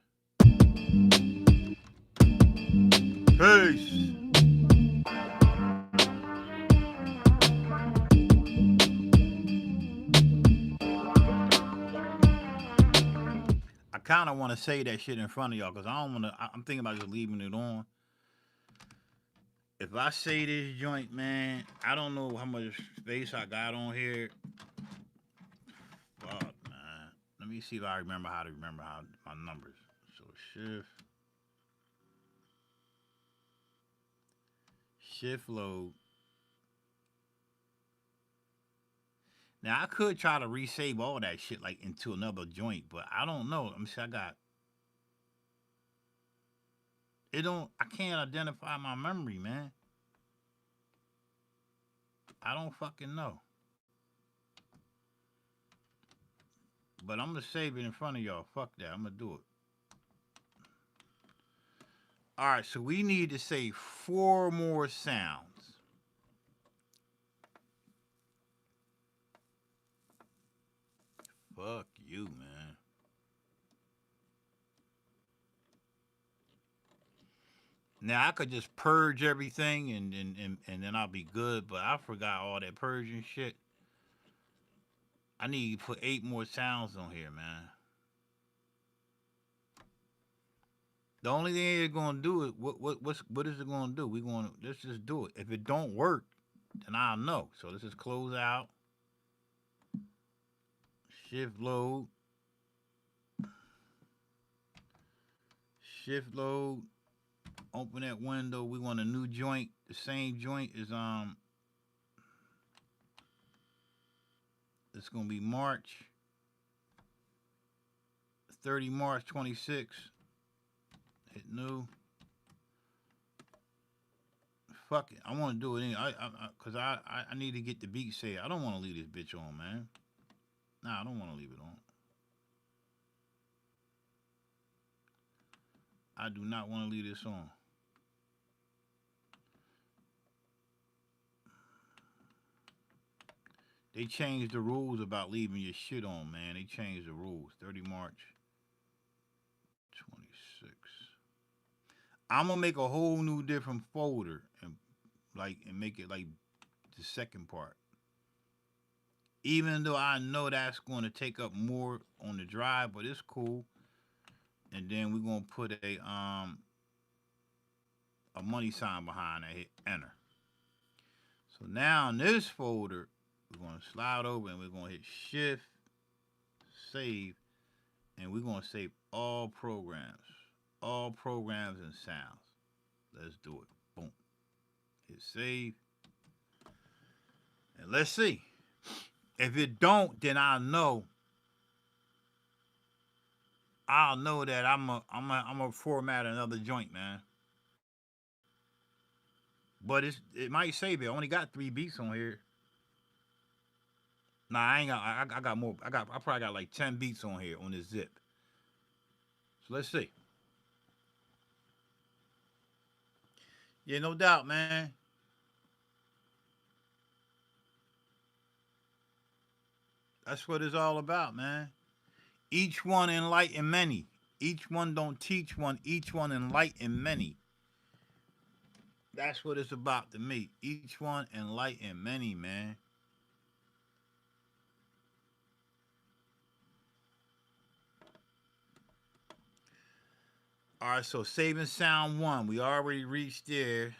Peace. I kind of want to say that shit in front of y'all because I don't want to. I'm thinking about just leaving it on. If I say this joint, man, I don't know how much space I got on here. Fuck, man. Let me see if I remember how my numbers. So shift load. Now I could try to resave all that shit like into another joint, but I don't know. Let me see. I got it. I can't identify my memory, man. I don't fucking know. But I'm gonna save it in front of y'all. Fuck that. I'm gonna do it. All right. So we need to say 4 more sounds. Fuck you, man. Now I could just purge everything and then I'll be good, but I forgot all that purging shit. I need to put 8 more sounds on here, man. The only thing it's gonna do is what is it gonna do? Let's just do it. If it don't work, then I'll know. So let's just close out. Shift load. Shift load. Open that window. We want a new joint. The same joint is it's gonna be March 30 March 26. Hit new. Fuck it. I want to do it cause I need to get the beat saved. I don't want to leave this bitch on, man. Nah, I don't want to leave it on. I do not want to leave this on. They changed the rules about leaving your shit on, man. They changed the rules. 30 March 26. I'm gonna make a whole new different folder and make it like the second part. Even though I know that's going to take up more on the drive, but it's cool. And then we're gonna put a money sign behind that. Hit enter. So now in this folder, we're gonna slide over and we're gonna hit shift, save, and we're gonna save all programs and sounds. Let's do it. Boom. Hit save. And let's see. If it don't, then I know I'll know that I'm a format another joint, man. But it might save it. I only got 3 beats on here. Nah, I ain't got. I got more. I probably got like 10 beats on here on this zip. So let's see. Yeah, no doubt, man. That's what it's all about, man. Each one enlighten many. Each one don't teach one. Each one enlighten many. That's what it's about to me. Each one enlighten many, man. All right, so saving sound one. We already reached there.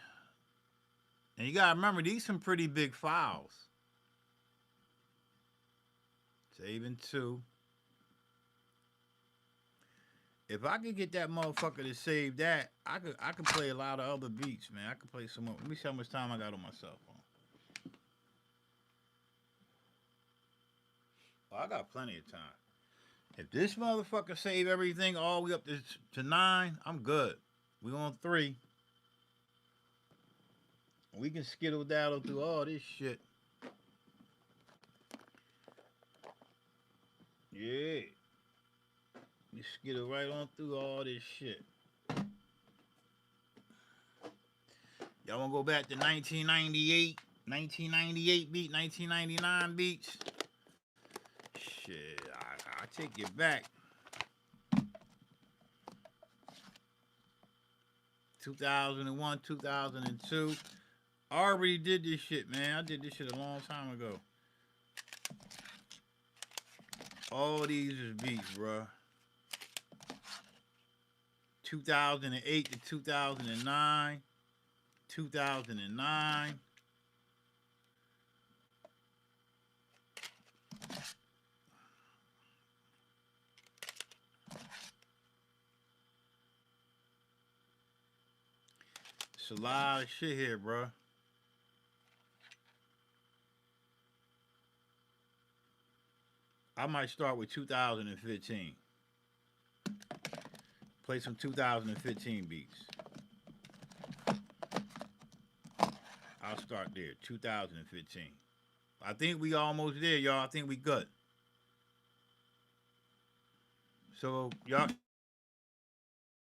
And you gotta remember these some pretty big files. Saving two. If I could get that motherfucker to save that, I could play a lot of other beats, man. I could play some more. Let me see how much time I got on my cell phone. Oh, I got plenty of time. If this motherfucker save everything all the way up to 9, I'm good. We on 3. We can skittle daddle through all this shit. Yeah. We skittle right on through all this shit. Y'all wanna go back to 1998? 1998 beat, 1999 beats? Shit, I take it back. 2001, 2002. I already did this shit, man. I did this shit a long time ago. All these is beats, bro. 2008 to 2009. 2009. It's a lot of shit here, bro. I might start with 2015. Play some 2015 beats. I'll start there. 2015. I think we almost there, y'all. I think we good. So y'all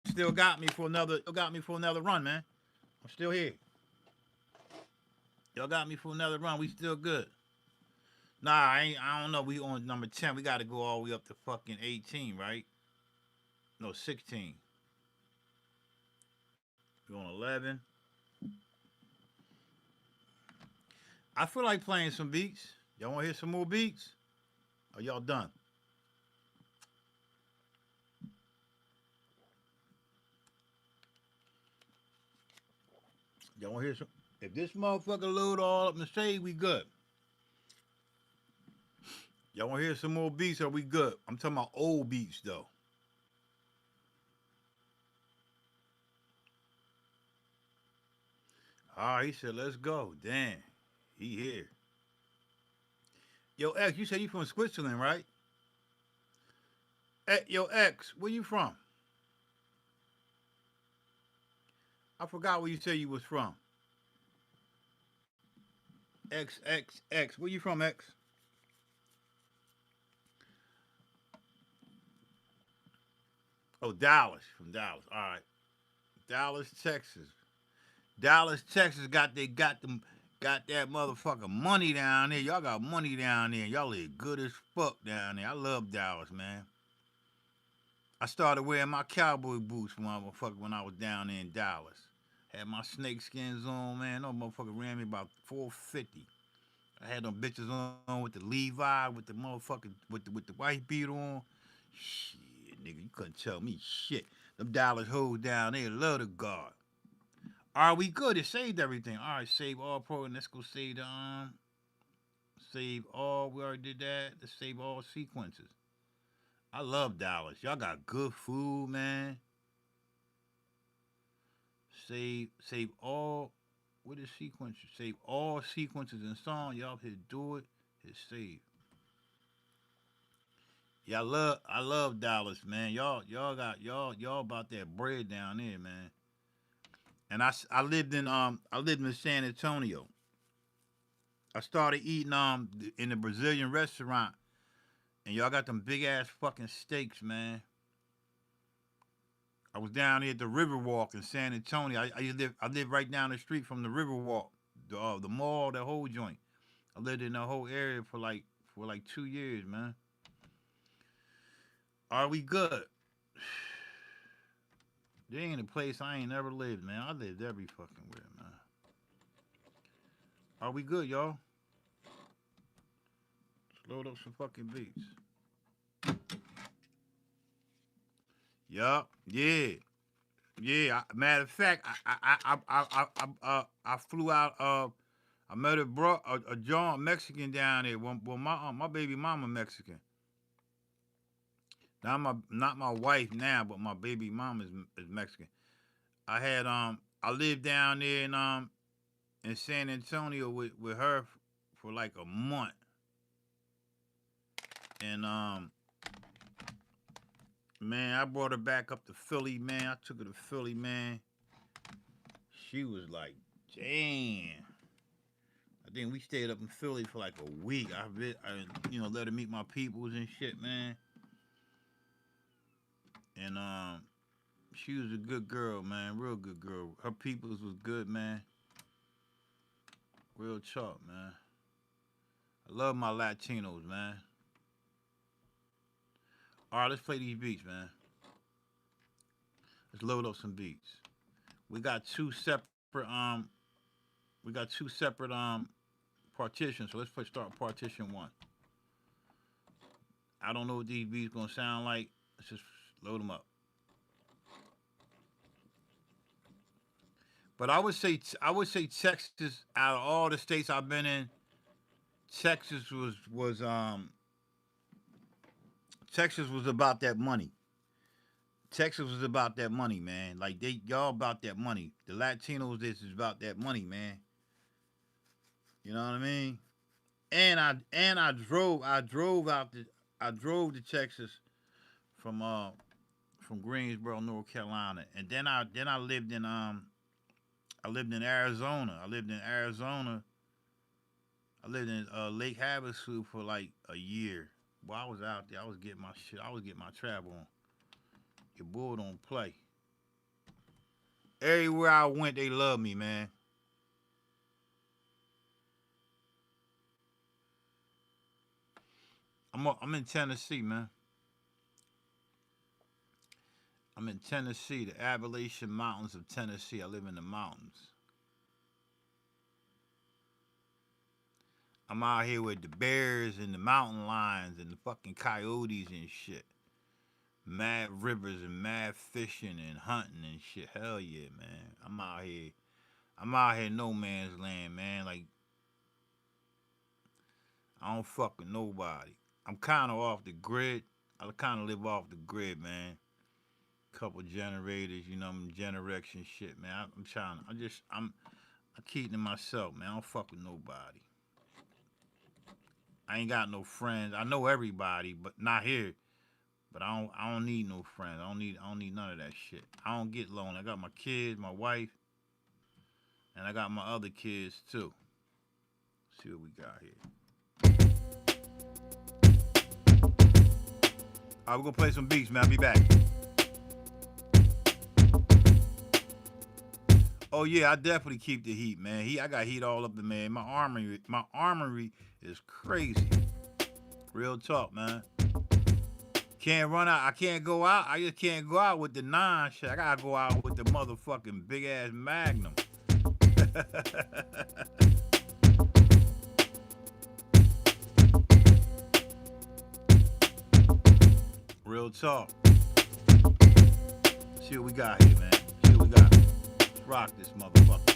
still got me for another run, man. I'm still here. Y'all got me for another run. We still good. Nah, I don't know. We on number 10. We got to go all the way up to fucking 18, right? No, 16. We on 11. I feel like playing some beats. Y'all want to hear some more beats? Are y'all done? Y'all want to hear some? If this motherfucker load all up and say we good. Y'all want to hear some more beats? Are we good? I'm talking about old beats though. All right, he said, let's go. Damn, he here. Yo, X, you said you from Switzerland, right? Yo, X, where you from? I forgot where you said you was from. X, X, X. Where you from, X? Oh, Dallas. From Dallas. All right. Dallas, Texas. Dallas, Texas got that motherfucker money down there. Y'all got money down there. Y'all live good as fuck down there. I love Dallas, man. I started wearing my cowboy boots when I was down there in Dallas. Had my snake skins on, man. No motherfucker ran me about 450. I had them bitches on with the Levi, with the motherfucker, with the white beat on. Shit, nigga, you couldn't tell me shit. Them Dallas hoes down there love the guard. Are we good? It saved everything. All right, save all program. Let's go save the save all. We already did that. Let's save all sequences. I love Dallas. Y'all got good food, man. Save all. What is sequences? Save all sequences and song. Y'all hit do it. Hit save. Yeah, I love Dallas, man. Y'all about that bread down there, man. And I lived in San Antonio. I started eating in the Brazilian restaurant, and y'all got them big ass fucking steaks, man. I was down here at the Riverwalk in San Antonio. I live right down the street from the Riverwalk, the mall, the whole joint. I lived in the whole area for like 2 years, man. Are we good? There ain't a place I ain't never lived, man. I lived every fucking where, man. Are we good, y'all? Let's load up some fucking beats. Yup. Yeah. Yeah. Matter of fact, I flew out. I met a John Mexican down there. Well, my baby mama Mexican. Not my wife now, but my baby mama is Mexican. I lived down there in San Antonio with her for like a month, and man, I brought her back up to Philly, man. I took her to Philly, man. She was like, damn. I think we stayed up in Philly for like a week. I let her meet my peoples and shit, man. And she was a good girl, man. Real good girl. Her peoples was good, man. Real talk, man. I love my Latinos, man. All right, let's play these beats, man. Let's load up some beats. We got two separate partitions. So start partition one. I don't know what these beats gonna sound like. Let's just load them up. But I would say Texas, out of all the states I've been in, Texas was about that money. Texas was about that money, man. Like y'all about that money. The Latinos, this is about that money, man. You know what I mean? I drove to Texas from Greensboro, North Carolina, and then I lived in Arizona. I lived in Lake Havasu for like a year. While I was out there, I was getting my shit. I was getting my travel on. Your boy don't play. Everywhere I went, they love me, man. I'm in Tennessee, man. I'm in Tennessee, the Appalachian Mountains of Tennessee. I live in the mountains. I'm out here with the bears and the mountain lions and the fucking coyotes and shit. Mad rivers and mad fishing and hunting and shit. Hell yeah, man. I'm out here. I'm out here no man's land, man. Like, I don't fuck with nobody. I'm kind of off the grid. I kind of live off the grid, man. Couple generators, I'm generation shit, man. I'm keeping to myself, man. I don't fuck with nobody. I ain't got no friends. I know everybody, but not here. But I don't need no friends. I don't need none of that shit. I don't get lonely. I got my kids, my wife, and I got my other kids too. Let's see what we got here. Alright, we're gonna play some beats, man. I'll be back. Oh yeah, I definitely keep the heat, man. I got heat all up the man. My armory is crazy. Real talk, man. Can't run out. I can't go out. I just can't go out with the 9 shit. I gotta go out with the motherfucking big ass Magnum. Real talk. See what we got here, man. See what we got. Let's rock this motherfucker.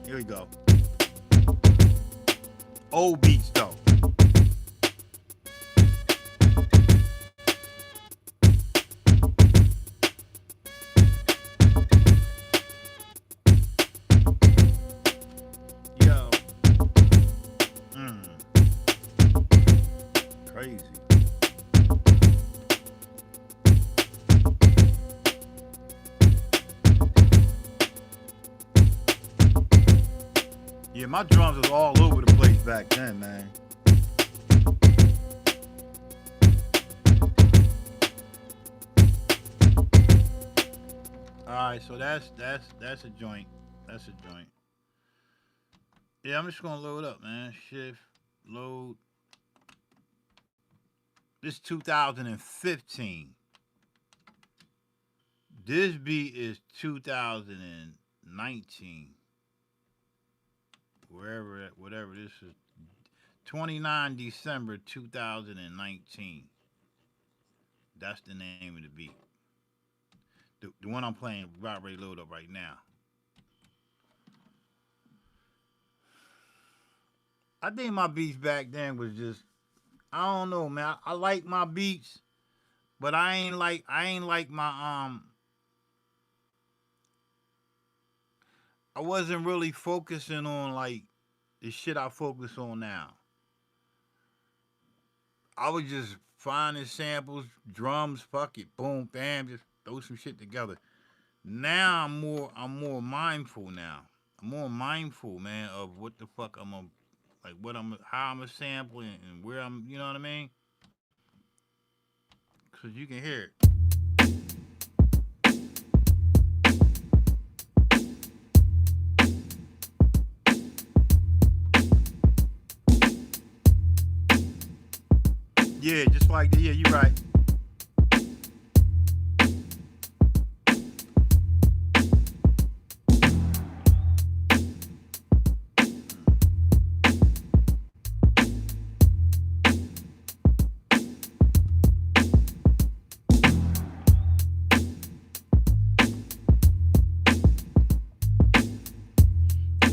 Here we go. Old beats though. Yo. Crazy. Yeah, my drums was all over the place back then, man. All right, so that's a joint. That's a joint. Yeah, I'm just gonna load up, man. Shift, load. This 2015. This beat is 2019. Wherever, whatever this is. 29 December 2019. That's the name of the beat. The one I'm playing, about ready to load up right now. I think my beats back then was just, I don't know, man. I like my beats, but I ain't like my I wasn't really focusing on like the shit I focus on now. I was just finding samples, drums, fuck it, boom, bam, just throw some shit together. Now I'm more mindful now. I'm more mindful, man, of what the fuck I'm gonna, like what I'm, how I'm gonna sample and where I'm, you know what I mean? Cause you can hear it. Yeah, just like the, yeah, you're right.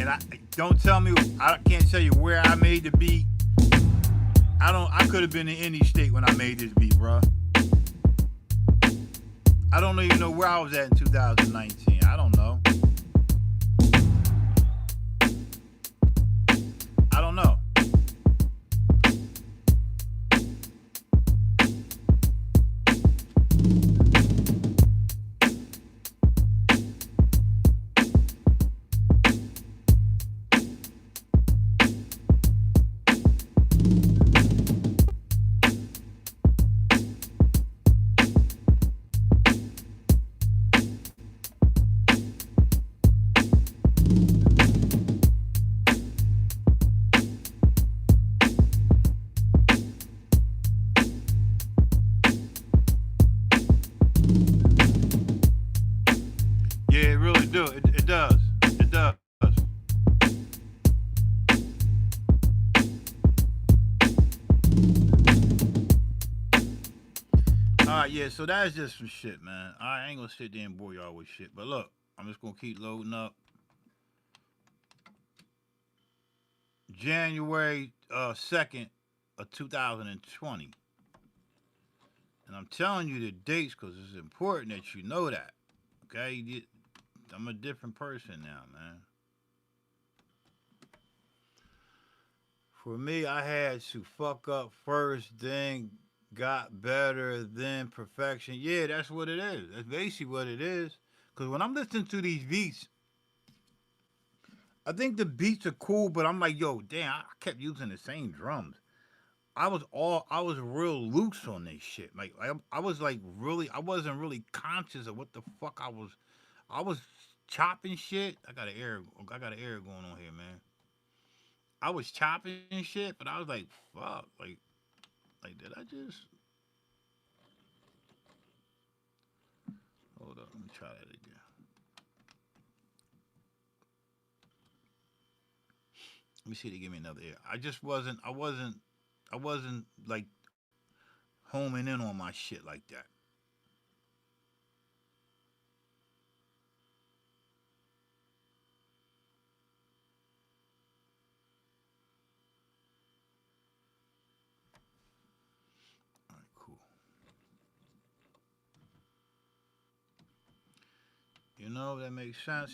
And I don't tell me, I can't tell you where I made the beat. I could have been in any state when I made this beat, bro. I don't even know where I was at in 2019. I don't know. I don't know. Yeah, it really do. It does. It does. All right, yeah. So that's just some shit, man. I ain't gonna sit there and bore y'all with shit. But look, I'm just gonna keep loading up. January 2nd of 2020, and I'm telling you the dates because it's important that you know that. Okay, I'm a different person now, man. For me, I had to fuck up first, then got better, then perfection. Yeah, that's what it is. That's basically what it is. Because when I'm listening to these beats, I think the beats are cool, but I'm like, yo, damn, I kept using the same drums. I was real loose on this shit. Like I was like really, I wasn't really conscious of what the fuck I was chopping shit. I got an error going on here, man. I was chopping shit, but I was like, fuck, like did I just hold up? Let me try that again. Let me see if they give me another error. I wasn't like homing in on my shit like that. All right, cool. You know that makes sense.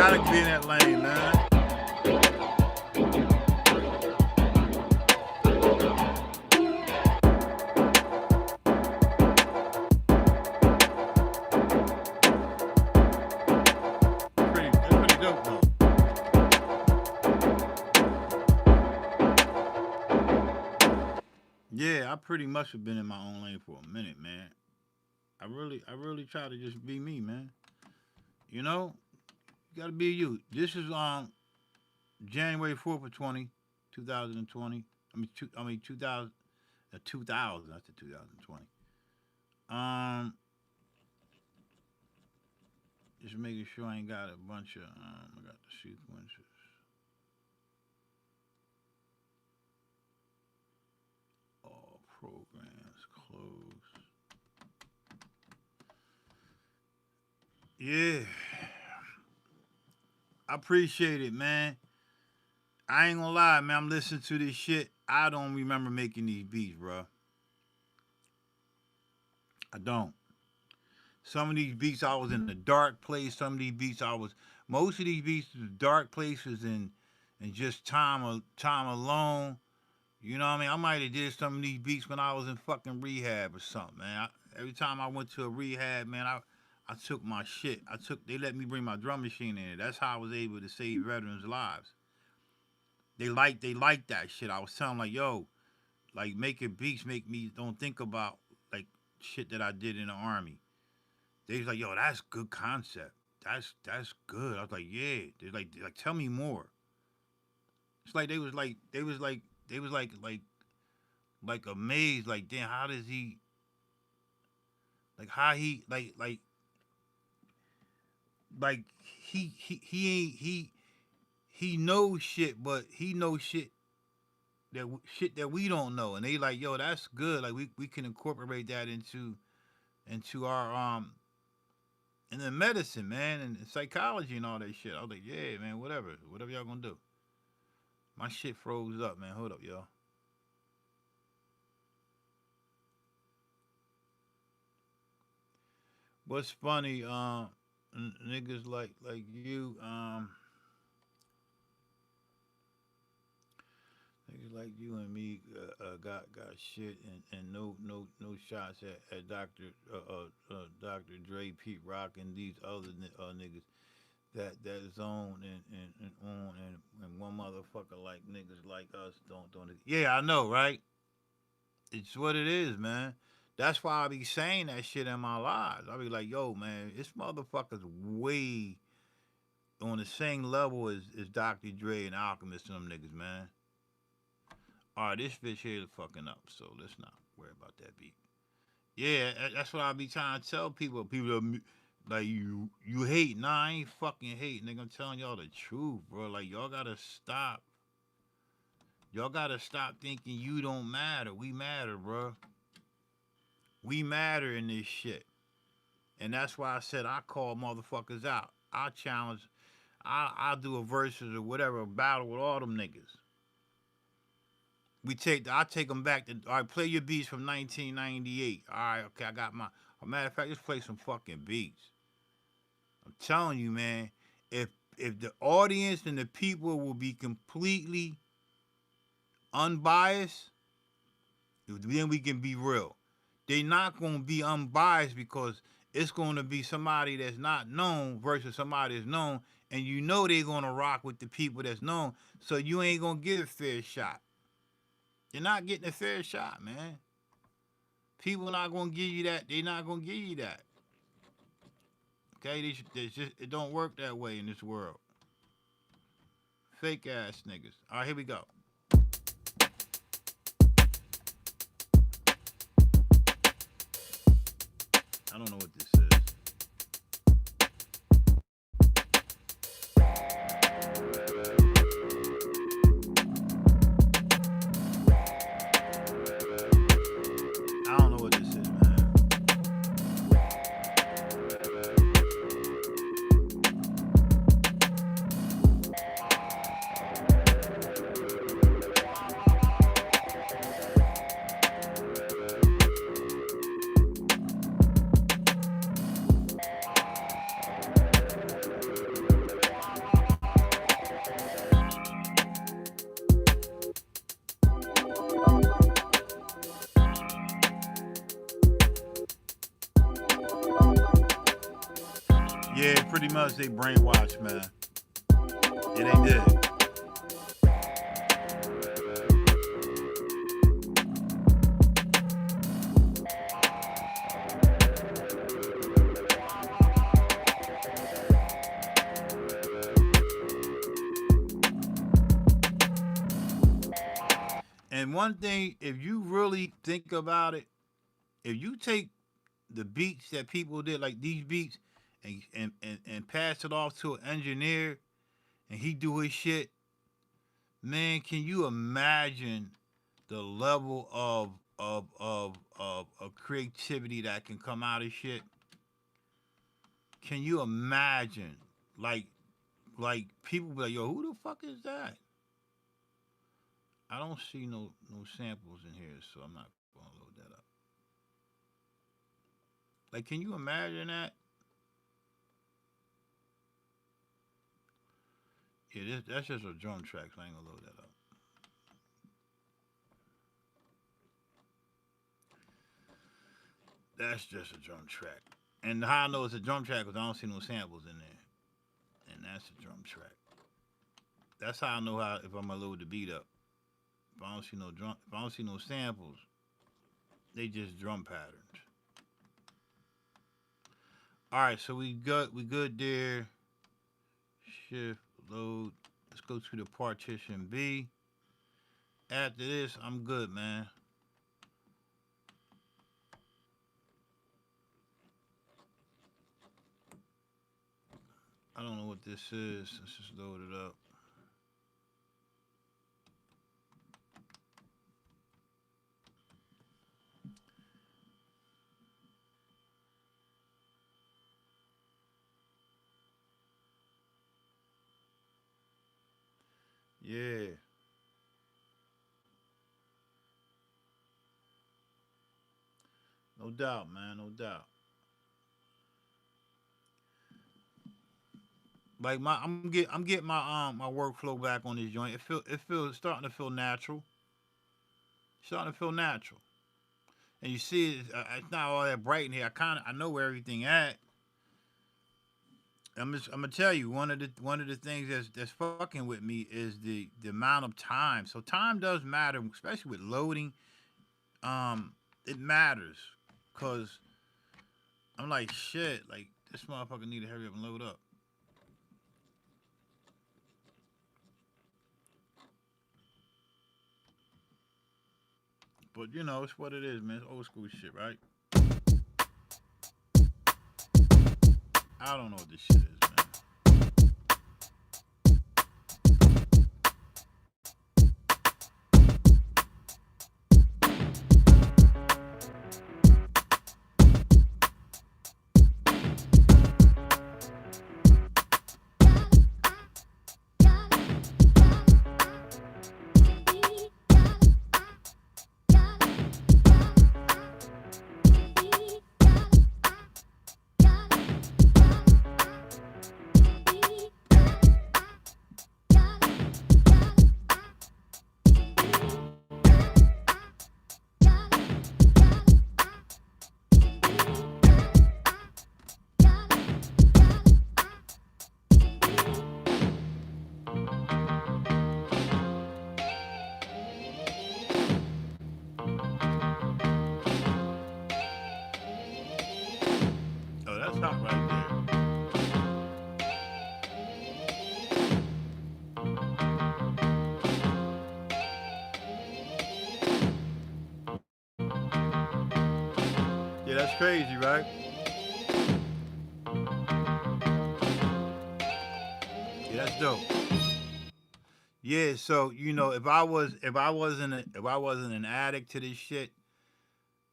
gotta be in that lane, man. That's pretty dope, though. Yeah, I pretty much have been in my own lane for a minute, man. I really try to just be me, man. You know, you gotta be you. This is January 4th of 2020. I mean 2000, 2000. That's the 2020. Um, just making sure I ain't got a bunch of I got the sequences. All programs closed. Yeah, I appreciate it, man. I ain't gonna lie, man. I'm listening to this shit. I don't remember making these beats, bro. I don't. Some of these beats I was in a dark place. Some of these beats I was. Most of these beats was dark places and just time alone. You know what I mean? I might have did some of these beats when I was in fucking rehab or something, man. Every time I went to a rehab, man, I took my shit. They let me bring my drum machine in there. That's how I was able to save veterans' lives. They like that shit. I was telling like, yo, like making beats make me don't think about like shit that I did in the army. They was like, yo, that's good concept. That's good. I was like, yeah. They're like tell me more. It's like they was like amazed, like, damn, how does he like how he like he ain't he knows shit, but he knows shit that we don't know, and they like, yo, that's good. Like we can incorporate that into our and then medicine, man, and psychology and all that shit. I was like, yeah, man, whatever y'all gonna do. My shit froze up, man. Hold up, y'all. What's funny, niggas like you, niggas like you and me got shit and no shots at Dr. Dre, Pete Rock, and these other niggas that is on and on and one motherfucker like niggas like us don't. Yeah, I know, right? It's what it is, man. That's why I be saying that shit in my lives. I be like, yo, man, this motherfucker's way on the same level as Dr. Dre and Alchemist and them niggas, man. All right, this bitch here is fucking up, so let's not worry about that beat. Yeah, that's what I be trying to tell people. People are like, you hate. Nah, I ain't fucking hating, nigga. I'm telling y'all the truth, bro. Like, y'all gotta stop. Y'all gotta stop thinking you don't matter. We matter, bro. We matter in this shit. And that's why I said I call motherfuckers out. I challenge. I do a versus or whatever, a battle with all them niggas. I take them back to, all right, play your beats from 1998. All right, okay, I got my, a matter of fact, let's play some fucking beats. I'm telling you, man, if the audience and the people will be completely unbiased, then we can be real. They're not going to be unbiased because it's going to be somebody that's not known versus somebody that's known, and you know they're going to rock with the people that's known, so you ain't going to get a fair shot. You're not getting a fair shot, man. People not going to give you that. They're not going to give you that. Okay? It don't work that way in this world. Fake ass niggas. All right, here we go. I don't know what this is. I don't know what this is, man. Yeah, pretty much they brainwashed, man. Yeah, they did. And one thing, if you really think about it, if you take the beats that people did, like these beats, and pass it off to an engineer, and he do his shit, man, can you imagine the level of creativity that can come out of shit? Can you imagine, like people be like, yo, who the fuck is that? I don't see no samples in here, so I'm not gonna load that up. Like, can you imagine that? Yeah, that's just a drum track, so I ain't gonna load that up. That's just a drum track. And how I know it's a drum track because I don't see no samples in there. And that's a drum track. That's how I know how if I'm gonna load the beat up. If I don't see no drum, if I don't see no samples, they just drum patterns. All right, so we good there. Shift load. Let's go to the partition B. After this, I'm good, man. I don't know what this is. Let's just load it up. Yeah, no doubt, man, no doubt. Like I'm getting my workflow back on this joint. It feels starting to feel natural. Starting to feel natural. And you see, it's not all that bright in here. I know where everything at. I'm gonna tell you one of the things that's fucking with me is the amount of time. So time does matter, especially with loading. It matters, cause I'm like shit. Like this motherfucker need to hurry up and load up. But you know, it's what it is, man. It's old school shit, right? I don't know what this shit is, man. Oh, that's hot right there. Yeah, that's crazy, right? Yeah, that's dope. Yeah, so if I wasn't an addict to this shit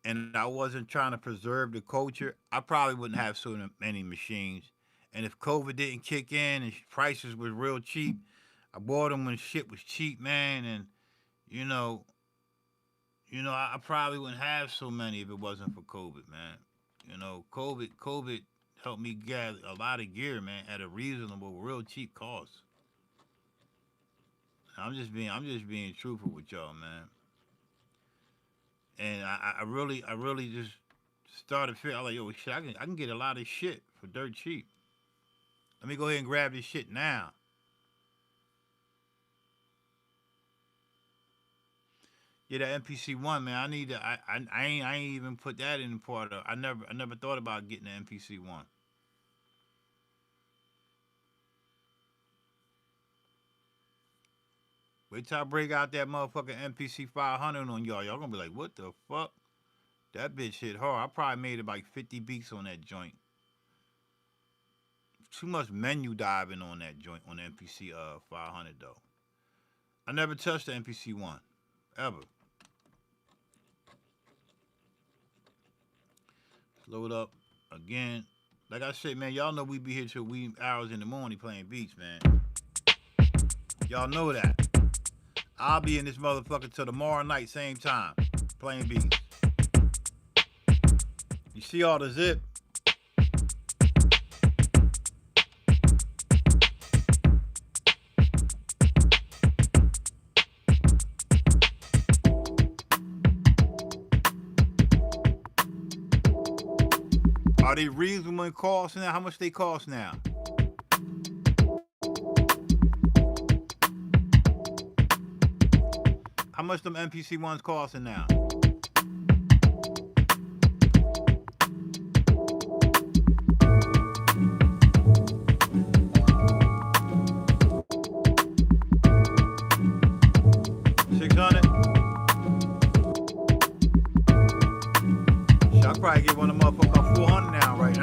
and I wasn't trying to preserve the culture, I probably wouldn't have so many machines. And if COVID didn't kick in and prices was real cheap, I bought them when shit was cheap, man. And you know, I probably wouldn't have so many if it wasn't for COVID, man. COVID helped me get a lot of gear, man, at a reasonable, real cheap cost. I'm just being truthful with y'all, man. And I really just started feeling like, yo, shit, I can get a lot of shit for dirt cheap. Let me go ahead and grab this shit now. Yeah, that MPC one, man. I need to. I ain't even put that in the part of. I never thought about getting the MPC one. Wait till I break out that motherfucking MPC 500 on y'all. Y'all gonna be like, what the fuck? That bitch hit hard. I probably made like 50 beats on that joint. Too much menu diving on that joint on the MPC 500 though. I never touched the MPC one ever. Load up again. Like I said, man, y'all know we be here till wee hours in the morning playing beats, man. Y'all know that. I'll be in this motherfucker till tomorrow night, same time, playing beats. You see all the zip? Are they reasonable in cost now? How much they cost now? How much them MPC ones costing now? $600. I'll probably get one of them motherfuckers about 400 now, right?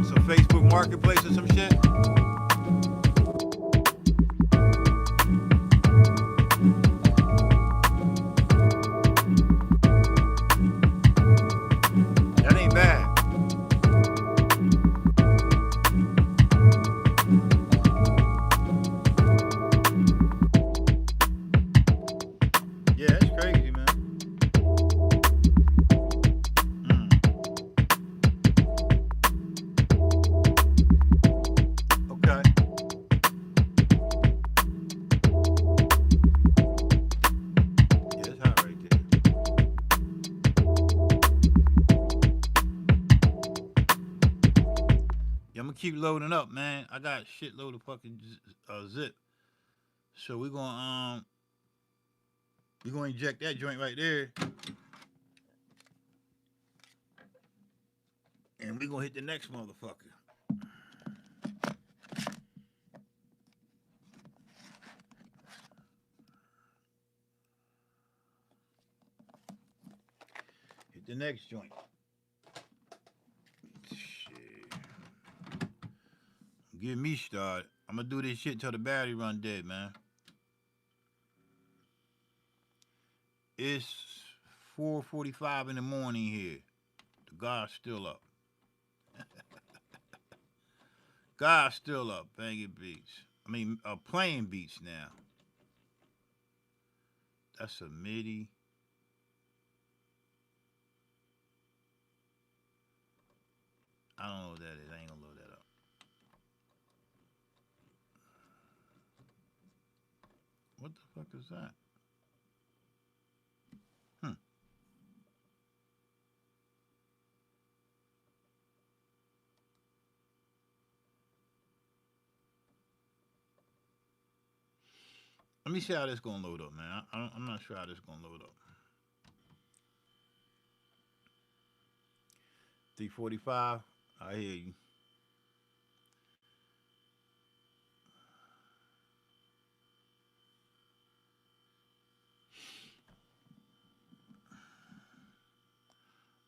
Some Facebook Marketplace or some shit. That ain't bad. Yeah, that's crazy, man. Okay. Yeah, it's hot right there. Yeah, I'm gonna keep loading up, man. I got a shitload of fucking zip. So we're gonna inject that joint right there, and we're gonna hit the next motherfucker. Hit the next joint. Shit. Get me started. I'm gonna do this shit till the battery run dead, man. It's 4:45 in the morning here. The God's still up. God's still up, banging beats. I mean, playing beats now. That's a MIDI. I don't know what that is. I ain't gonna load that up. What the fuck is that? Let me see how this gonna load up, man. I'm not sure how this gonna load up. 345. I hear you.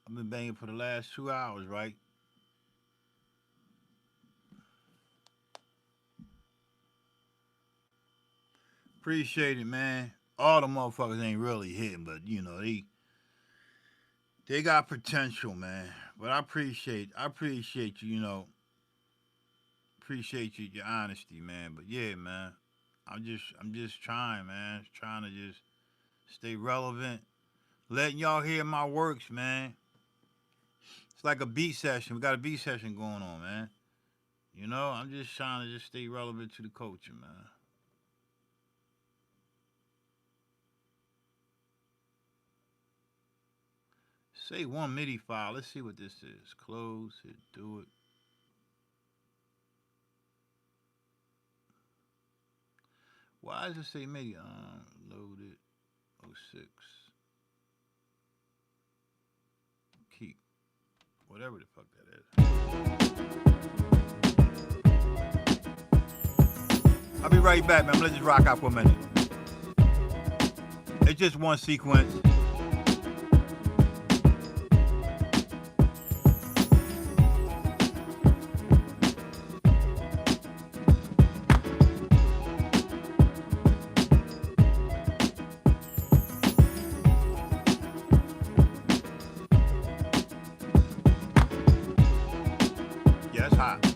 I've been banging for the last 2 hours, right? Appreciate it, man. All the motherfuckers ain't really hitting, but you know they got potential, man. But I appreciate you, appreciate you your honesty, man. But yeah, man, I'm just trying, man. Trying to just stay relevant, letting y'all hear my works, man. It's like a beat session. We got a beat session going on, man. I'm just trying to just stay relevant to the culture, man. Say one MIDI file. Let's see what this is. Close it. Do it. Why does it say MIDI? Loaded 06. Keep. Whatever the fuck that is. I'll be right back, man. Let's just rock out for a minute. It's just one sequence. Yeah, it's hot.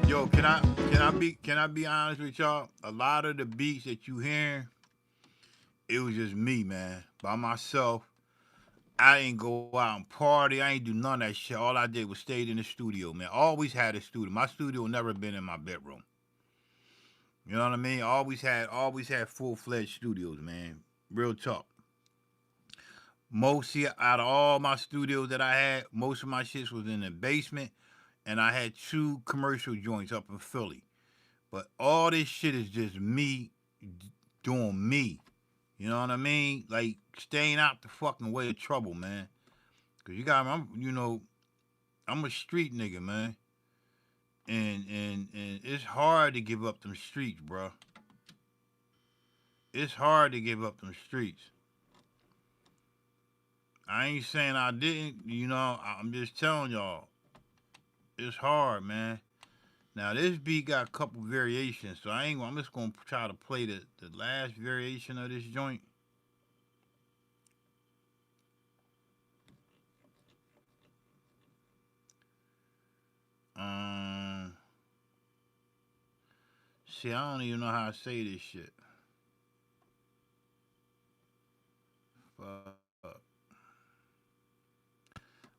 Yo, can I be honest with y'all? A lot of the beats that you hear, it was just me, man, by myself. I didn't go out and party. I ain't do none of that shit. All I did was stayed in the studio, man. Always had a studio. My studio never been in my bedroom. You know what I mean? Always had full fledged studios, man. Real talk. Most out of all my studios that I had, most of my shits was in the basement, and I had two commercial joints up in Philly. But all this shit is just me doing me. You know what I mean? Like staying out the fucking way of trouble, man. Cause I'm a street nigga, man. And it's hard to give up them streets, bro. It's hard to give up them streets. I ain't saying I didn't, I'm just telling y'all, it's hard, man. Now this beat got a couple variations, so I'm just gonna try to play the last variation of this joint. Um, See, I don't even know how to say this shit. Fuck. All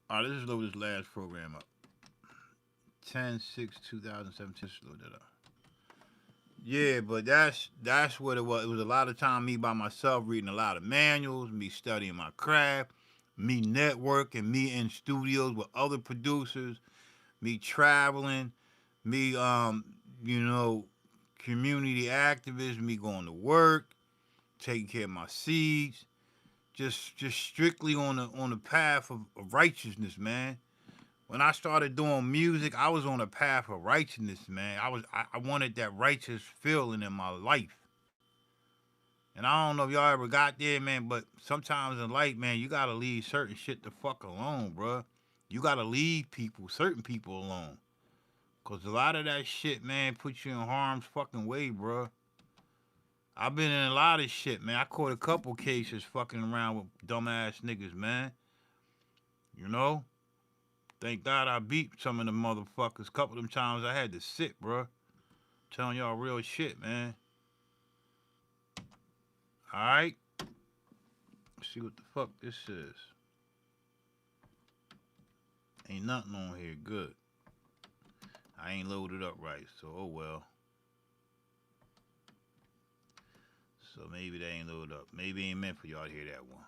right, let's just load this last program up. 10/6/2017. Let's load that up. Yeah, but that's what it was. It was a lot of time me by myself reading a lot of manuals, me studying my craft, me networking, me in studios with other producers, me traveling, me you know, community activist, me going to work, taking care of my seeds, just strictly on the path of righteousness, man. When I started doing music, I was on a path of righteousness, man. I wanted that righteous feeling in my life. And I don't know if y'all ever got there, man, but sometimes in life, man, you gotta leave certain shit the fuck alone, bruh. You gotta leave certain people alone. Cause a lot of that shit, man, puts you in harm's fucking way, bruh. I've been in a lot of shit, man. I caught a couple cases fucking around with dumbass niggas, man. You know? Thank God I beat some of the motherfuckers. Couple of them times I had to sit, bruh. Telling y'all real shit, man. All right. Let's see what the fuck this is. Ain't nothing on here good. I ain't loaded up right, so oh well. So maybe they ain't loaded up. Maybe it ain't meant for y'all to hear that one.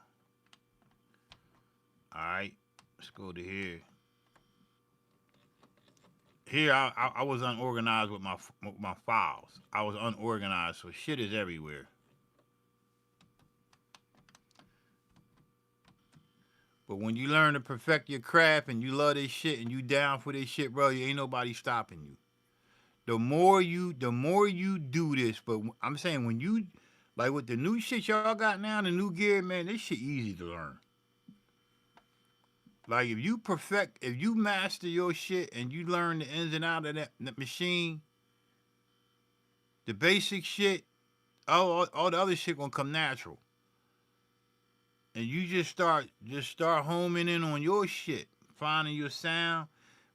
Alright, let's go to here. Here, I was unorganized with my files. I was unorganized, so shit is everywhere. But when you learn to perfect your craft and you love this shit and you down for this shit, bro, you ain't nobody stopping you. The more you do this, but I'm saying when you, like with the new shit y'all got now, the new gear, man, this shit easy to learn. Like if you master your shit and you learn the ins and outs of that machine, the basic shit, all the other shit gonna come natural. And you just start homing in on your shit, finding your sound.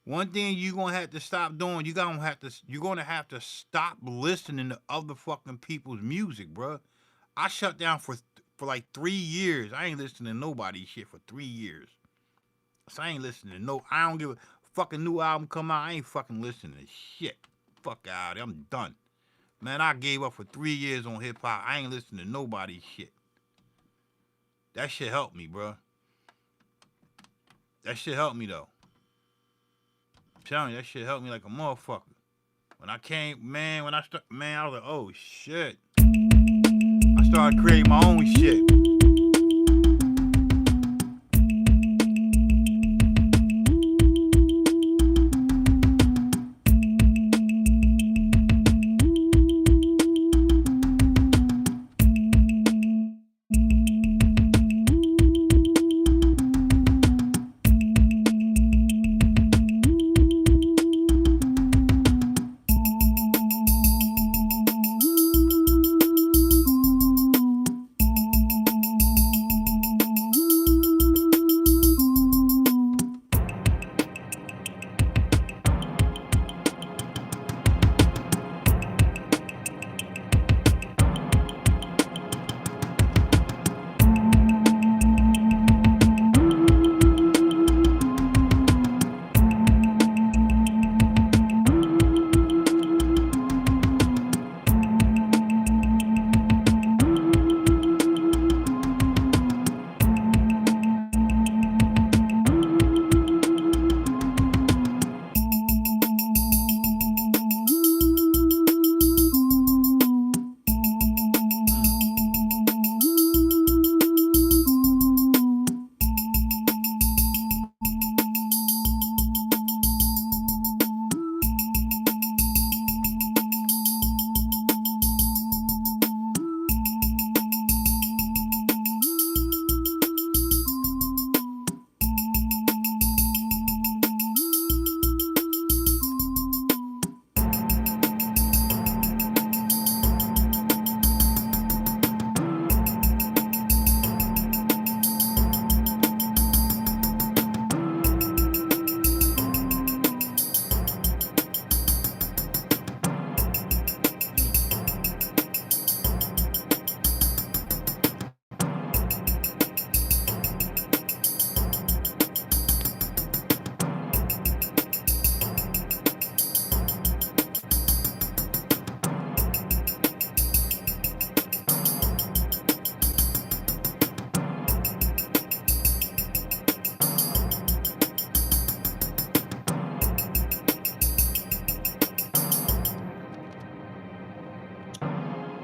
One thing you gonna have to stop doing, you're gonna have to stop listening to other fucking people's music, bro. I shut down for like 3 years. I ain't listening to nobody's shit for 3 years. So I ain't listening to no. I don't give a fucking new album come out. I ain't fucking listening to shit. Fuck out. I'm done. Man, I gave up for 3 years on hip hop. I ain't listening to nobody's shit. That shit helped me, bro. That shit helped me though. I'm telling you, that shit helped me like a motherfucker. When I came, man, I was like, oh shit. I started creating my own shit.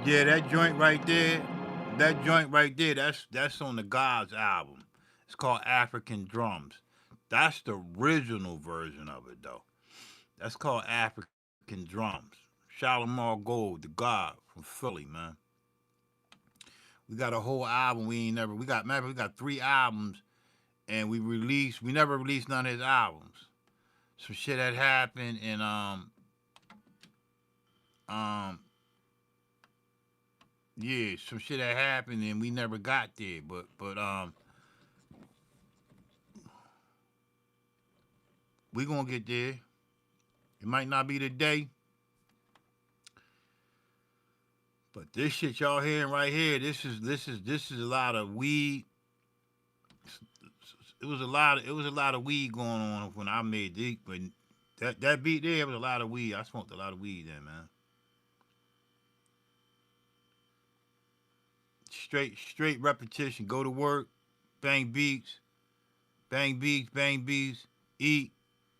Yeah, that joint right there, that's on the God's album. It's called African Drums. That's the original version of it though. That's called African Drums. Shalimar Gold, the God from Philly, man. We got a whole album. We got 3 albums, and we never released none of his albums. Some shit had happened, and um, yeah, some shit had happened, and we never got there. But we gonna get there. It might not be today, But this shit y'all hearing right here, this is a lot of weed. It was a lot of weed going on when I made this. But that beat there was a lot of weed. I smoked a lot of weed then, man. Straight repetition. Go to work, bang beats, bang beats, bang beats, eat,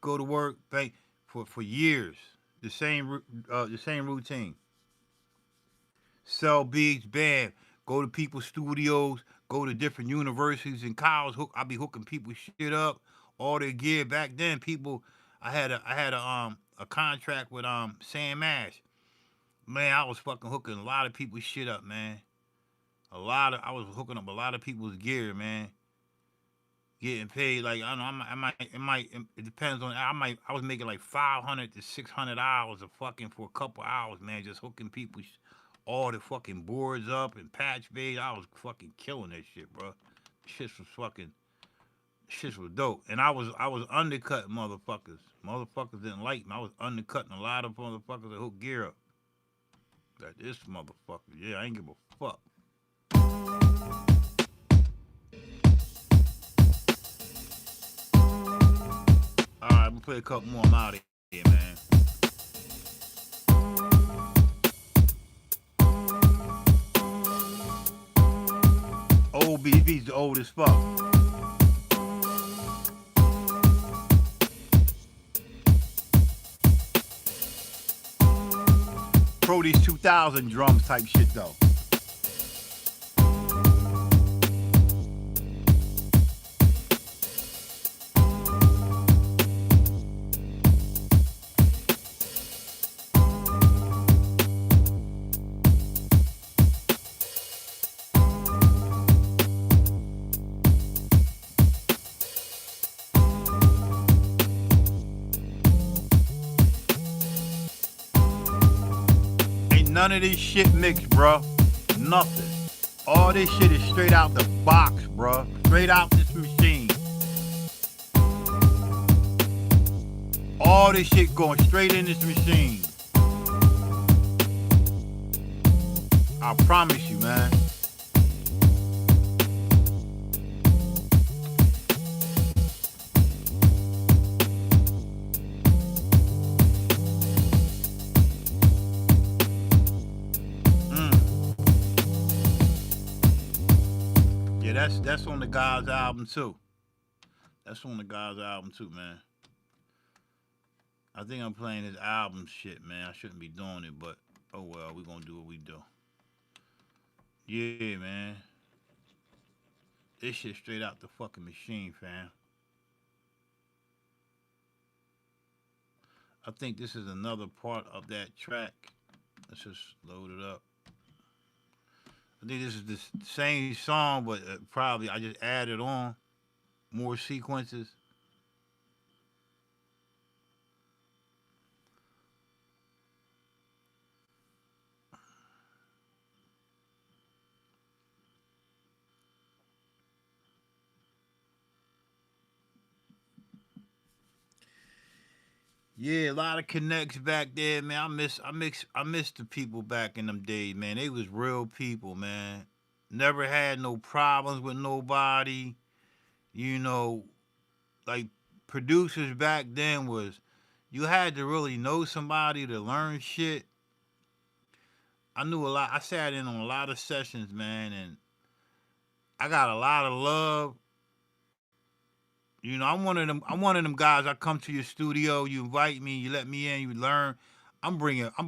go to work, bang for years. The same routine. Sell beats, bam. Go to people's studios, go to different universities and colleges. I be hooking people shit up, all their gear. Back then, people, I had a contract with Sam Ash. Man, I was fucking hooking a lot of people's shit up, man. I was hooking up a lot of people's gear, man. Getting paid like I don't know. It depends on. I was making like $500 to $600 a fucking for a couple hours, man. Just hooking people all the fucking boards up and patch bays. I was fucking killing that shit, bro. Shit was dope. And I was undercutting motherfuckers. Motherfuckers didn't like me. I was undercutting a lot of motherfuckers that hook gear up. Like this motherfucker. Yeah, I ain't give a fuck. All right, I'm gonna play a couple more. I'm out of here, man. Old beats, beats old as fuck. Pro these 2000 drums type shit though. Ain't none of this shit mixed, bro. Nothing. All this shit is straight out the box, bro. Straight out this machine. All this shit going straight in this machine. I promise you, man. Yeah, that's on the God's album too. That's on the God's album too, man. I think I'm playing his album shit, man. I shouldn't be doing it, but oh well, we gonna do what we do. Yeah, man. This shit straight out the fucking machine, fam. I think this is another part of that track. Let's just load it up. I think this is the same song, but probably I just added on more sequences. Yeah, a lot of connects back there, man. I miss the people back in them days, man. They was real people, man. Never had no problems with nobody. You know, like producers back then was you had to really know somebody to learn shit. I knew a lot. I sat in on a lot of sessions, man, and I got a lot of love. You know, I'm one of them. I'm one of them guys. I come to your studio, you invite me, you let me in, you learn. I'm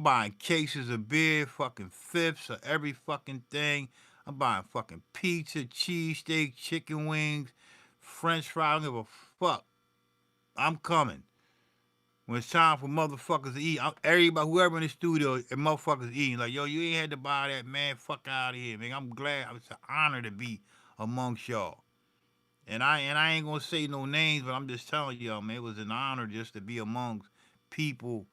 buying cases of beer, fucking fifths of every fucking thing. I'm buying fucking pizza, cheesesteak, chicken wings, French fries. I don't give a fuck. I'm coming. When it's time for motherfuckers to eat, everybody, whoever in the studio, and motherfuckers eating, like, yo, you ain't had to buy that, man. Fuck out of here, man. I'm glad. It's an honor to be amongst y'all. And I ain't gonna say no names, but I'm just telling y'all, man, it was an honor just to be amongst people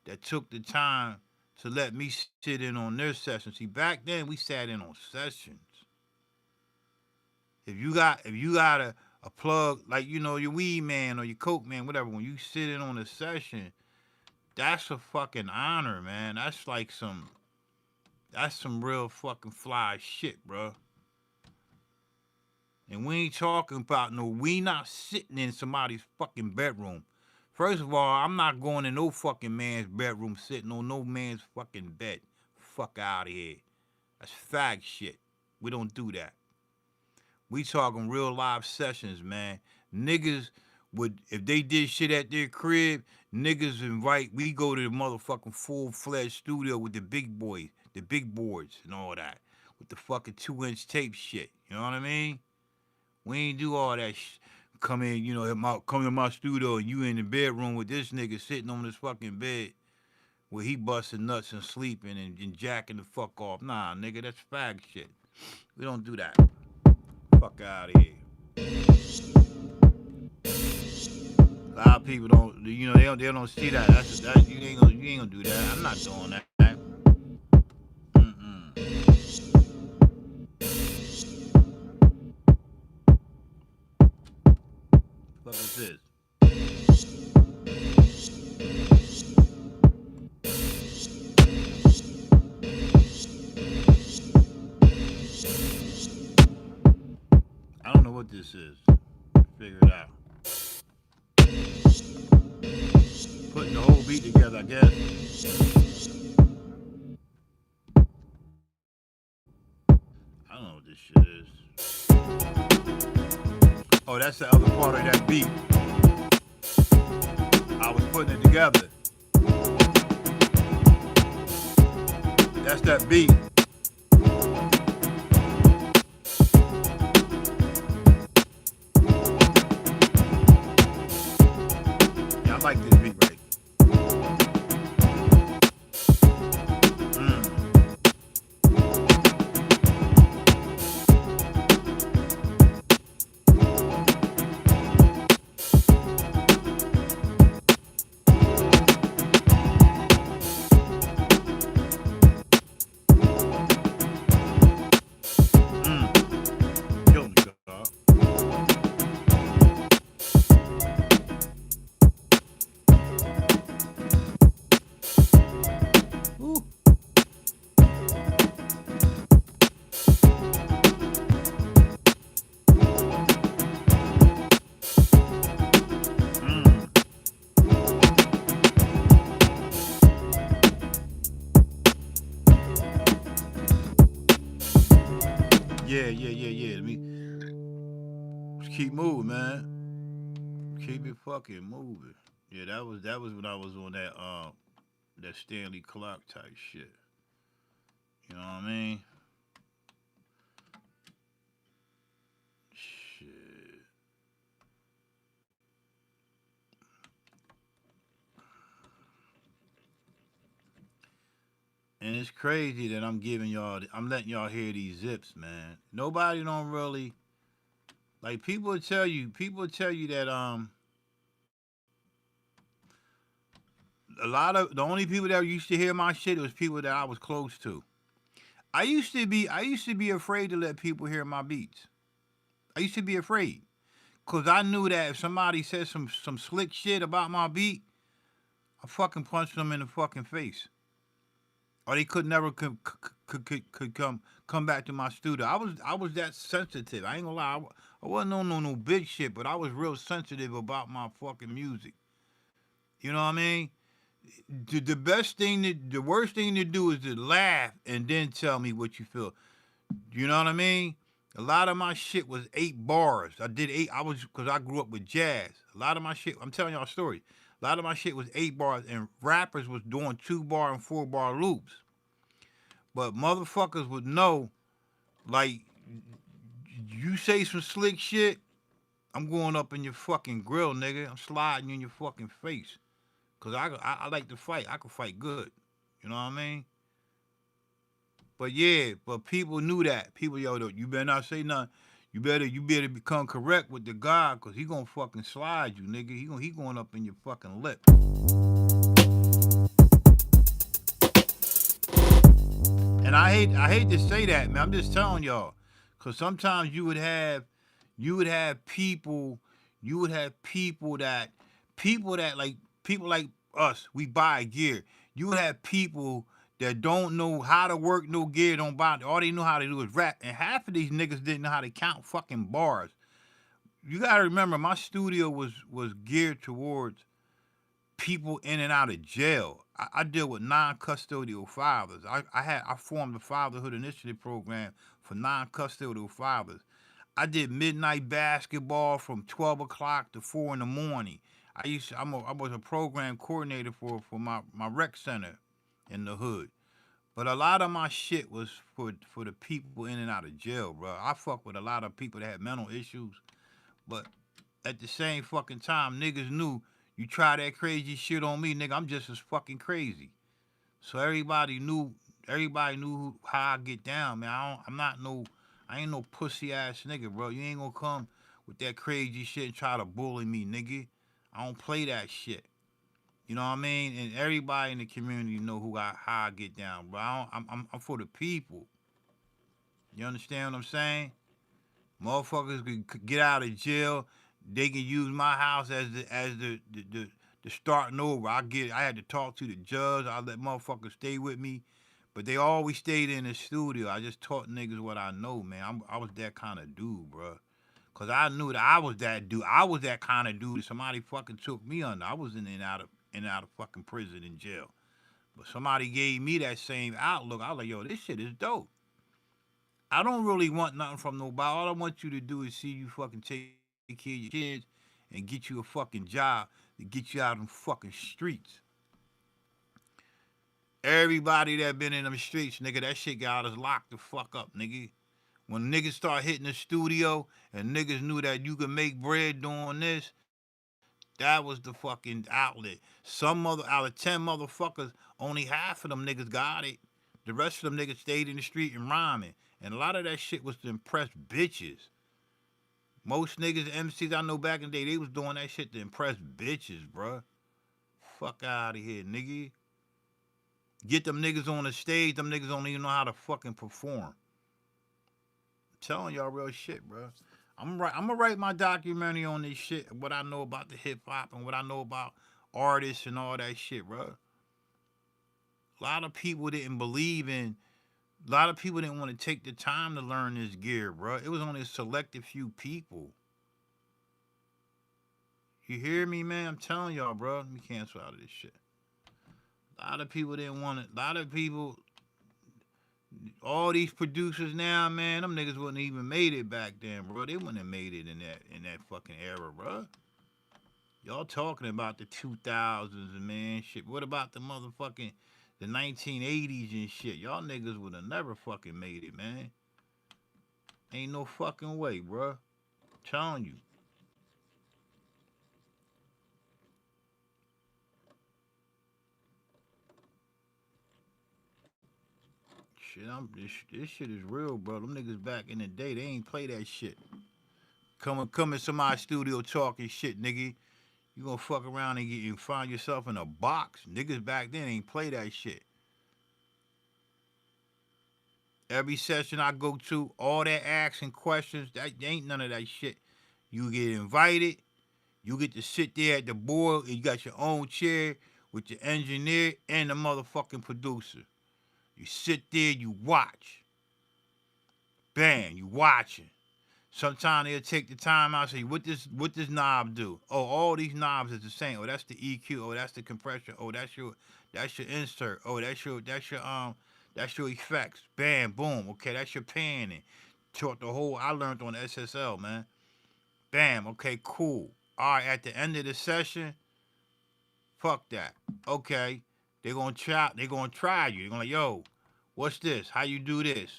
that took the time to let me sit in on their sessions. See, back then we sat in on sessions. If you got a plug like your weed man or your coke man, whatever, when you sit in on a session, that's a fucking honor, man. That's like some That's some real fucking fly shit, bro. And we ain't talking about no, we not sitting in somebody's fucking bedroom. First of all, I'm not going in no fucking man's bedroom sitting on no man's fucking bed. Fuck out of here. That's fag shit. We don't do that. We talking real live sessions, man. Niggas would, if they did shit at their crib, niggas invite, we go to the motherfucking full-fledged studio with the big boys, the big boards and all that. With the fucking 2-inch tape shit. You know what I mean? We ain't do all that come in, come to my studio and you in the bedroom with this nigga sitting on this fucking bed where he busting nuts and sleeping and jacking the fuck off. Nah, nigga, that's fag shit. We don't do that. Fuck out of here. A lot of people don't, they don't see that. You ain't gonna do that. I'm not doing that. What is this? I don't know what this is. Figure it out. Putting the whole beat together, I guess. I don't know what this shit is. Oh, that's the other part of that beat. I was putting it together. That's that beat. Yeah, I like this beat right. Kill me, dog. Ooh. Yeah. Let me just keep moving, man. Keep it fucking moving. Yeah, that was when I was on that Stanley Clark type shit. You know what I mean? Shit. And it's crazy that I'm letting y'all hear these zips, man. Nobody don't really like people tell you that a lot of the only people that used to hear my shit was people that I was close to. I used to be afraid to let people hear my beats. I used to be afraid cuz I knew that if somebody said some slick shit about my beat, I fucking punched them in the fucking face. Or they could never could come back to my studio. I was that sensitive. I ain't gonna lie. I wasn't on no big shit, but I was real sensitive about my fucking music. You know what I mean? The worst thing to do is to laugh and then tell me what you feel. You know what I mean? A lot of my shit was 8 bars. I did eight. I was because I grew up with jazz. A lot of my shit. I'm telling y'all a story. A lot of my shit was 8 bars, and rappers was doing 2 bar and 4 bar loops. But motherfuckers would know, like, you say some slick shit, I'm going up in your fucking grill, nigga. I'm sliding you in your fucking face. Cause I like to fight. I can fight good. You know what I mean? But yeah, but people knew that. People, you better not say nothing. You better become correct with the guy, cause he gonna fucking slide you, nigga. He going up in your fucking lip. And I hate to say that, man. I'm just telling y'all, cause sometimes you would have people that people like us. We buy gear. You would have people that don't know how to work no gear, don't buy. All they know how to do is rap, and half of these niggas didn't know how to count fucking bars. You gotta remember, my studio was geared towards people in and out of jail. I deal with non-custodial fathers. I formed the Fatherhood Initiative program for non-custodial fathers. I did midnight basketball from 12 o'clock to 4 in the morning. I was a program coordinator for my rec center in the hood. But a lot of my shit was for the people in and out of jail, bro. I fuck with a lot of people that had mental issues, but at the same fucking time, niggas knew you try that crazy shit on me, nigga, I'm just as fucking crazy. So everybody knew how I get down, man. I ain't no pussy ass nigga, bro. You ain't gonna come with that crazy shit and try to bully me, nigga. I don't play that shit. You know what I mean? And everybody in the community know how I get down, bro. I'm for the people. You understand what I'm saying? Motherfuckers could get out of jail. They can use my house as the starting over. I had to talk to the judge. I let motherfuckers stay with me, but they always stayed in the studio. I just taught niggas what I know, man. I was that kind of dude, bro. Cause I knew that I was that dude. I was that kind of dude. Somebody fucking took me under. I was in and out of fucking prison and jail. But somebody gave me that same outlook. I was like, yo, this shit is dope. I don't really want nothing from nobody. All I want you to do is see you fucking take care of your kids and get you a fucking job to get you out of them fucking streets. Everybody that been in them streets, nigga, that shit got us locked the fuck up, nigga. When niggas start hitting the studio and niggas knew that you could make bread doing this, that was the fucking outlet. Some mother out of 10 motherfuckers, only half of them niggas got it. The rest of them niggas stayed in the street and rhyming. And a lot of that shit was to impress bitches. Most niggas, MCs I know back in the day, they was doing that shit to impress bitches, bruh. Fuck out of here, nigga. Get them niggas on the stage, them niggas don't even know how to fucking perform. I'm telling y'all real shit, bro. I'm gonna write my documentary on this shit, what I know about the hip hop and what I know about artists and all that shit, bro. A lot of people didn't believe in. A lot of people didn't want to take the time to learn this gear, bro. It was only a selected few people. You hear me, man? I'm telling y'all, bro. Let me cancel out of this shit. A lot of people didn't want it. A lot of people, all these producers now, man, them niggas wouldn't even made it back then, bro. They wouldn't have made it in that fucking era, bro. Y'all talking about the 2000s, man, shit. What about the 1980s and shit? Y'all niggas would have never fucking made it, man. Ain't no fucking way, bro. I'm telling you. Shit, this shit is real, bro. Them niggas back in the day, they ain't play that shit. Come in somebody's studio talking shit, nigga. You gonna fuck around and find yourself in a box. Niggas back then ain't play that shit. Every session I go to, all that asking questions, that ain't none of that shit. You get invited, you get to sit there at the board, and you got your own chair with your engineer and the motherfucking producer. You sit there, you watch. Bam, you watching. Sometimes they'll take the time out and say, what this knob do? Oh, all these knobs is the same. Oh, that's the EQ. Oh, that's the compressor. Oh, that's your insert. Oh, that's your effects. Bam, boom. Okay, that's your panning. Taught I learned on SSL, man. Bam, okay, cool. All right, at the end of the session, fuck that. Okay. They're gonna try you. They're gonna like, yo, what's this? How you do this?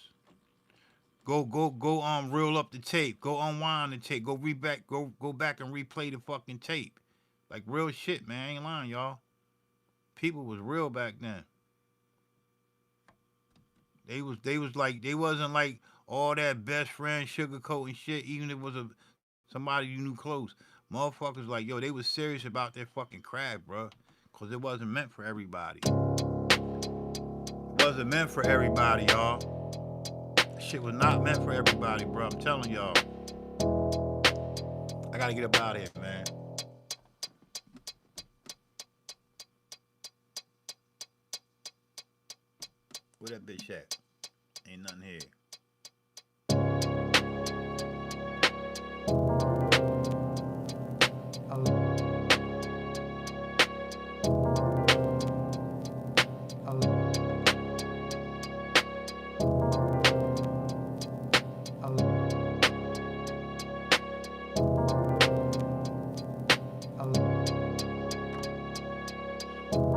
Go reel up the tape. Go unwind the tape. Go back and replay the fucking tape. Like real shit, man. I ain't lying, y'all. People was real back then. They wasn't like all that best friend sugarcoating shit, even if it was somebody you knew close. Motherfuckers like, yo, they was serious about their fucking craft, bro. Cause it wasn't meant for everybody. It wasn't meant for everybody, y'all. Shit was not meant for everybody, bro. I'm telling y'all. I gotta get up out of here, man. Where that bitch at? Ain't nothing here.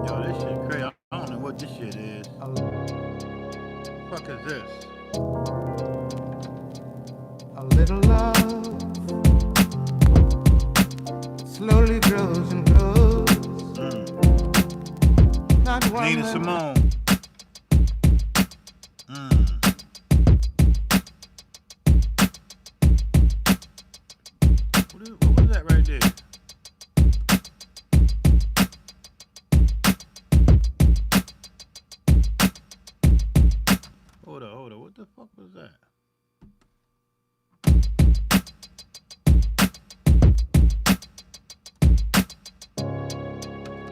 Yo, this shit crazy. I don't know what this shit is. What the fuck is this? A little love slowly grows and grows. Not one Nina that Simone. What was that right there? Hold on. What the fuck was that?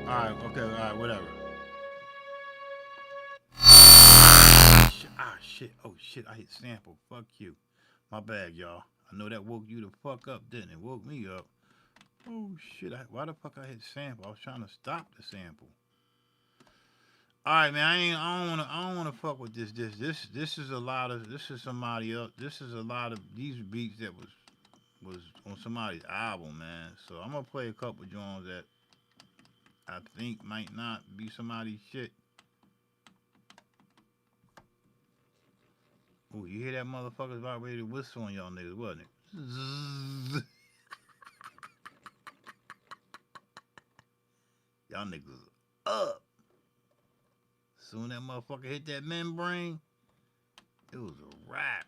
Alright, whatever. Shit. Oh, shit, I hit sample. Fuck you. My bad, y'all. I know that woke you the fuck up, didn't it? Woke me up. Oh, shit. Why the fuck I hit sample? I was trying to stop the sample. Alright, man, I don't wanna fuck with this. This is a lot of, this is somebody else. This is a lot of these beats that was on somebody's album, man. So I'm gonna play a couple joints that I think might not be somebody's shit. Ooh, you hear that motherfucker's about ready to whistle on y'all niggas, wasn't it? Zzz. Y'all niggas up. Soon that motherfucker hit that membrane, it was a wrap.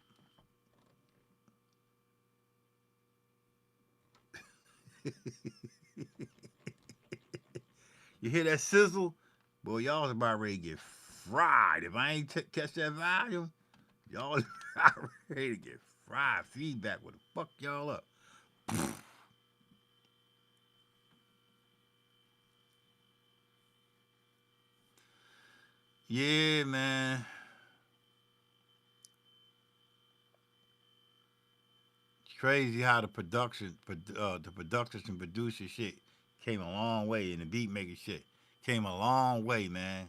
You hear that sizzle? Boy, y'all was about ready to get fried. If I ain't catch that volume, y'all was about ready to get fried. Feedback would fuck y'all up. Yeah, man. It's crazy how the producers and producers shit came a long way, and the beat making shit came a long way, man.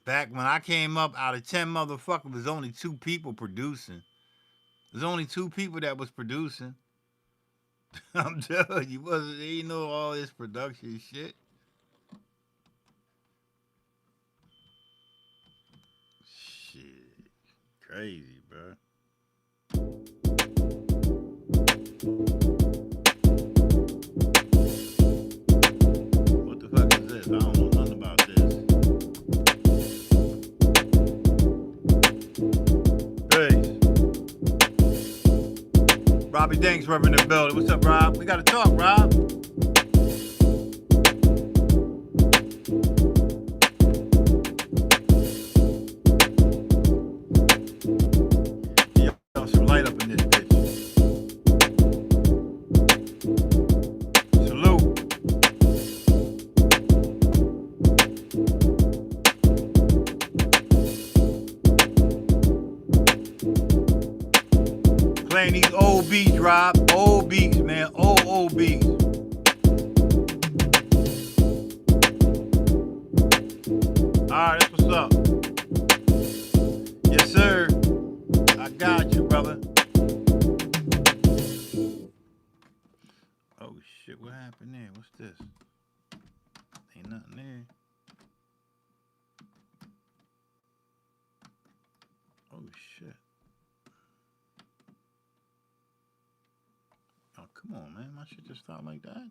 Back when I came up, out of 10 motherfuckers, there's only 2 people producing. There's only 2 people that was producing. I'm telling you, wasn't you know all this production shit? Shit, crazy, bro. What the fuck is this? I don't know nothing about this. Peace. Robbie Danks, Reverend the building. What's up, Rob? We gotta talk, Rob. Y'all some light up in this bitch. Salute. Playing these old beats, Rob. Old beats, man. Old beats. Alright, that's what's up. Yes, sir. I got you, brother. Oh, shit. What happened there? What's this? Ain't nothing there. Oh, shit. Oh, come on, man. My shit just stopped like that.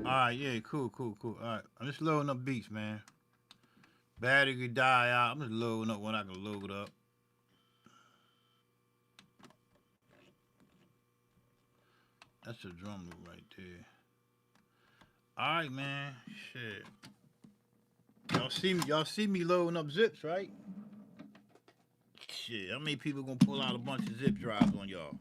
Alright, yeah, cool. Alright, I'm just loading up beats, man. Battery could die out. I'm just loading up when I can load up. That's a drum loop right there. Alright, man. Shit. Y'all see me loading up zips, right? Shit, how many people gonna pull out a bunch of zip drives on y'all?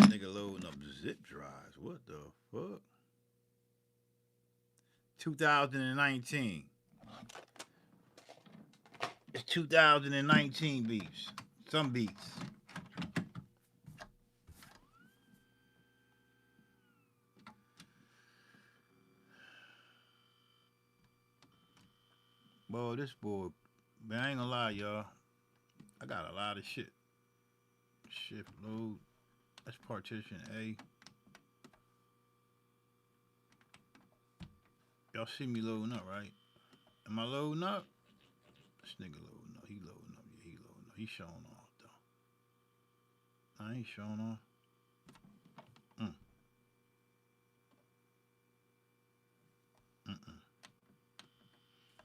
Nigga loading up zip drives. What the fuck? 2019. It's 2019 beats. Some beats. Boy, this boy, man, I ain't gonna lie, y'all. I got a lot of shit. Shift load. That's partition A. Y'all see me loading up, right? Am I loading up? This nigga loading up. He loading up. Yeah, he loading up. He showing off, though. I ain't showing off.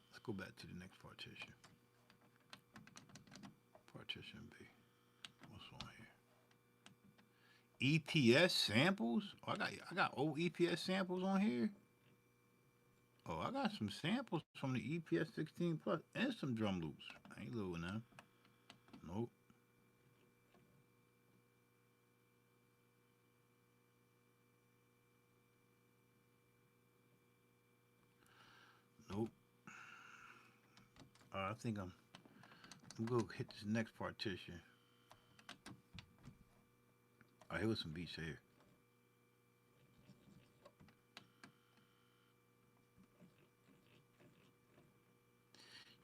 Let's go back to the next partition. Partition B. What's on here? EPS samples? Oh, I got old EPS samples on here. Oh, I got some samples from the EPS 16 Plus and some drum loops. I ain't loading them. Nope. Nope. I think I'm gonna hit this next partition. Oh, here was some beats here.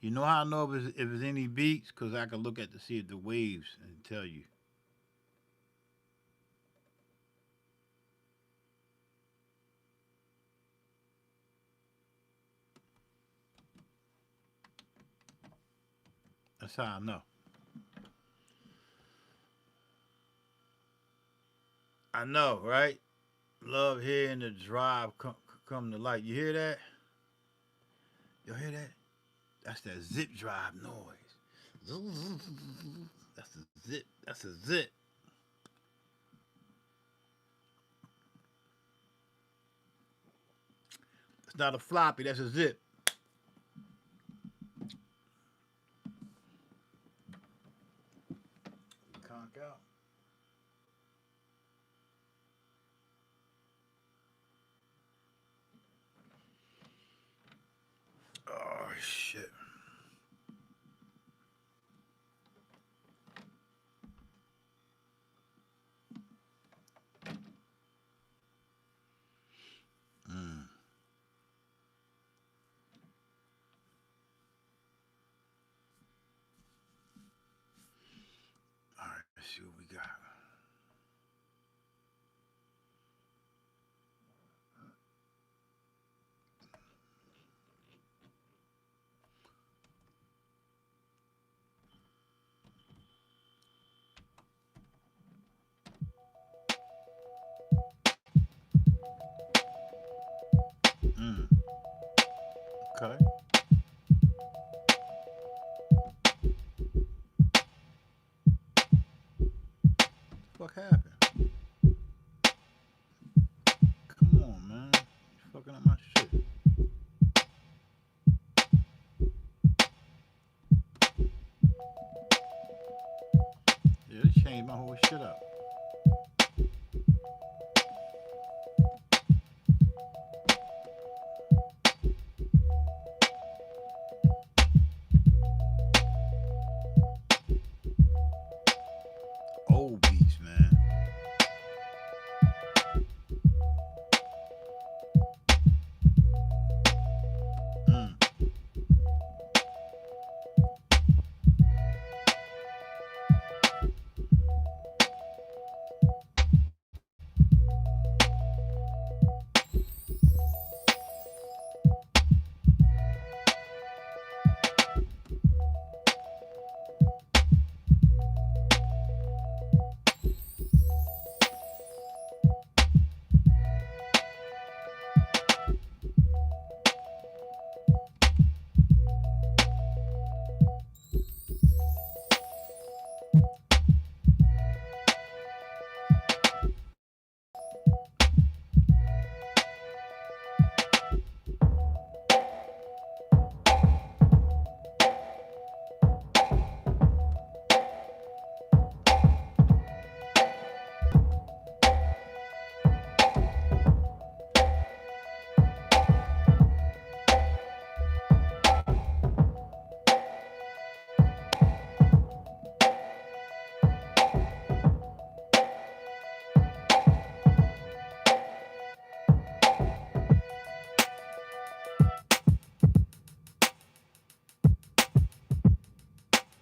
You know how I know if it's any beats? Because I can look at to see if the waves and tell you. That's how I know. I know, right? Love hearing the drive come to light. You hear that? You hear that? That's that zip drive noise. That's a zip. That's a zip. It's not a floppy. That's a zip. Conk out. Oh shit. All right, let's see what we got. Okay. What the fuck happened? Come on, man. You fucking up my shit. Yeah, this changed my whole shit up. Old beats, man.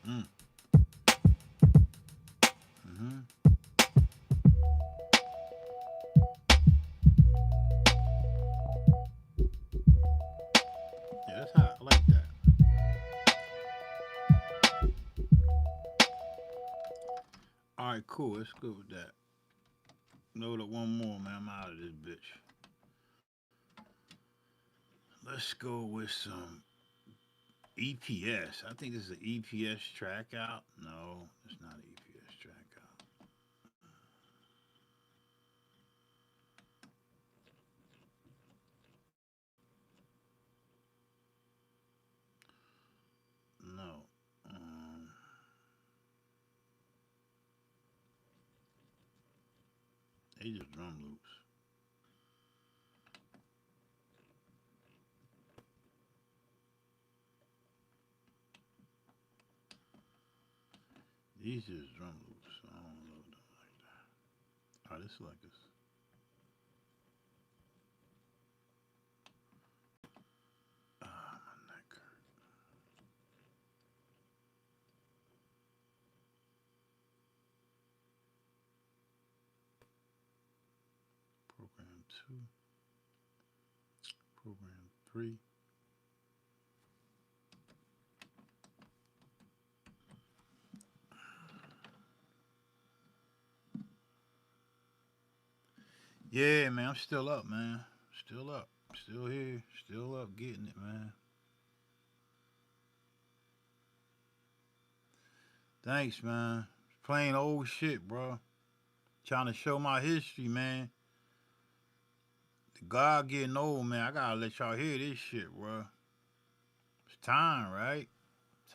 Mm. Mm-hmm. Yeah, that's hot. I like that. All right, cool. Let's go with that. Load up one more, man. I'm out of this bitch. Let's go with some EPS. I think this is an EPS track out. No, it's not an EPS track out. No. Um, they just drum loops. These just drum loops. So I don't know them like that. Oh, this is like this. Ah, my neck hurt. Program 2. Program 3. Yeah, man, I'm still up, man. Still up. Still here. Still up getting it, man. Thanks, man. Playing old shit, bro. Trying to show my history, man. The God getting old, man. I gotta let y'all hear this shit, bro. It's time, right?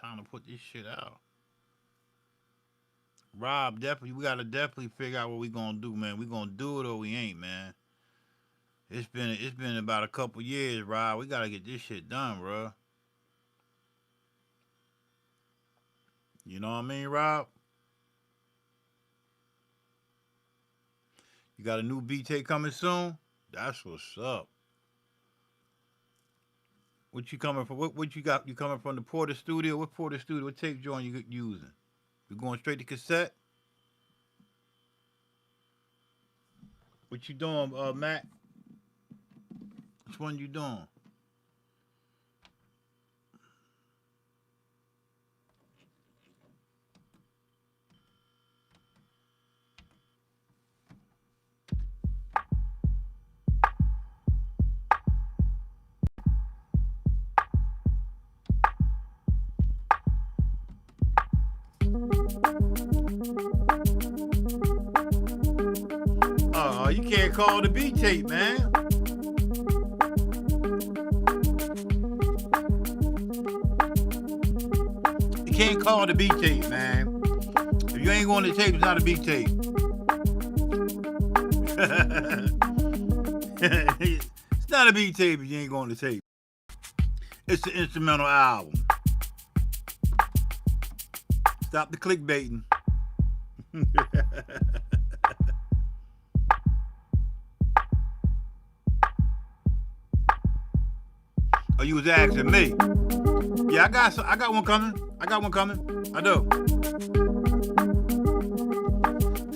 Time to put this shit out. Rob, definitely, we gotta definitely figure out what we gonna do, man. We gonna do it or we ain't, man. It's been about a couple years, Rob. We gotta get this shit done, bro. You know what I mean, Rob? You got a new beat tape coming soon? That's what's up. What you coming from? What you got? You coming from the Porter Studio? What Porter Studio? What tape joint you using? You going straight to cassette? What you doing, Matt? Which one you doing? Oh, you can't call the beat tape, man. You can't call the beat tape, man. If you ain't going to tape, it's not a beat tape. It's not a beat tape if you ain't going to tape. It's an instrumental album. Stop the clickbaiting. Oh, you was asking me? Yeah, I got one coming. I got one coming. I do.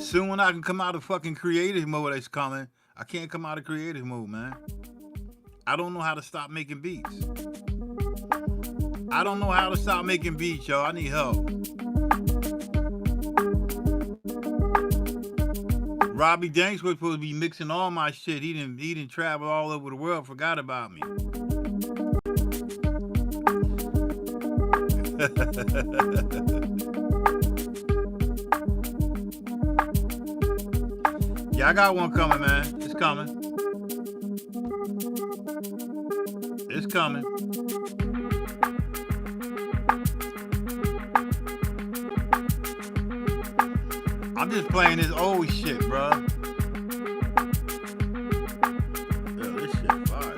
Soon when I can come out of fucking creative mode, it's coming. I can't come out of creative mode, man. I don't know how to stop making beats. I don't know how to stop making beats, y'all. I need help. Robbie Danks was supposed to be mixing all my shit. He didn't travel all over the world, forgot about me. Yeah, I got one coming, man. It's coming. It's coming. I'm just playing this old shit, bro. Yo, this shit fire.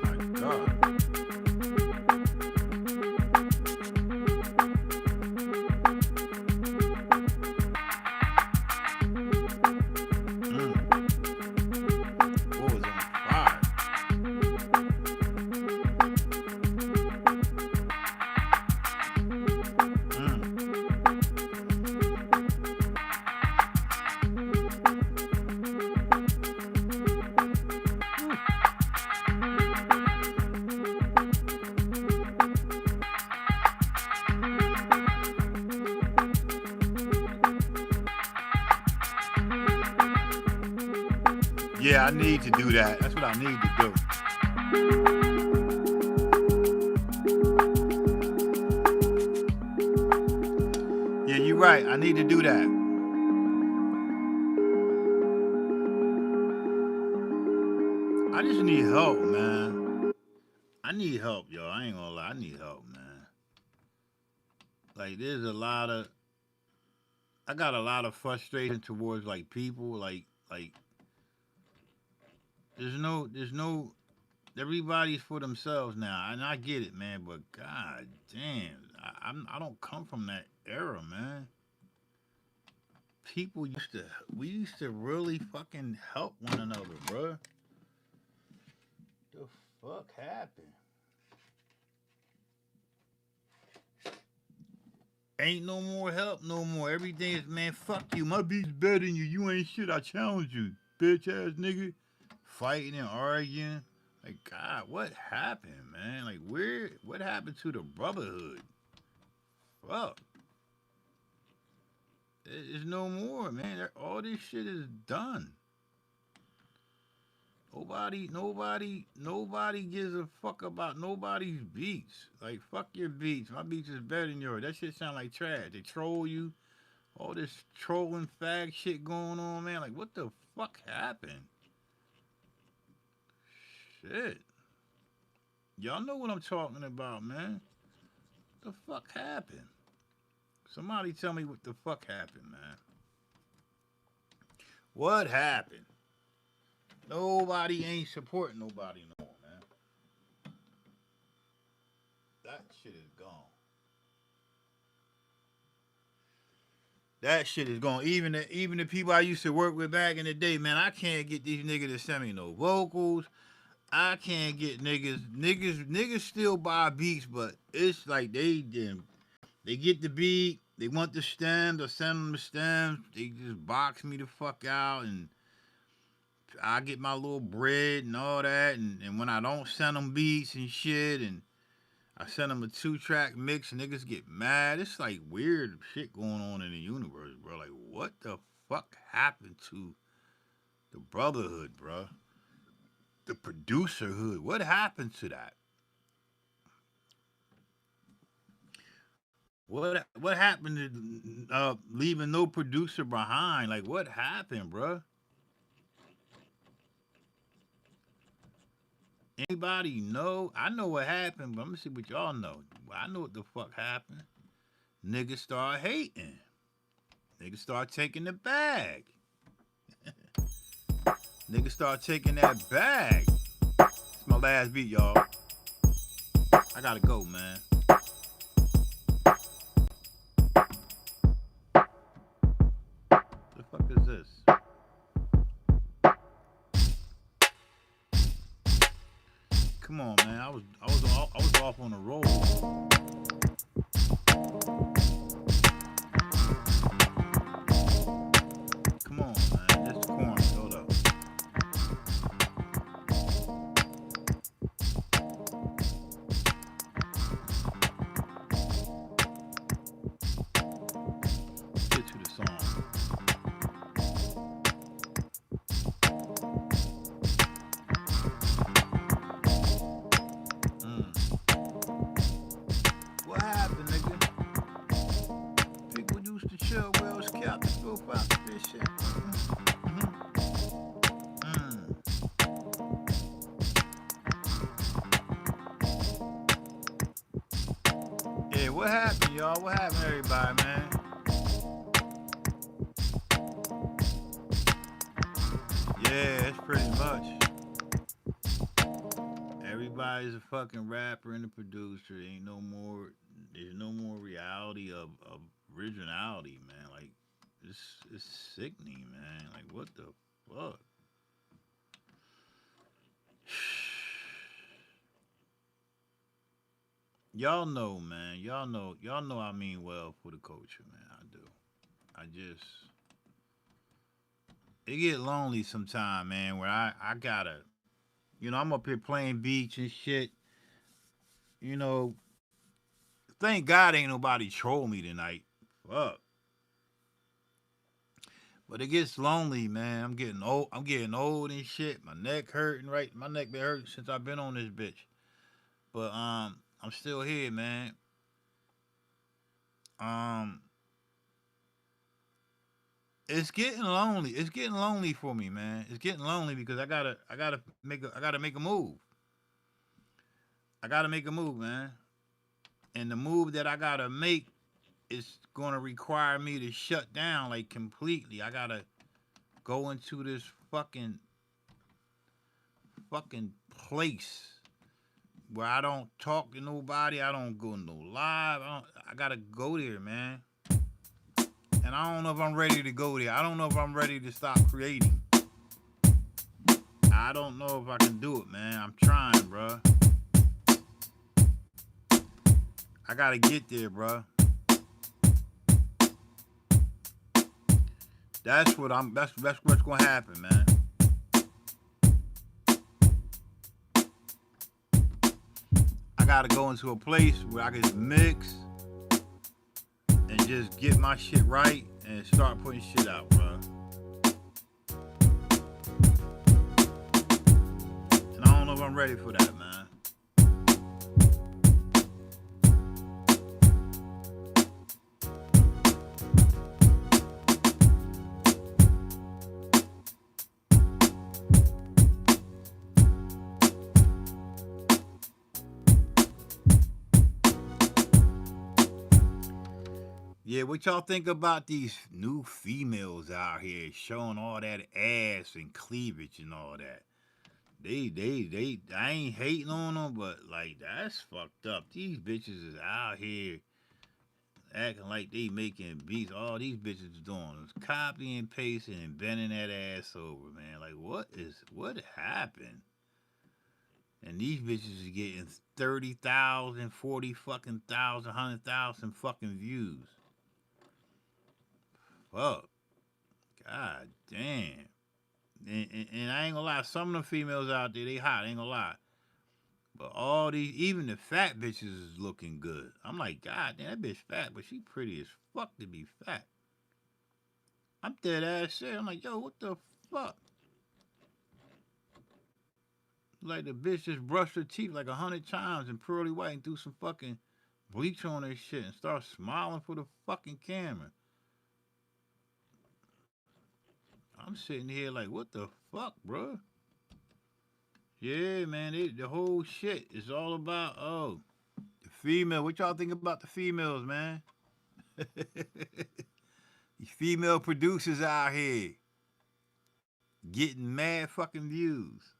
My God. What was on fire? Yeah, I need to do that. That's what I need to do. Yeah, you're right. I need to do that. I just need help, man. I need help, yo. I ain't gonna lie. I need help, man. Like, there's a lot of, I got a lot of frustration towards like people. Like, there's no. Everybody's for themselves now, and I get it, man. But god damn, I don't come from that era, man. People used to, we used to really fucking help one another, bruh. The fuck happened? Ain't no more help no more. Everything is, man, fuck you. My beat's better than you. You ain't shit. I challenge you, bitch ass nigga. Fighting and arguing. Like, God, what happened, man? Like, what happened to the brotherhood? Fuck. There's no more, man. All this shit is done. Nobody gives a fuck about nobody's beats. Like, fuck your beats. My beats is better than yours. That shit sound like trash. They troll you. All this trolling fag shit going on, man. Like, what the fuck happened? Shit. Y'all know what I'm talking about, man. What the fuck happened? Somebody tell me what the fuck happened, man. What happened? Nobody ain't supporting nobody no more, man. That shit is gone. That shit is gone. Even the people I used to work with back in the day, man, I can't get these niggas to send me no vocals. I can't get niggas still buy beats, but it's like they get the beat, they want the stems, I send them the stems, they just box me the fuck out, and I get my little bread and all that, and when I don't send them beats and shit, and I send them a 2-track mix, niggas get mad. It's like weird shit going on in the universe, bro. Like, what the fuck happened to the brotherhood, bro? The producerhood. What happened to that? What happened to leaving no producer behind? Like, what happened, bro? Anybody know? I know what happened, but I'm gonna see what y'all know. I know what the fuck happened. Niggas start hating. Niggas start taking the bag. Niggas start taking that bag. It's my last beat, y'all. I gotta go, man. The fuck is this? Come on, man. I was off on the roll. Come on, man. That's the corner. Hold up. Let's get to the song. What happened, nigga? People used to chill Wells Cap to go fight this shit. Yeah, what happened, y'all? What happened, everybody, man? Yeah, it's pretty much. Everybody's a fucking rapper and a producer. Ain't no more. There's no more reality of originality, man. Like, it's sickening, man. Like, what the fuck? Y'all know, man. Y'all know I mean well for the culture, man. I do. I just it get lonely sometime, man, where I gotta, I'm up here playing beats and shit. You know, thank God ain't nobody troll me tonight. Fuck. But it gets lonely, man. I'm getting old. I'm getting old and shit. My neck hurting. Right, my neck been hurting since I've been on this bitch. But I'm still here, man. Um, it's getting lonely. It's getting lonely for me, man. It's getting lonely because I gotta make a move. I gotta make a move, man. And the move that I gotta make is gonna require me to shut down like completely. I gotta go into this fucking place where I don't talk to nobody. I don't go no live. I gotta go there, man. And I don't know if I'm ready to go there. I don't know if I'm ready to stop creating. I don't know if I can do it, man. I'm trying, bro. I gotta get there, bro. That's what's gonna happen, man. I gotta go into a place where I can mix and just get my shit right and start putting shit out, bro. And I don't know if I'm ready for that, man. Yeah, what y'all think about these new females out here showing all that ass and cleavage and all that? I ain't hating on them, but like that's fucked up. These bitches is out here acting like they making beats. All these bitches doing is copying and pasting and bending that ass over, man. Like what happened? And these bitches is getting 30,000, 40 fucking thousand, 100,000 fucking views. Fuck. God damn. And I ain't gonna lie, some of the females out there, they hot, I ain't gonna lie. But all these, even the fat bitches is looking good. I'm like, God damn, that bitch fat, but she pretty as fuck to be fat. I'm dead ass serious. I'm like, yo, what the fuck? Like the bitch just brushed her teeth like 100 times and pearly white and threw some fucking bleach on her shit and start smiling for the fucking camera. I'm sitting here like, what the fuck, bro? Yeah, man, the whole shit is all about the female. What y'all think about the females, man? These female producers out here getting mad fucking views.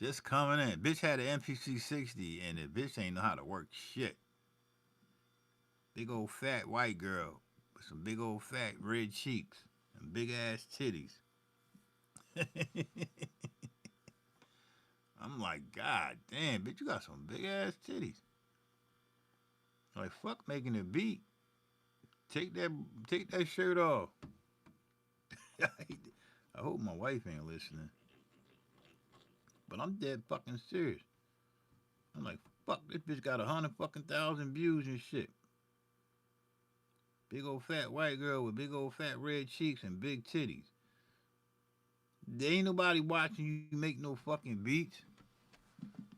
Just coming in. Bitch had an MPC 60 and the bitch ain't know how to work shit. Big old fat white girl with some big old fat red cheeks and big ass titties. I'm like, God damn, bitch, you got some big ass titties. Like, fuck making a beat. Take that shirt off. I hope my wife ain't listening. But I'm dead fucking serious. I'm like, fuck, this bitch got 100 fucking thousand views and shit. Big old fat white girl with big old fat red cheeks and big titties. There ain't nobody watching you make no fucking beats.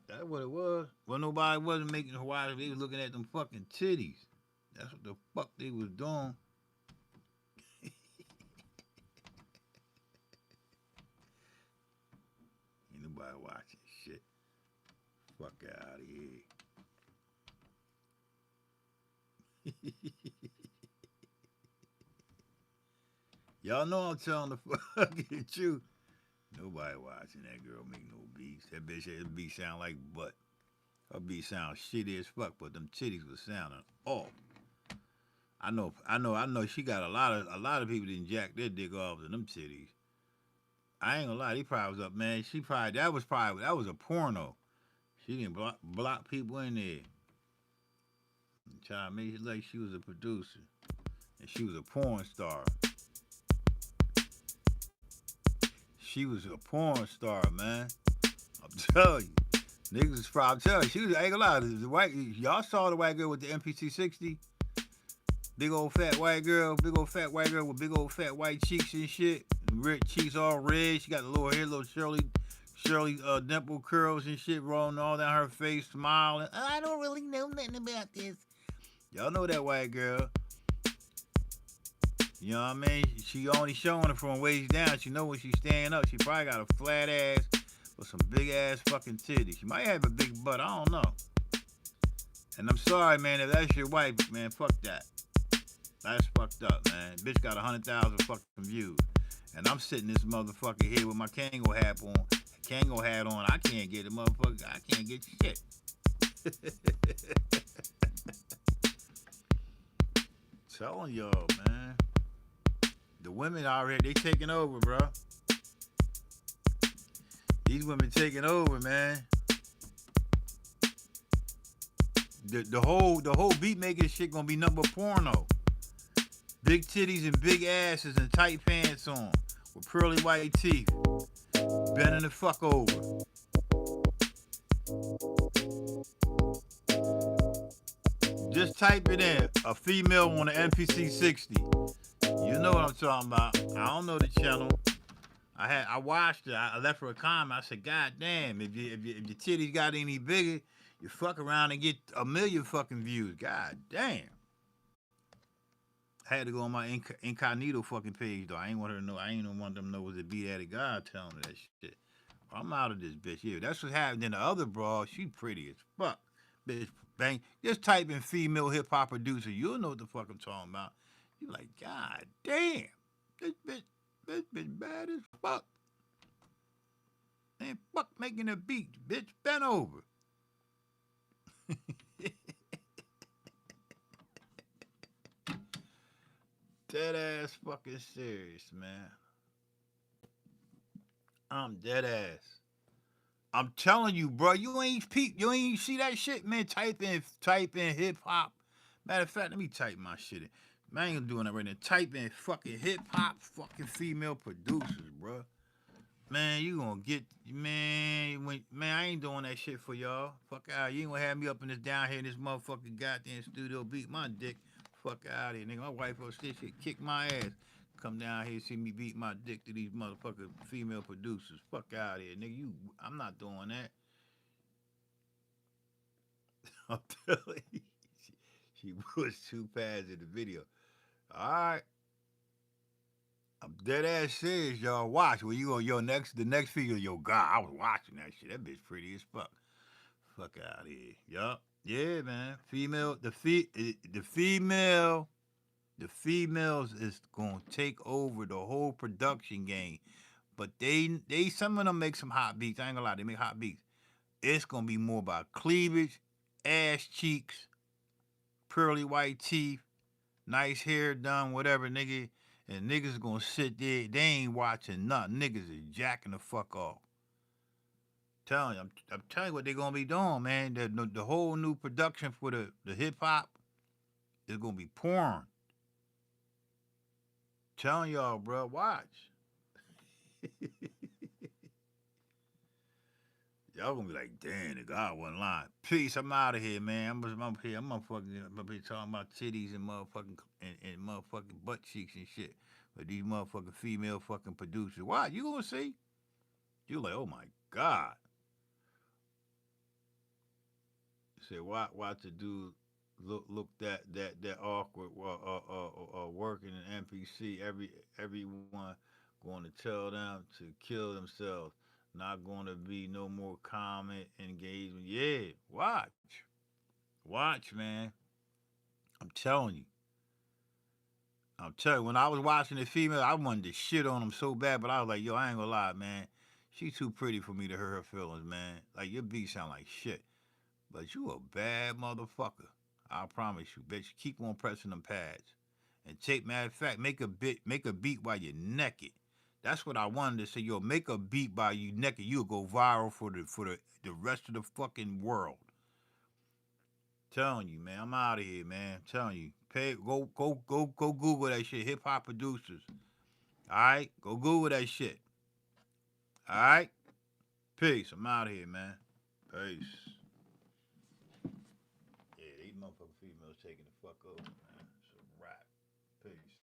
That's what it was. Well, nobody wasn't making her watch. They was looking at them fucking titties. That's what the fuck they was doing. Ain't nobody watching shit. Fuck out of here. Y'all know I'm telling the fucking truth. Nobody watching that girl make no beats. That bitch, her beat sound like butt. Her beat sound shitty as fuck, but them titties was sounding off. I know. She got a lot of people didn't jack their dick off to them titties. I ain't gonna lie, they probably was up, man. That was a porno. She didn't block people in there and try to make it like she was a producer and she was a porn star. She was a porn star, man. I'm telling you. Niggas was probably telling she was, I ain't gonna lie, the white, y'all saw the white girl with the MPC 60, big old fat white girl with big old fat white cheeks and shit, red cheeks all red. She got the little hair, little Shirley dimple curls and shit rolling all down her face, smiling. I don't really know nothing about this. Y'all know that white girl. You know what I mean? She only showing it from waist down. She know when she's standing up. She probably got a flat ass with some big ass fucking titties. She might have a big butt. I don't know. And I'm sorry, man, if that's your wife, man, fuck that. That's fucked up, man. Bitch got 100,000 fucking views. And I'm sitting this motherfucker here with my Kango hat on. I can't get the motherfucker. I can't get shit. Telling y'all, man. The women already, they taking over, bro. These women taking over, man. The whole beat making shit gonna be number porno. Big titties and big asses and tight pants on with pearly white teeth. Bending the fuck over. Just type it in. A female on the MPC 60. You know what I'm talking about. I don't know the channel. I watched it. I left her a comment. I said, God damn, if your titties got any bigger, you fuck around and get 1 million fucking views. God damn. I had to go on my incognito fucking page though. I ain't want her to know. I ain't want them to know was a beat at God telling me that shit. I'm out of this bitch. Yeah, that's what happened. Then the other broad, she pretty as fuck. Bitch, bang. Just type in female hip hop producer. You'll know what the fuck I'm talking about. You like, God damn. This bitch bad as fuck. Man, fuck making a beat. Bitch, bent over. Dead ass fucking serious, man. I'm dead ass. I'm telling you, bro. You ain't see that shit, man. Type in hip hop. Matter of fact, let me type my shit in. Man, I ain't doing that right now. Type in fucking hip hop fucking female producers, bro. Man, you gonna get man. I ain't doing that shit for y'all. Fuck out. You ain't gonna have me up in this down here in this motherfucking goddamn studio beat my dick. Fuck out of here, nigga. My wife upstairs shit kick my ass. Come down here see me beat my dick to these motherfucking female producers. Fuck out of here, nigga. I'm not doing that. I'm telling you. She was too fast in the video. All right. I'm dead ass serious, y'all. Watch. When you go, the next video, yo, God, I was watching that shit. That bitch pretty as fuck. Fuck out of here. Yup. Yeah, man. The females is gonna take over the whole production game. But some of them make some hot beats. I ain't gonna lie, they make hot beats. It's gonna be more about cleavage, ass cheeks, pearly white teeth, nice hair done, whatever, nigga. And niggas gonna sit there, they ain't watching nothing. Niggas is jacking the fuck off. I'm telling you what they gonna be doing, man. The whole new production for the hip hop is gonna be porn. Telling y'all, bro, watch. Y'all gonna be like, damn, the God wasn't lying. Peace, I'm out of here, man. I'm here. I'm be talking about titties and and motherfucking butt cheeks and shit. But these motherfucking female fucking producers. Why? You gonna see? You like, oh my God. Say, why to do look that awkward working in MPC. Everyone going to tell them to kill themselves. Not going to be no more comment engagement. Yeah, watch, man. I'm telling you. I'm telling you. When I was watching the female, I wanted to shit on them so bad, but I was like, yo, I ain't gonna lie, man. She too pretty for me to hurt her feelings, man. Like your beat sound like shit. But you a bad motherfucker. I promise you, bitch. Keep on pressing them pads. And take matter of fact, make a beat while you're naked. That's what I wanted to say. Yo, make a beat while you naked. You'll go viral for the rest of the fucking world. Telling you, man. I'm out of here, man. Telling you. Go Google that shit. Hip hop producers. Alright? Go Google that shit. Alright? Peace. I'm out of here, man. Peace. Yeah, these motherfucking females taking the fuck over, man. It's a wrap. Peace.